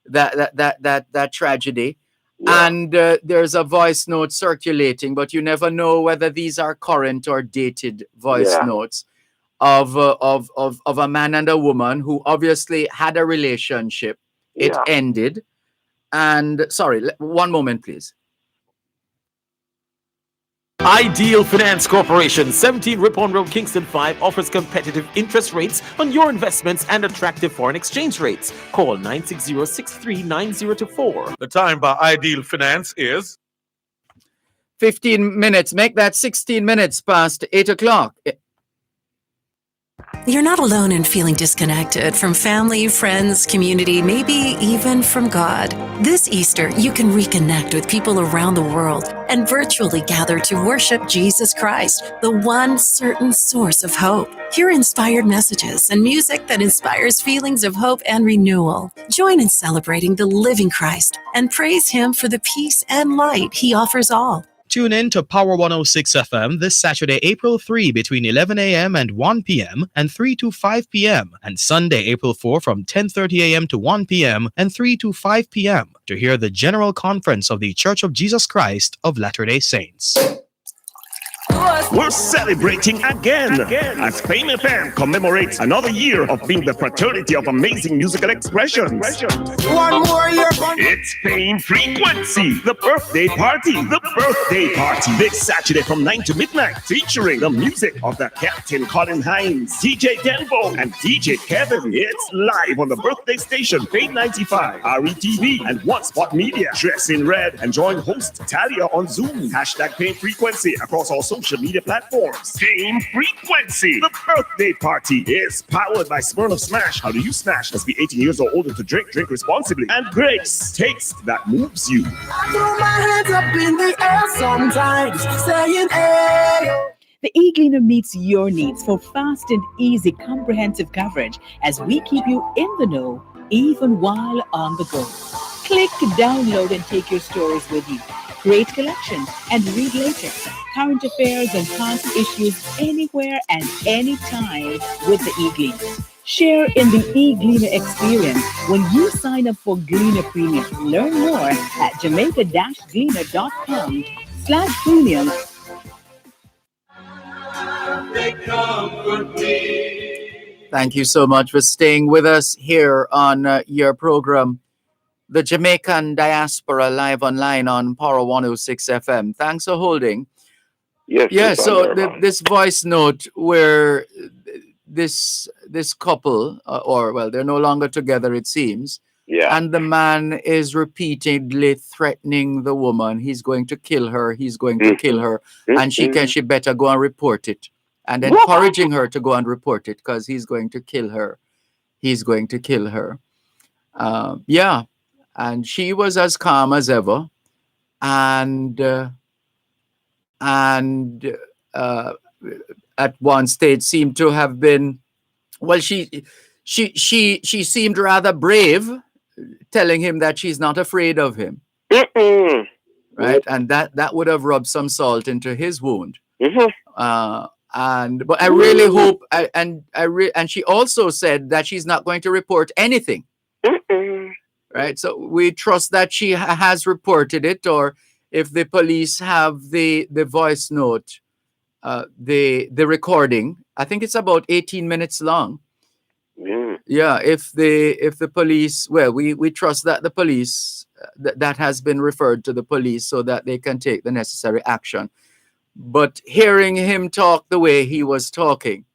Speaker 2: That tragedy. And there's a voice note circulating, but you never know whether these are current or dated voice notes of a man and a woman who obviously had a relationship. It ended. And sorry, one moment, please.
Speaker 3: Ideal Finance Corporation, 17 Ripon Road, Kingston 5, offers competitive interest rates on your investments and attractive foreign exchange rates. Call 960-639024.
Speaker 6: The time by Ideal Finance is
Speaker 2: 15 minutes. Make that 16 minutes past 8 o'clock.
Speaker 4: You're not alone in feeling disconnected from family, friends, community, maybe even from God. This Easter, you can reconnect with people around the world and virtually gather to worship Jesus Christ, the one certain source of hope. Hear inspired messages and music that inspires feelings of hope and renewal. Join in celebrating the living Christ and praise Him for the peace and light He offers all.
Speaker 5: Tune in to Power 106 FM this Saturday, April 3 between 11 a.m. and 1 p.m. and 3 to 5 p.m. and Sunday, April 4 from 10:30 a.m. to 1 p.m. and 3 to 5 p.m. to hear the General Conference of the Church of Jesus Christ of Latter-day Saints.
Speaker 10: We're celebrating again as Fame FM commemorates another year of being the fraternity of amazing musical expressions.
Speaker 11: One more year.
Speaker 10: It's Fame Frequency, the birthday party. The birthday party this Saturday from 9 to midnight, featuring the music of the Captain Colin Hines, DJ Denvo, and DJ Kevin. It's live on the birthday station, Fame 95, RETV, and One Spot Media. Dress in red and join host Talia on Zoom. Hashtag Fame Frequency across all social media platforms. Fame Frequency, the birthday party, is powered by Smirnoff Smash. How do you smash? Must be 18 years or older to drink. Drink responsibly. And Grace, taste that moves you.
Speaker 11: I throw my hands up in the air sometimes, saying, hey.
Speaker 7: The e-Gleaner meets your needs for fast and easy comprehensive coverage as we keep you in the know even while on the go. Click, download, and take your stories with you. Create collections and read later. Current affairs and past issues anywhere and anytime with the e-Gleaner. Share in the e-Gleaner experience when you sign up for Gleaner Premium. Learn more at jamaica-gleaner.com/premium.
Speaker 2: Thank you so much for staying with us here on your program, the Jamaican Diaspora, live online on Power 106 FM. Thanks for holding.
Speaker 17: Yes.
Speaker 2: So this voice note where this couple, they're no longer together, it seems.
Speaker 17: Yeah.
Speaker 2: And the man is repeatedly threatening the woman. He's going to kill her. He's going to kill her. And she better go and report it. And encouraging her to go and report it because he's going to kill her. He's going to kill her. And she was as calm as ever. And at one stage seemed to have been, she seemed rather brave, telling him that she's not afraid of him. Right? And that would have rubbed some salt into his wound. But I really hope, and she also said that she's not going to report anything. Right? So we trust that she has reported it, or if the police have the voice note, the recording, I think it's about 18 minutes long. Yeah, if the police, we trust that the police, that has been referred to the police so that they can take the necessary action. But hearing him talk the way he was talking,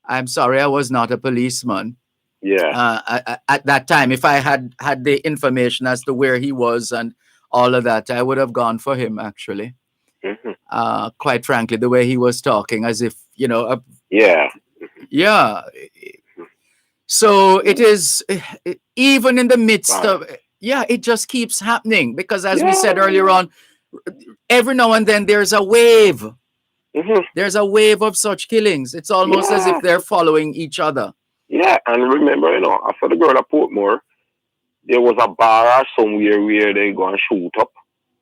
Speaker 2: I'm sorry, I was not a policeman.
Speaker 17: Yeah.
Speaker 2: At that time, if I had the information as to where he was and all of that, I would have gone for him, actually. Quite frankly, the way he was talking, as if,
Speaker 17: Yeah.
Speaker 2: So it is, even in the midst of, it just keeps happening. Because as we said earlier on, every now and then there's a wave. There's a wave of such killings. It's almost as if they're following each other.
Speaker 17: Yeah, and remember, after the girl at Portmore, there was a bar somewhere where they go and shoot up,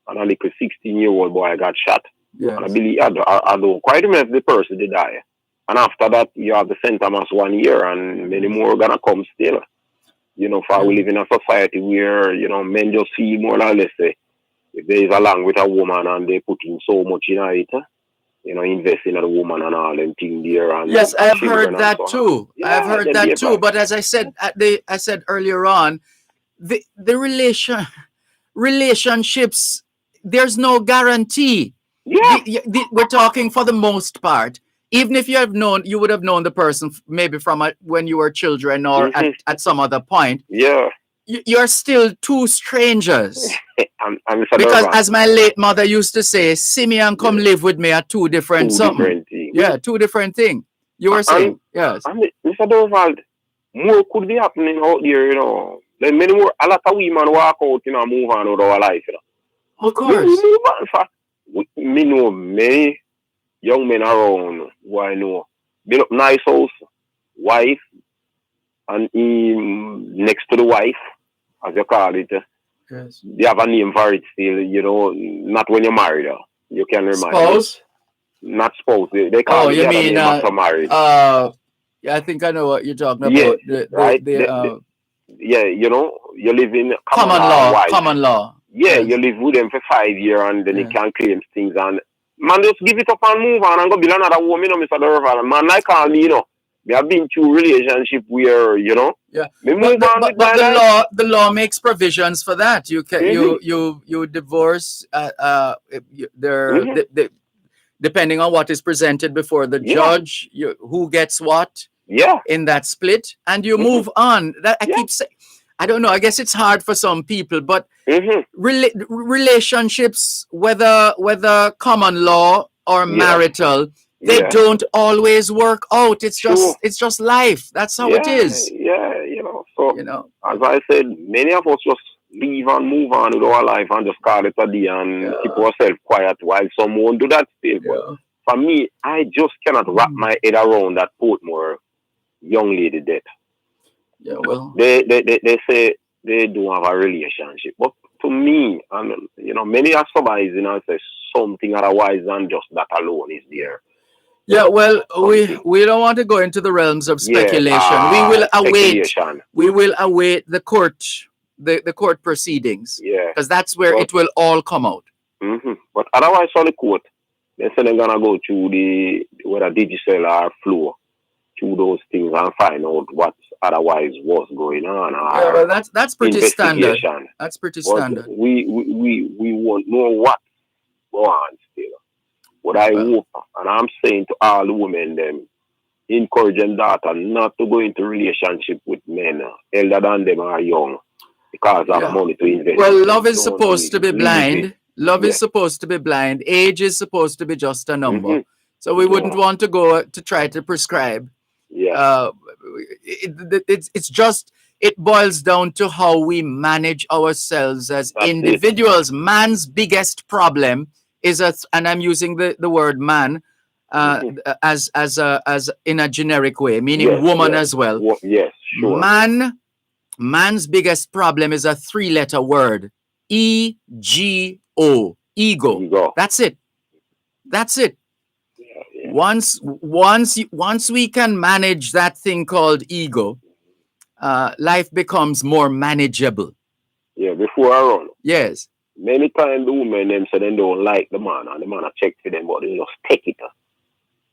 Speaker 17: and a little 16-year-old boy got shot.
Speaker 2: Yes.
Speaker 17: And I believe, I don't quite remember if the person did die. And after that, you have the sentence 1 year, and many more gonna come still. For we live in a society where, men just feel more or less, if there is along with a woman and they put in so much in it, invest in a woman and all them things there. And
Speaker 2: yes, I have
Speaker 17: children
Speaker 2: heard that
Speaker 17: so on.
Speaker 2: too. I have heard
Speaker 17: then
Speaker 2: that too.
Speaker 17: thereby-
Speaker 2: But as I said, I said earlier on, the relationships, there's no guarantee.
Speaker 17: Yeah.
Speaker 2: We're talking for the most part. Even if you would have known the person maybe from when you were children or at some other point.
Speaker 17: Yeah.
Speaker 2: You're still two strangers.
Speaker 17: I'm
Speaker 2: Because as my late mother used to say, see me and come live with me are two different something. Yeah, two different things. You were saying, yes.
Speaker 17: And Mr. Dervan, more could be happening out there, Like many more, a lot of women walk out, move on with our life,
Speaker 2: Of course.
Speaker 17: We move on. Me know many young men around who I know build up nice house, wife, and next to the wife, as you call it.
Speaker 2: Yes.
Speaker 17: They have a name for it still, not when you're married. You can remind
Speaker 2: Spouse?
Speaker 17: Not spouse. They call it
Speaker 2: you
Speaker 17: the other
Speaker 2: mean
Speaker 17: name after married.
Speaker 2: Yeah, I think I know what you're talking about.
Speaker 17: Yes, right? Yeah, you live in
Speaker 2: common law.
Speaker 17: wife.
Speaker 2: Common law.
Speaker 17: Yeah, you live with them for 5 years and then you can claim things and man just give it up and move on and go build another woman, Mr. Dervan. Man like call me, we have been through relationship where,
Speaker 2: Yeah.
Speaker 17: we move
Speaker 2: But
Speaker 17: on with
Speaker 2: the law makes provisions for that. You can you divorce depending on what is presented before the judge, who gets what in that split, and you move on. That I keep saying, I don't know, I guess it's hard for some people, but relationships, whether common law or marital, they don't always work out. It's just life. That's how it is.
Speaker 17: Yeah, so as I said, many of us just leave and move on with our life and just call it a day and keep ourselves quiet while some won't do that still. But for me, I just cannot wrap my head around that Portmore young lady death.
Speaker 2: Yeah, well,
Speaker 17: they say they don't have a relationship, but to me, and many are surmising and say something otherwise than just that alone is there.
Speaker 2: Yeah, well, we don't want to go into the realms of speculation. We will await the court, the court proceedings.
Speaker 17: Yeah,
Speaker 2: because that's where it will all come out.
Speaker 17: But otherwise, on the court, they say they're gonna go through whether digital or flow, through those things and find out what otherwise was going on.
Speaker 2: Yeah, well, that's pretty standard. That's pretty standard.
Speaker 17: We won't know what go on still. What I hope, and I'm saying to all the women, them encouraging daughter not to go into relationship with men elder than them or young because of money to invest.
Speaker 2: Well, love is supposed to be blind. Love is supposed to be blind. Age is supposed to be just a number. So we wouldn't want to go to try to prescribe.
Speaker 17: Yeah.
Speaker 2: It's just, it boils down to how we manage ourselves as individuals. Man's biggest problem is and I'm using the word man as in a generic way, meaning woman as well.
Speaker 17: Yes, sure.
Speaker 2: Man's biggest problem is a 3-letter word. EGO. Ego. That's it. Once we can manage that thing called ego, life becomes more manageable.
Speaker 17: Yeah, before I run.
Speaker 2: Yes.
Speaker 17: Many times the women them say they don't like the man and the man check for them, but they just take it.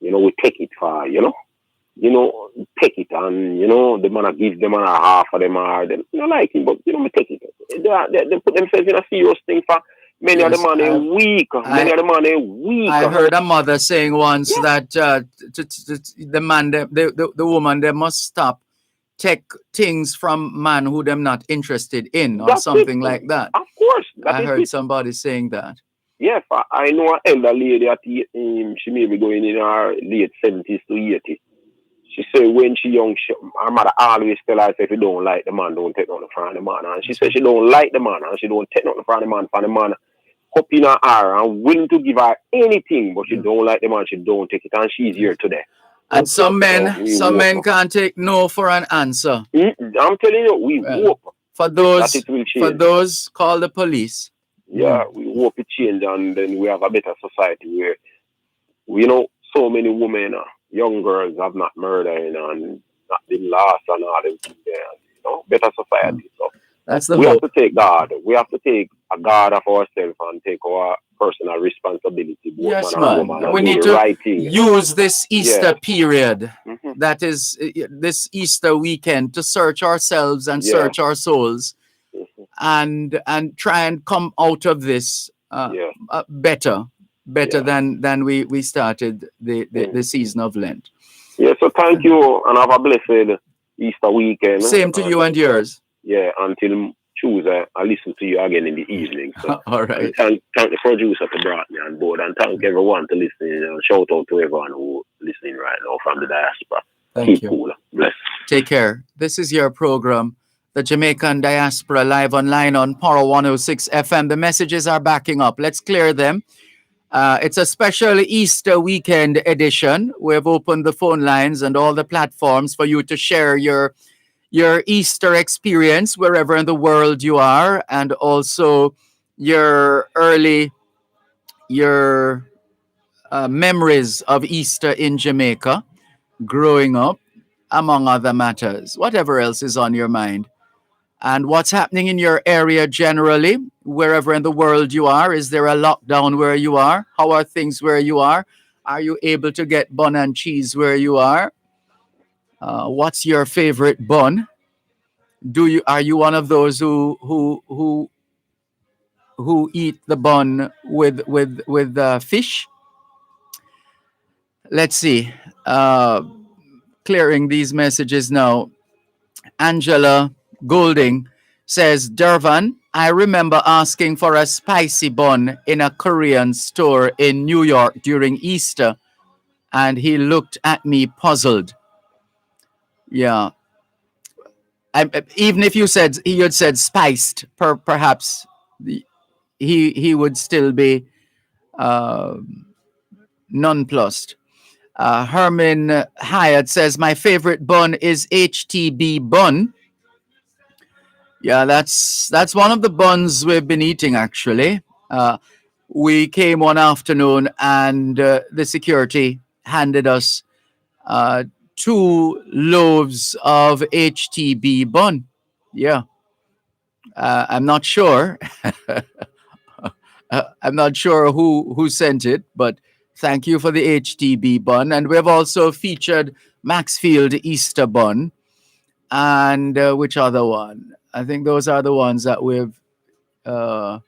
Speaker 17: We take it for take it and the man give them a half of them or them like it, but we take it. They put themselves in a serious thing for many of the man are weak. Many of the man are weak.
Speaker 2: I heard a mother saying once that the man, the woman, they must stop take things from man who them not interested in, or something like that.
Speaker 17: Of course.
Speaker 2: I heard somebody saying that.
Speaker 17: Yes, I know an elder lady at she may be going in her late 70s to 80. She said when she young, her mother always tell her, if you don't like the man, don't take nothing from the man. And she said she don't like the man and she don't take nothing from the man up in her and willing to give her anything, but she don't like the man, she don't take it, and she's here today.
Speaker 2: And some men can't take no for an answer.
Speaker 17: I'm telling you, we hope
Speaker 2: for
Speaker 17: that it will change.
Speaker 2: For those, call the police.
Speaker 17: Yeah, we hope it change, and then we have a better society where, so many women, young girls have not murdered and not been lost and all them things there. Better society. So
Speaker 2: that's the
Speaker 17: we
Speaker 2: hope.
Speaker 17: have to take God. We have to take a God of ourselves and take our personal responsibility.
Speaker 2: Yes,
Speaker 17: man. And
Speaker 2: man.
Speaker 17: woman,
Speaker 2: We
Speaker 17: and
Speaker 2: need
Speaker 17: do the
Speaker 2: to
Speaker 17: right thing.
Speaker 2: use this Easter period,
Speaker 17: Mm-hmm.
Speaker 2: that is this Easter weekend, to search ourselves and search our souls, and try and come out of this better than we started the season of Lent.
Speaker 17: Yeah, so thank you, and have a blessed Easter weekend.
Speaker 2: Same to you and yours.
Speaker 17: Yeah, until Tuesday, I'll listen to you again in the evening. So.
Speaker 2: All right.
Speaker 17: And thank the producer who brought me on board, and thank everyone to listening. And shout out to everyone who listening right now from the diaspora.
Speaker 2: Thank you.
Speaker 17: Cool. Bless.
Speaker 2: Take care. This is your program, the Jamaican Diaspora, live online on Power 106 FM. The messages are backing up. Let's clear them. It's a special Easter weekend edition. We've opened the phone lines and all the platforms for you to share your Easter experience wherever in the world you are, and also your memories of Easter in Jamaica, growing up, among other matters, whatever else is on your mind. And what's happening in your area generally, wherever in the world you are. Is there a lockdown where you are? How are things where you are? Are you able to get bun and cheese where you are? What's your favorite bun? Are you one of those who eat the bun with fish? Let's see. Clearing these messages now. Angela Golding says, Dervan, I remember asking for a spicy bun in a Korean store in New York during Easter, and he looked at me puzzled. Yeah. Even if you had said spiced, perhaps he would still be nonplussed. Herman Hyatt says, my favorite bun is HTB bun. Yeah, that's one of the buns we've been eating, actually. We came one afternoon and the security handed us 2 loaves of HTB bun. Yeah. I'm not sure. I'm not sure who sent it, but thank you for the HTB bun. And we've also featured Maxfield Easter bun. And which other one? I think those are the ones that we've. But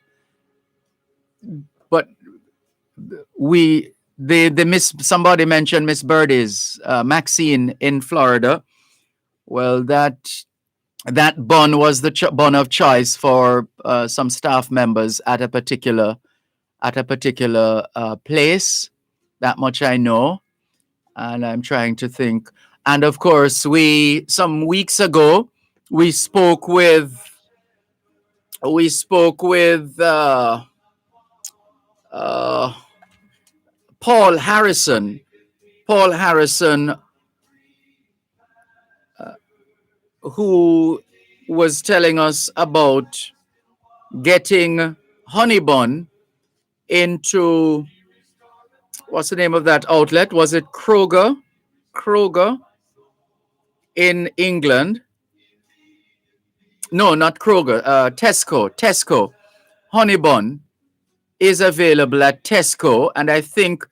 Speaker 2: somebody mentioned Miss Birdie's Maxine in Florida. Well, that bun was the bun of choice for some staff members at a particular place. That much I know, and I'm trying to think. And of course, some weeks ago we spoke with Paul Harrison. Paul Harrison, who was telling us about getting honey bun into, what's the name of that outlet? Was it Kroger? Kroger in England. No, not Kroger. Tesco. Honey bun is available at Tesco, and I think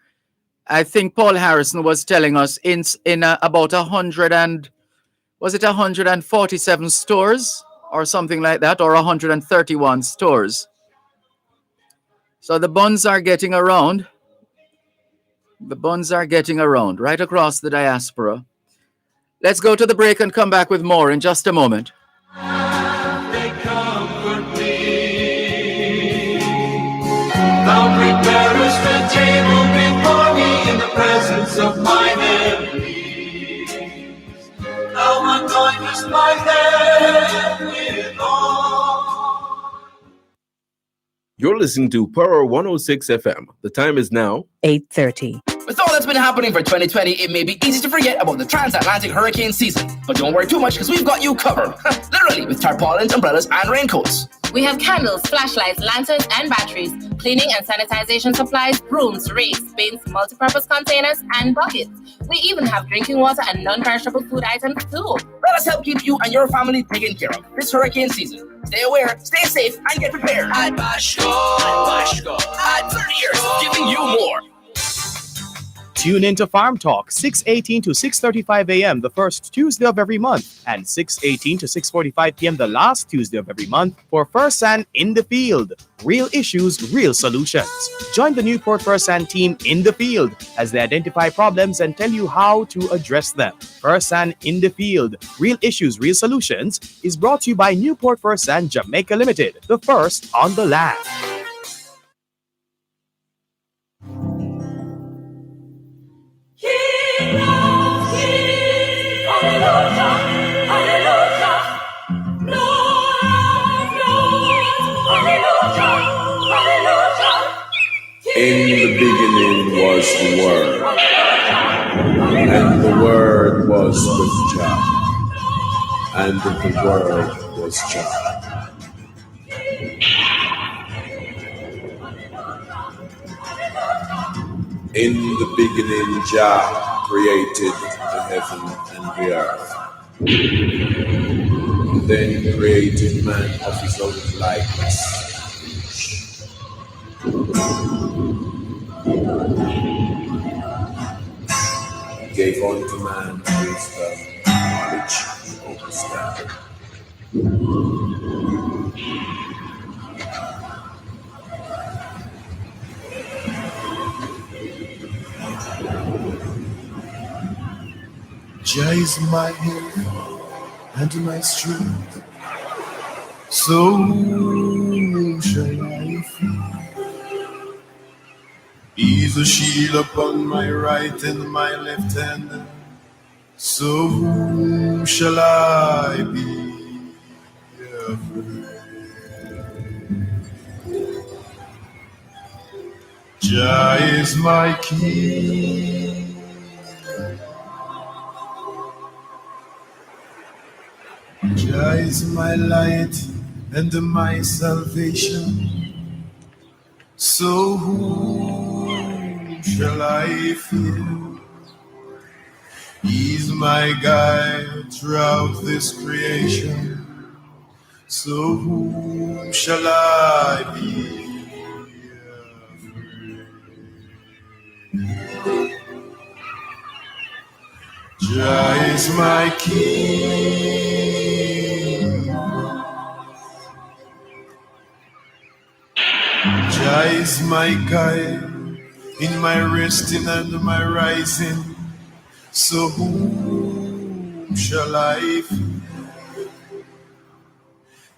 Speaker 2: Paul Harrison was telling us in about 147 stores or something like that, or 131 stores. So the buns are getting around. The buns are getting around right across the diaspora. Let's go to the break and come back with more in just a moment.
Speaker 11: They comfort me. Thou preparest a table before me in the presence of mine enemies. Thou anointest my head with oil.
Speaker 18: You're listening to Power 106 FM. The time is now
Speaker 19: 8:30.
Speaker 18: With all that's been happening for 2020, it may be easy to forget about the transatlantic hurricane season. But don't worry too much because we've got you covered. Literally, with tarpaulins, umbrellas, and raincoats.
Speaker 19: We have candles, flashlights, lanterns, and batteries, cleaning and sanitization supplies, brooms, rakes, bins, multi-purpose containers, and buckets. We even have drinking water and non-perishable food items too.
Speaker 18: Let us help keep you and your family taken care of this hurricane season. Stay aware, stay safe, and get prepared. At Bashko, at 30 years, giving you more.
Speaker 5: Tune into Farm Talk, 6:18 to 6:35 a.m. the first Tuesday of every month, and 6:18 to 6:45 p.m. the last Tuesday of every month for First Hand in the Field. Real issues, real solutions. Join the Newport First Hand team in the field as they identify problems and tell you how to address them. First Hand in the Field, Real Issues, Real Solutions is brought to you by Newport First Hand Jamaica Limited, the first on the land.
Speaker 20: In the beginning was the Word, and the Word was with Jah, and the Word was Jah. In the beginning, Jah created the heaven and the earth. Then created man of his own likeness. Gave unto man wisdom, knowledge, and understanding.
Speaker 21: Jah is my help and my strength, so whom shall I fear? He is a shield upon my right and my left hand, so whom shall I be afraid? Jah is my king, Jah is my light and my salvation, so whom shall I fear? He's my guide throughout this creation, so whom shall I be afraid? Jah is my king, Jah is my guide in my resting and my rising, so whom shall I fear?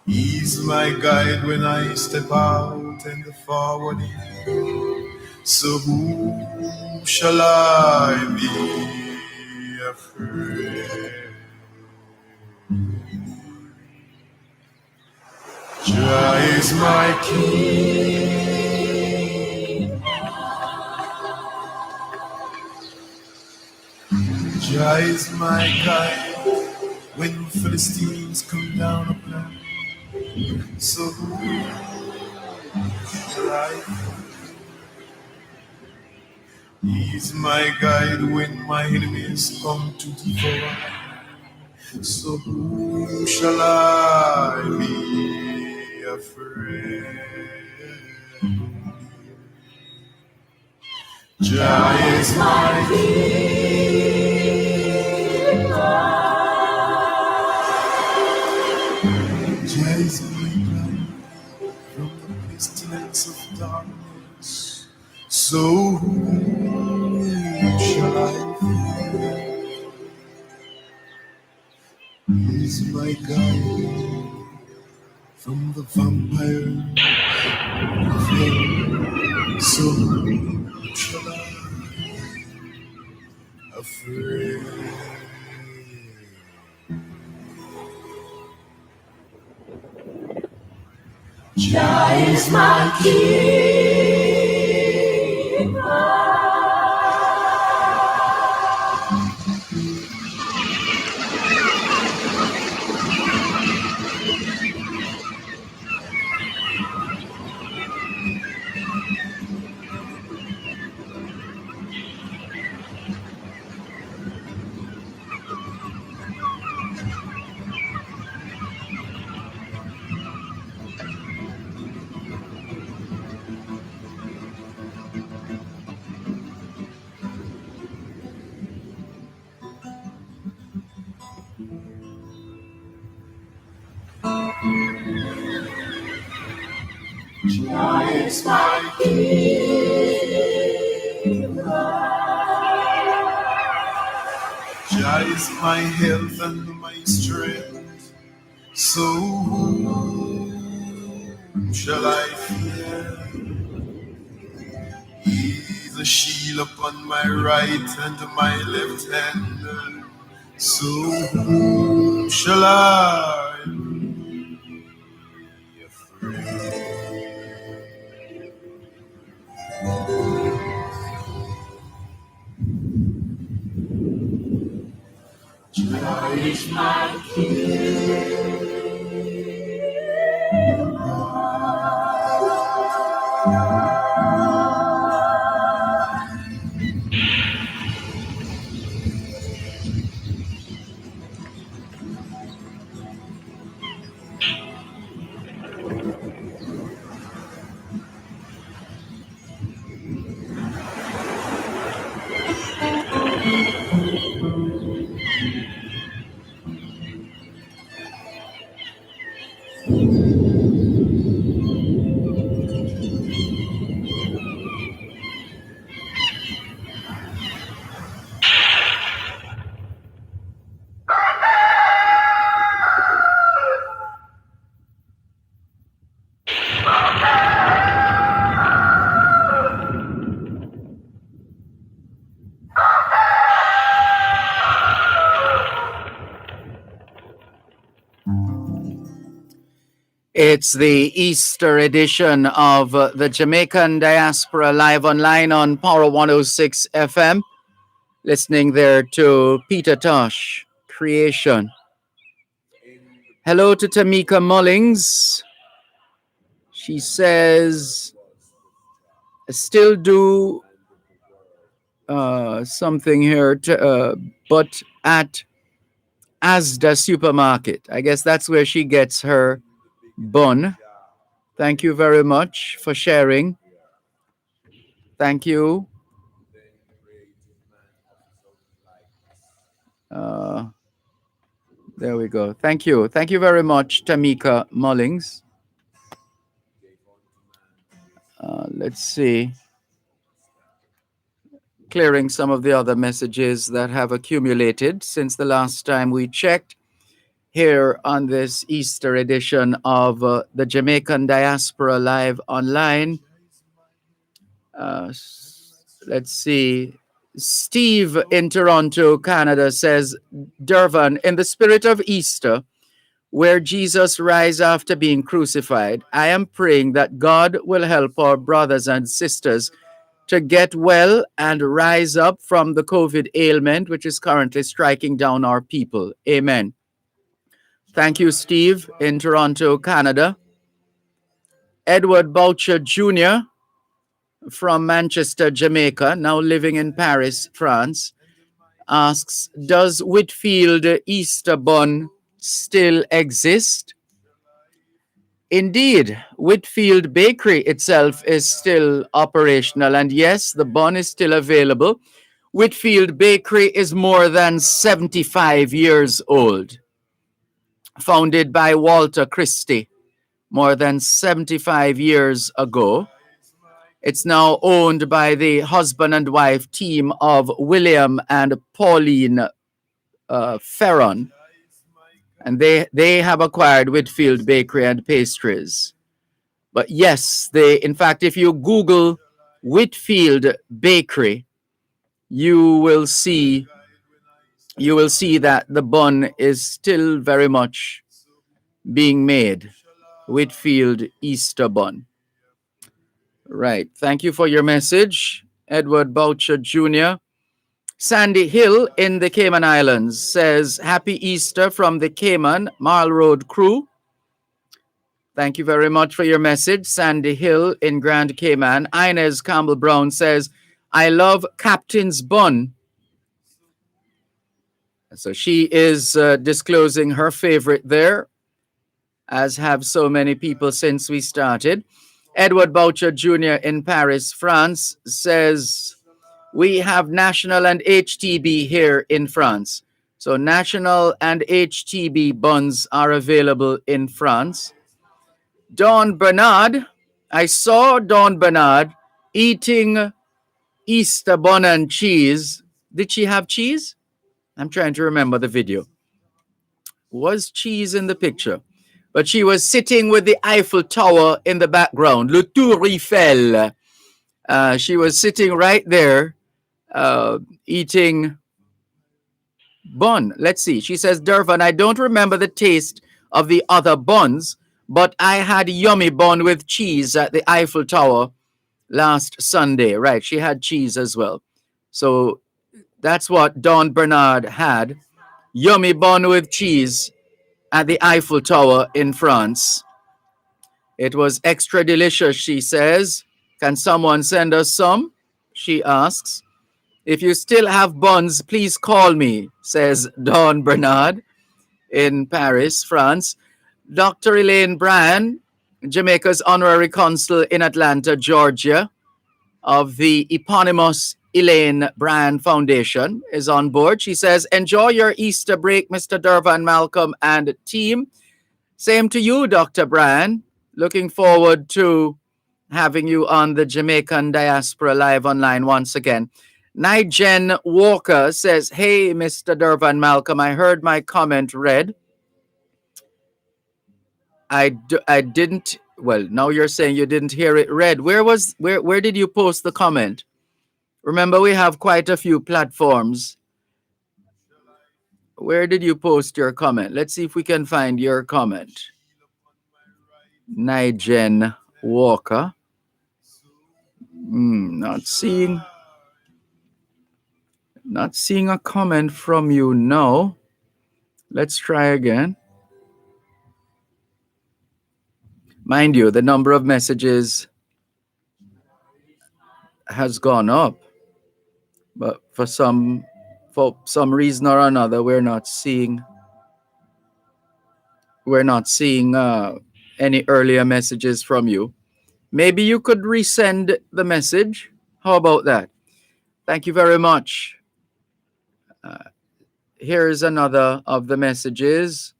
Speaker 21: He's my guide when I step out and forward, so whom shall I be afraid? Jah is my king, Jah is my guide when Philistines come down upon me, so whom shall I fear? He's my guide when my enemies come to devour, so whom shall I be afraid? Jah is my king, Jah is my light from the pestilence of darkness, so whom shall I fear? He's my guide from the vampire flame, so whom shall I be afraid? Jah is my king,
Speaker 11: is my
Speaker 21: Jah is my health and my strength. So whom shall I fear? He is a shield upon my right and my left hand. So whom shall I be afraid?
Speaker 11: Jah is my King.
Speaker 2: It's the Easter edition of the Jamaican Diaspora live online on Power 106 FM. Listening there to Peter Tosh, Creation. Hello to Tamika Mullings. She says, still do something here, but at Asda Supermarket. I guess that's where she gets her bun. Thank you very much for sharing. Thank you. There we go. Thank you. Thank you very much, Tamika Mullings. Let's see. Clearing some of the other messages that have accumulated since the last time we checked here on this Easter edition of the Jamaican Diaspora Live Online. Let's see. Steve in Toronto, Canada says, Dervan, in the spirit of Easter, where Jesus rise after being crucified, I am praying that God will help our brothers and sisters to get well and rise up from the COVID ailment, which is currently striking down our people. Amen. Thank you, Steve, in Toronto, Canada. Edward Boucher Jr. from Manchester, Jamaica, now living in Paris, France, asks, does Whitfield Easter bun still exist? Indeed, Whitfield Bakery itself is still operational, and yes, the bun is still available. Whitfield Bakery is more than 75 years old. Founded by Walter Christie more than 75 years ago. It's now owned by the husband and wife team of William and Pauline Ferron. And they have acquired Whitfield Bakery and Pastries. But yes, in fact, if you Google Whitfield Bakery, you will see that the bun is still very much being made. Whitfield Easter bun. Right. Thank you for your message, Edward Boucher Jr. Sandy Hill in the Cayman Islands says, Happy Easter from the Cayman Marl Road crew. Thank you very much for your message, Sandy Hill in Grand Cayman. Inez Campbell Brown says, I love Captain's Bun. So she is disclosing her favorite there, as have so many people since we started. Edward Boucher Jr. in Paris, France says, we have National and HTB here in France. So National and HTB buns are available in France. Dawn Bernard I saw Dawn Bernard eating Easter bun and cheese. Did she have cheese? I'm trying to remember the video. Was cheese in the picture? But she was sitting with the Eiffel Tower in the background, Le Tour Eiffel. She was sitting right there eating bun. Let's see. She says, Dervan, I don't remember the taste of the other buns, but I had yummy bun with cheese at the Eiffel Tower last Sunday. Right. She had cheese as well. So that's what Dawn Bernard had. Yummy bun with cheese at the Eiffel Tower in France. It was extra delicious, she says. Can someone send us some? She asks. If you still have buns, please call me, says Dawn Bernard in Paris, France. Dr. Elaine Bryan, Jamaica's honorary consul in Atlanta, Georgia, of the eponymous Elaine Bryan Foundation, is on board. She says, enjoy your Easter break, Mr. Dervan, Malcolm, and team. Same to you, Dr. Bryan. Looking forward to having you on the Jamaican Diaspora Live Online once again. Nigen Walker says, hey, Mr. Dervan, Malcolm, I heard my comment read. I didn't, well, now you're saying you didn't hear it read. Where did you post the comment? Remember, we have quite a few platforms. Where did you post your comment? Let's see if we can find your comment. Nigen Walker. Not seeing a comment from you, no. Let's try again. Mind you, the number of messages has gone up, but for some reason or another, we're not seeing any earlier messages from you. Maybe you could resend the message. How about that? Thank you very much. Here's another of the messages.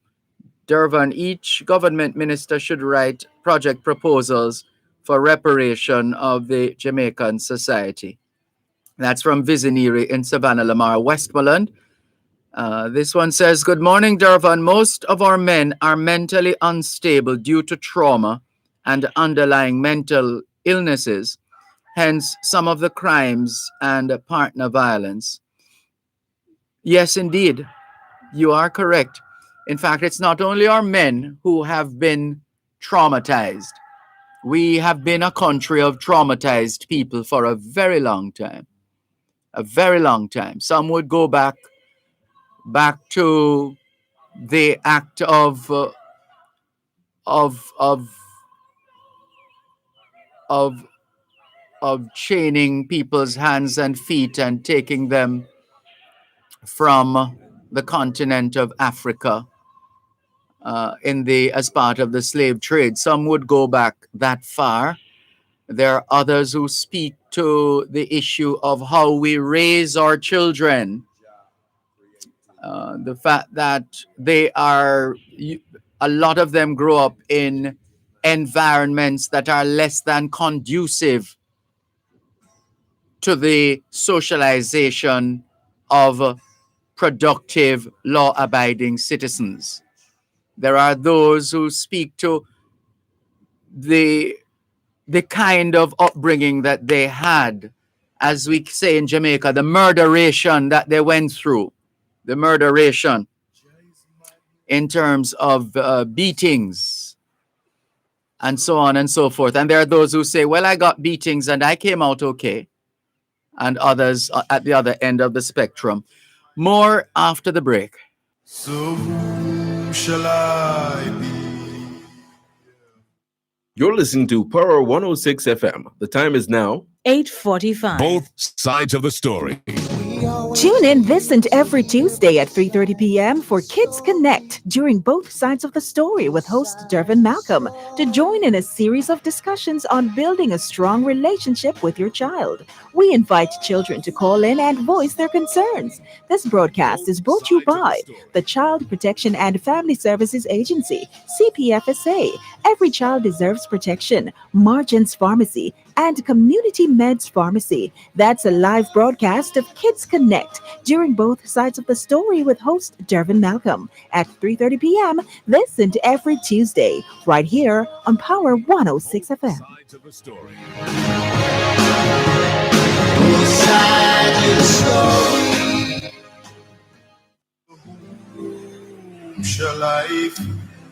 Speaker 2: Dervan, each government minister should write project proposals for reparation of the Jamaican society. That's from Visionary in Savannah Lamar, Westmoreland. This one says, good morning, Dervan. Most of our men are mentally unstable due to trauma and underlying mental illnesses, hence some of the crimes and partner violence. Yes, indeed, you are correct. In fact, it's not only our men who have been traumatized. We have been a country of traumatized people for a very long time. A very long time. Some would go back to the act of chaining people's hands and feet and taking them from the continent of Africa as part of the slave trade. Some would go back that far. There are others who speak to the issue of how we raise our children. The fact that a lot of them grow up in environments that are less than conducive to the socialization of productive, law-abiding citizens. There are those who speak to the kind of upbringing that they had, as we say in Jamaica, the murderation that they went through, the murderation in terms of beatings and so on and so forth. And there are those who say, well, I got beatings and I came out okay. And others at the other end of the spectrum. More after the break.
Speaker 21: So whom shall I be?
Speaker 3: You're listening to Power 106 FM. The time is now
Speaker 16: 8:45.
Speaker 15: Both sides of the story.
Speaker 11: We are
Speaker 16: Tune in this and every Tuesday at 3:30 p.m. for Kids Connect during both sides of the story with host Dervan Malcolm to join in a series of discussions on building a strong relationship with your child. We invite children to call in and voice their concerns. This broadcast is brought to you by the Child Protection and Family Services Agency, CPFSA. Every child deserves protection. Margins Pharmacy and Community Meds Pharmacy. That's a live broadcast of Kids Connect during both sides of the story with host Dervan Malcolm at 3:30 p.m. this and every Tuesday, right here on Power 106 FM.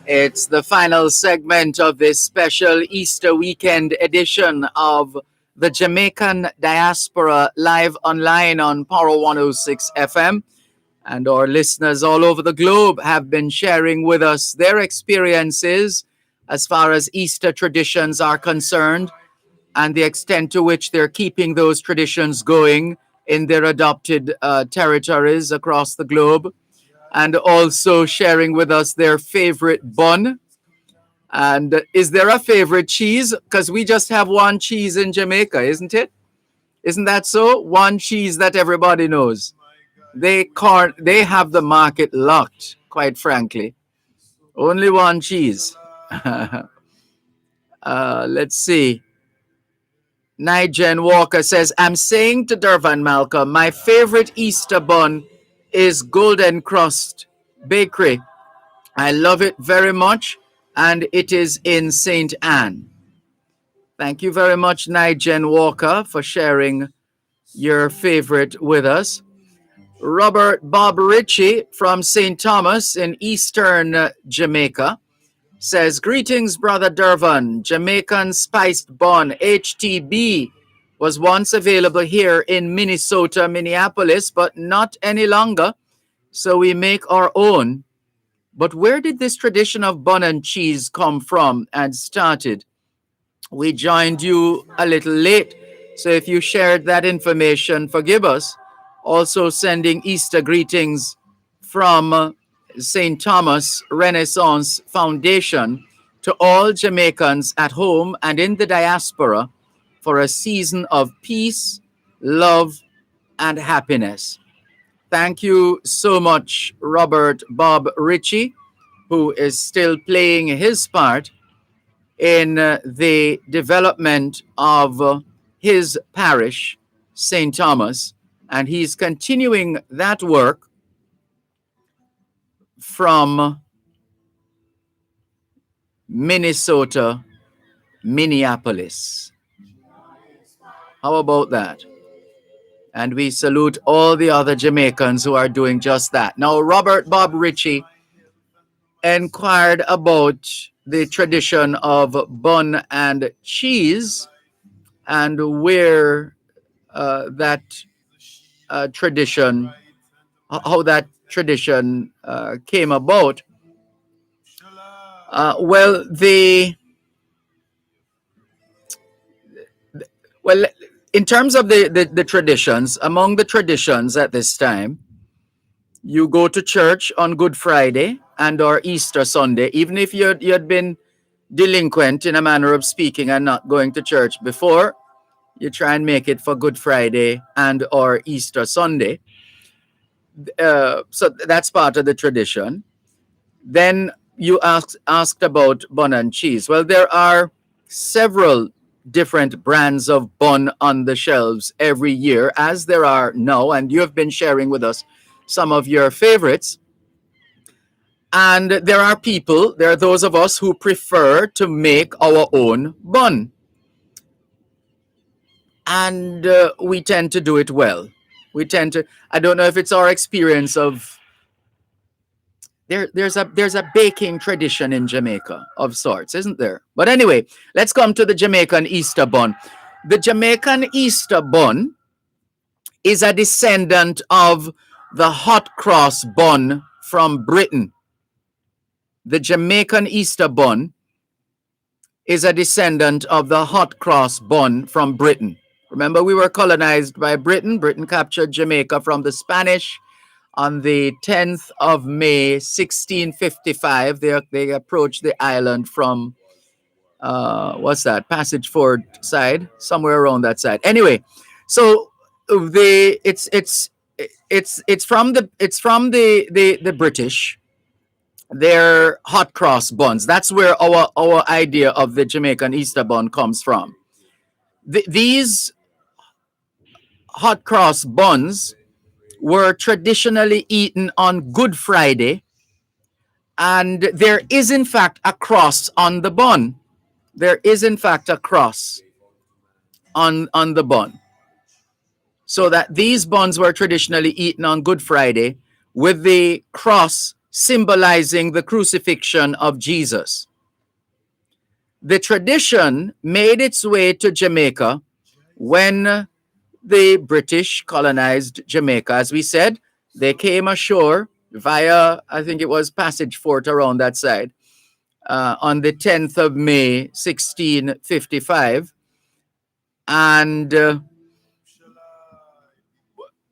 Speaker 2: It's the final segment of this special Easter weekend edition of the Jamaican Diaspora live online on Power 106 FM. And our listeners all over the globe have been sharing with us their experiences as far as Easter traditions are concerned and the extent to which they're keeping those traditions going in their adopted territories across the globe, and also sharing with us their favorite bun. And is there a favorite cheese? Because we just have one cheese in Jamaica, isn't it? Isn't that so? One cheese that everybody knows. They have the market locked, quite frankly. Only one cheese. Let's see. Nigel Walker says, I'm saying to Dervan Malcolm, my favorite Easter bun is Golden Crust Bakery. I love it very much, and it is in St. Anne. Thank you very much, Nigel Walker, for sharing your favorite with us. Robert Bob Ritchie from St. Thomas in eastern Jamaica says, greetings, Brother Dervan. Jamaican spiced bun, HTB, was once available here in Minnesota, Minneapolis, but not any longer, so we make our own. But where did this tradition of bun and cheese come from and started? We joined you a little late, so if you shared that information, forgive us. Also sending Easter greetings from St. Thomas Renaissance Foundation to all Jamaicans at home and in the diaspora for a season of peace, love, and happiness. Thank you so much, Robert Bob Ritchie, who is still playing his part in the development of his parish, St. Thomas, and he's continuing that work from Minnesota, Minneapolis. How about that? And we salute all the other Jamaicans who are doing just that. Now, Robert Bob Ritchie inquired about the tradition of bun and cheese and where that tradition, how that tradition came about. Well, in terms of the traditions, among the traditions at this time, you go to church on Good Friday and or Easter Sunday, even if you had been delinquent in a manner of speaking and not going to church before, you try and make it for Good Friday and or Easter Sunday. So that's part of the tradition. Then you asked about bun and cheese. Well, there are several different brands of bun on the shelves every year, as there are now, and you have been sharing with us some of your favorites. And there are those of us who prefer to make our own bun. And we tend to do it well. I don't know if it's our experience of, there's a baking tradition in Jamaica of sorts, isn't there? But anyway, let's come to the Jamaican Easter bun. The Jamaican Easter bun is a descendant of the hot cross bun from Britain. The Jamaican Easter bun is a descendant of the hot cross bun from Britain. Remember, we were colonized by Britain. Britain captured Jamaica from the Spanish on the 10th of May, 1655. They approached the island from, what's that, Passage Ford side, somewhere around that side. Anyway, so it's from the British. They're hot cross buns. That's where our idea of the Jamaican Easter bun comes from. These hot cross buns were traditionally eaten on Good Friday, and there is in fact a cross on the bun. There is in fact a cross on the bun. So that these buns were traditionally eaten on Good Friday with the cross symbolizing the crucifixion of Jesus. The tradition made its way to Jamaica when the British colonized Jamaica. As we said, they came ashore via, I think it was Passage Fort around that side, on the 10th of May, 1655. And,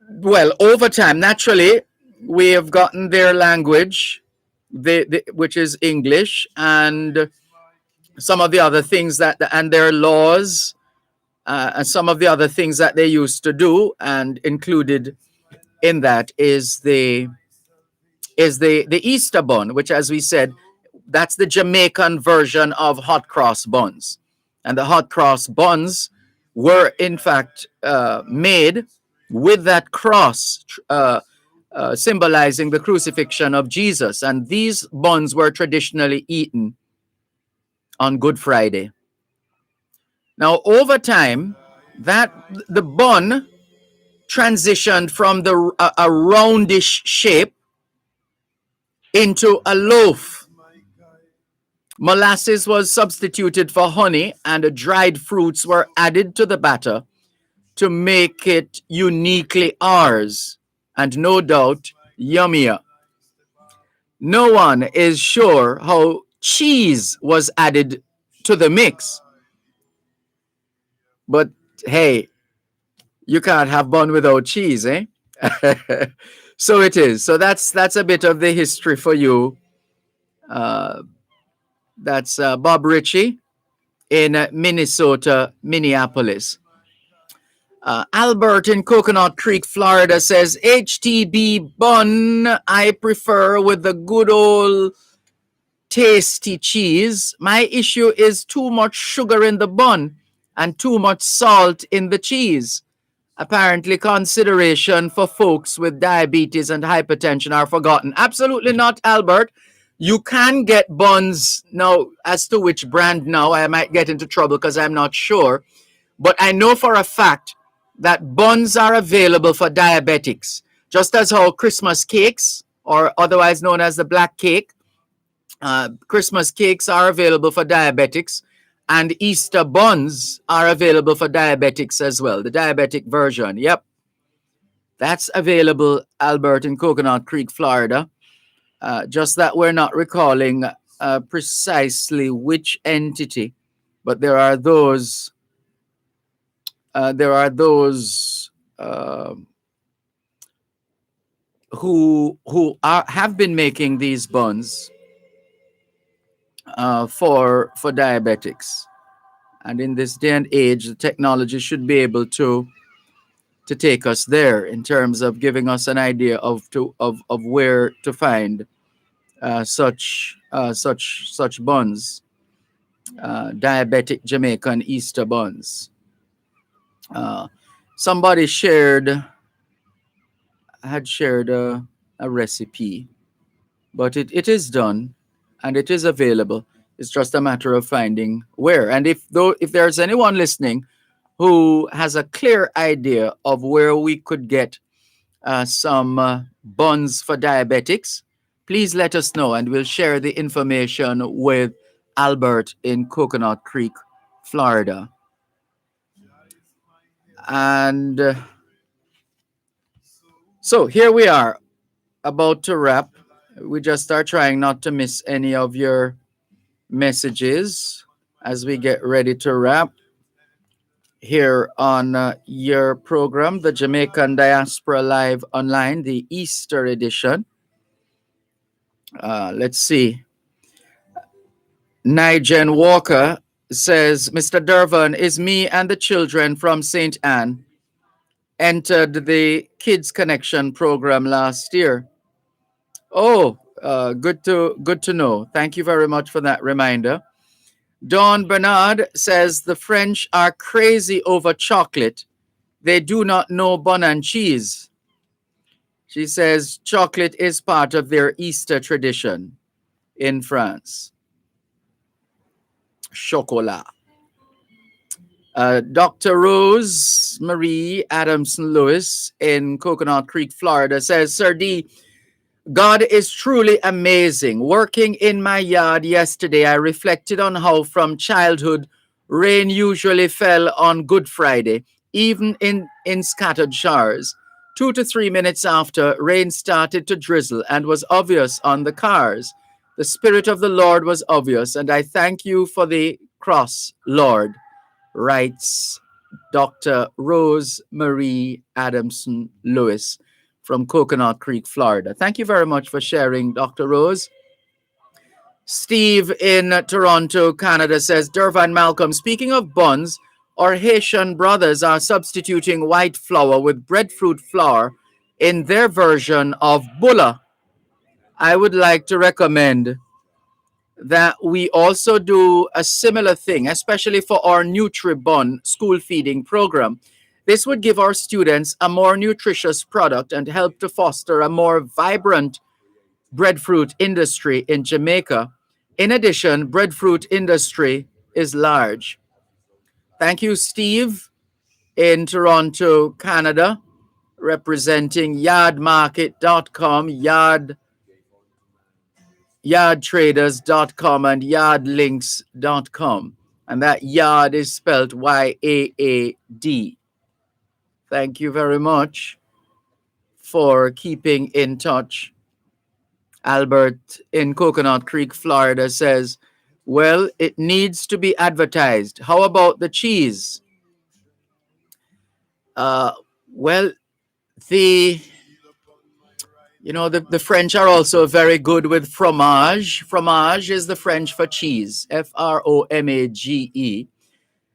Speaker 2: well, over time, naturally, we have gotten their language, which is English, and some of the other things and their laws, and some of the other things that they used to do, and included in that is the Easter bun, which, as we said, that's the Jamaican version of hot cross buns. And the hot cross buns were in fact made with that cross symbolizing the crucifixion of Jesus. And these buns were traditionally eaten on Good Friday. Now, over time, the bun transitioned from a roundish shape into a loaf. Molasses was substituted for honey, and dried fruits were added to the batter to make it uniquely ours, and no doubt yummier. No one is sure how cheese was added to the mix. But hey, you can't have bun without cheese, eh? So it is. So that's a bit of the history for you. That's Bob Ritchie in Minnesota, Minneapolis. Albert in Coconut Creek, Florida says, HTB bun, I prefer with the good old tasty cheese. My issue is too much sugar in the bun and too much salt in the cheese. Apparently, consideration for folks with diabetes and hypertension are forgotten. Absolutely not, Albert. You can get buns now. As to which brand now, I might get into trouble because I'm not sure. But I know for a fact that buns are available for diabetics. Just as how Christmas cakes, or otherwise known as the black cake, Christmas cakes are available for diabetics. And Easter buns are available for diabetics as well. The diabetic version. Yep. That's available, Albert, in Coconut Creek, Florida. Just that we're not recalling precisely which entity. But there are those who have been making these buns for diabetics, and in this day and age, the technology should be able to take us there in terms of giving us an idea of where to find such buns, diabetic Jamaican Easter buns. Somebody had shared a recipe, but it is done and it is available. It's just a matter of finding where. And if there's anyone listening who has a clear idea of where we could get some buns for diabetics, please let us know and we'll share the information with Albert in Coconut Creek, Florida. And so here we are, about to wrap. We just are trying not to miss any of your messages as we get ready to wrap. here on your program, the Jamaican Diaspora Live Online, the Easter edition. Let's see. Nigel Walker says, Mr. Dervan, is me and the children from St. Anne entered the Kids Connection program last year. Oh, good to know. Thank you very much for that reminder. Dawn Bernard says the French are crazy over chocolate. They do not know bun and cheese. She says chocolate is part of their Easter tradition in France. Chocolat. Dr. Rose Marie Adamson Lewis in Coconut Creek, Florida says, Sir D, God is truly amazing. Working in my yard yesterday, I reflected on how from childhood rain usually fell on Good Friday, even in scattered showers. 2 to 3 minutes after, rain started to drizzle and was obvious on the cars. The Spirit of the Lord was obvious, and I thank you for the cross, Lord, writes Dr. Rose Marie Adamson Lewis from Coconut Creek, Florida. Thank you very much for sharing, Dr. Rose. Steve in Toronto, Canada says, Dervan Malcolm, speaking of buns, our Haitian brothers are substituting white flour with breadfruit flour in their version of bulla. I would like to recommend that we also do a similar thing, especially for our NutriBun school feeding program. This would give our students a more nutritious product and help to foster a more vibrant breadfruit industry in Jamaica. In addition, breadfruit industry is large. Thank you, Steve, in Toronto, Canada, representing yardmarket.com, yardtraders.com and yardlinks.com. And that yard is spelled Y-A-A-D. Thank you very much for keeping in touch. Albert in Coconut Creek, Florida says, well, it needs to be advertised. How about the cheese? Well, the French are also very good with fromage. Fromage is the French for cheese, Fromage.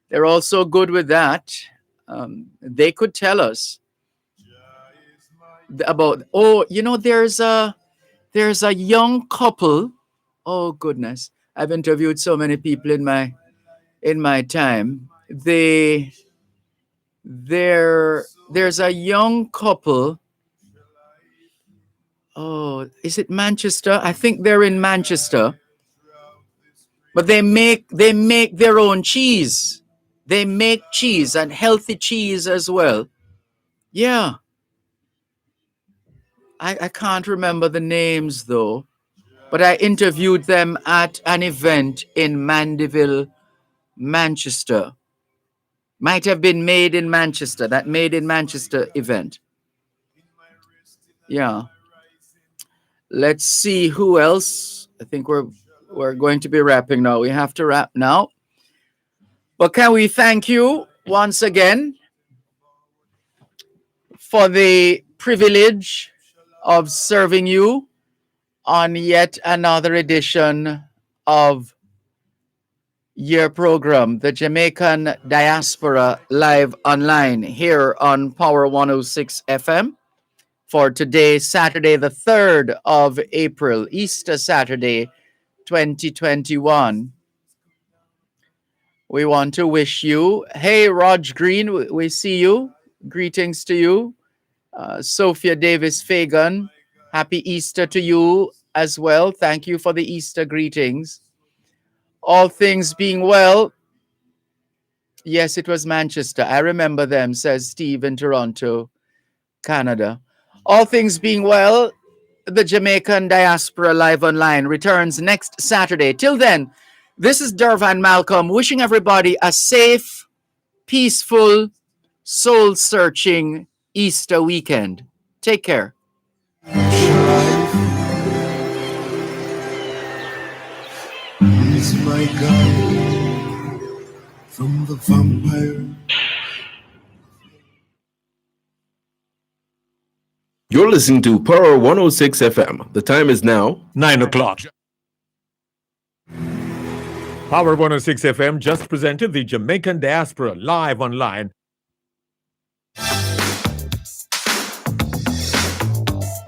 Speaker 2: They're also good with that. They could tell us about, there's a young couple. Oh, goodness. I've interviewed so many people in my time. There's a young couple. Oh, is it Manchester? I think they're in Manchester. But they make their own cheese. They make cheese and healthy cheese as well. Yeah. I can't remember the names though. But I interviewed them at an event in Mandeville, Manchester. Might have been Made in Manchester, that Made in Manchester event. Yeah. Let's see who else. I think we're going to be wrapping now. We have to wrap now. But can we thank you once again for the privilege of serving you on yet another edition of your program, the Jamaican Diaspora Live Online, here on Power 106 FM. For today, Saturday, the 3rd of April, Easter Saturday, 2021. We want to wish you, hey, Rog Green, we see you. Greetings to you. Sophia Davis Fagan, happy Easter to you as well. Thank you for the Easter greetings. All things being well. Yes, it was Manchester. I remember them, says Steve in Toronto, Canada. All things being well, the Jamaican Diaspora Live Online returns next Saturday. Till then, this is Dervan Malcolm wishing everybody a safe, peaceful, soul-searching Easter weekend. Take care.
Speaker 21: He's my guide from the vampire
Speaker 8: You're listening to Power 106 FM. The time is now
Speaker 3: 9 o'clock. Power 106 FM just presented the Jamaican Diaspora live online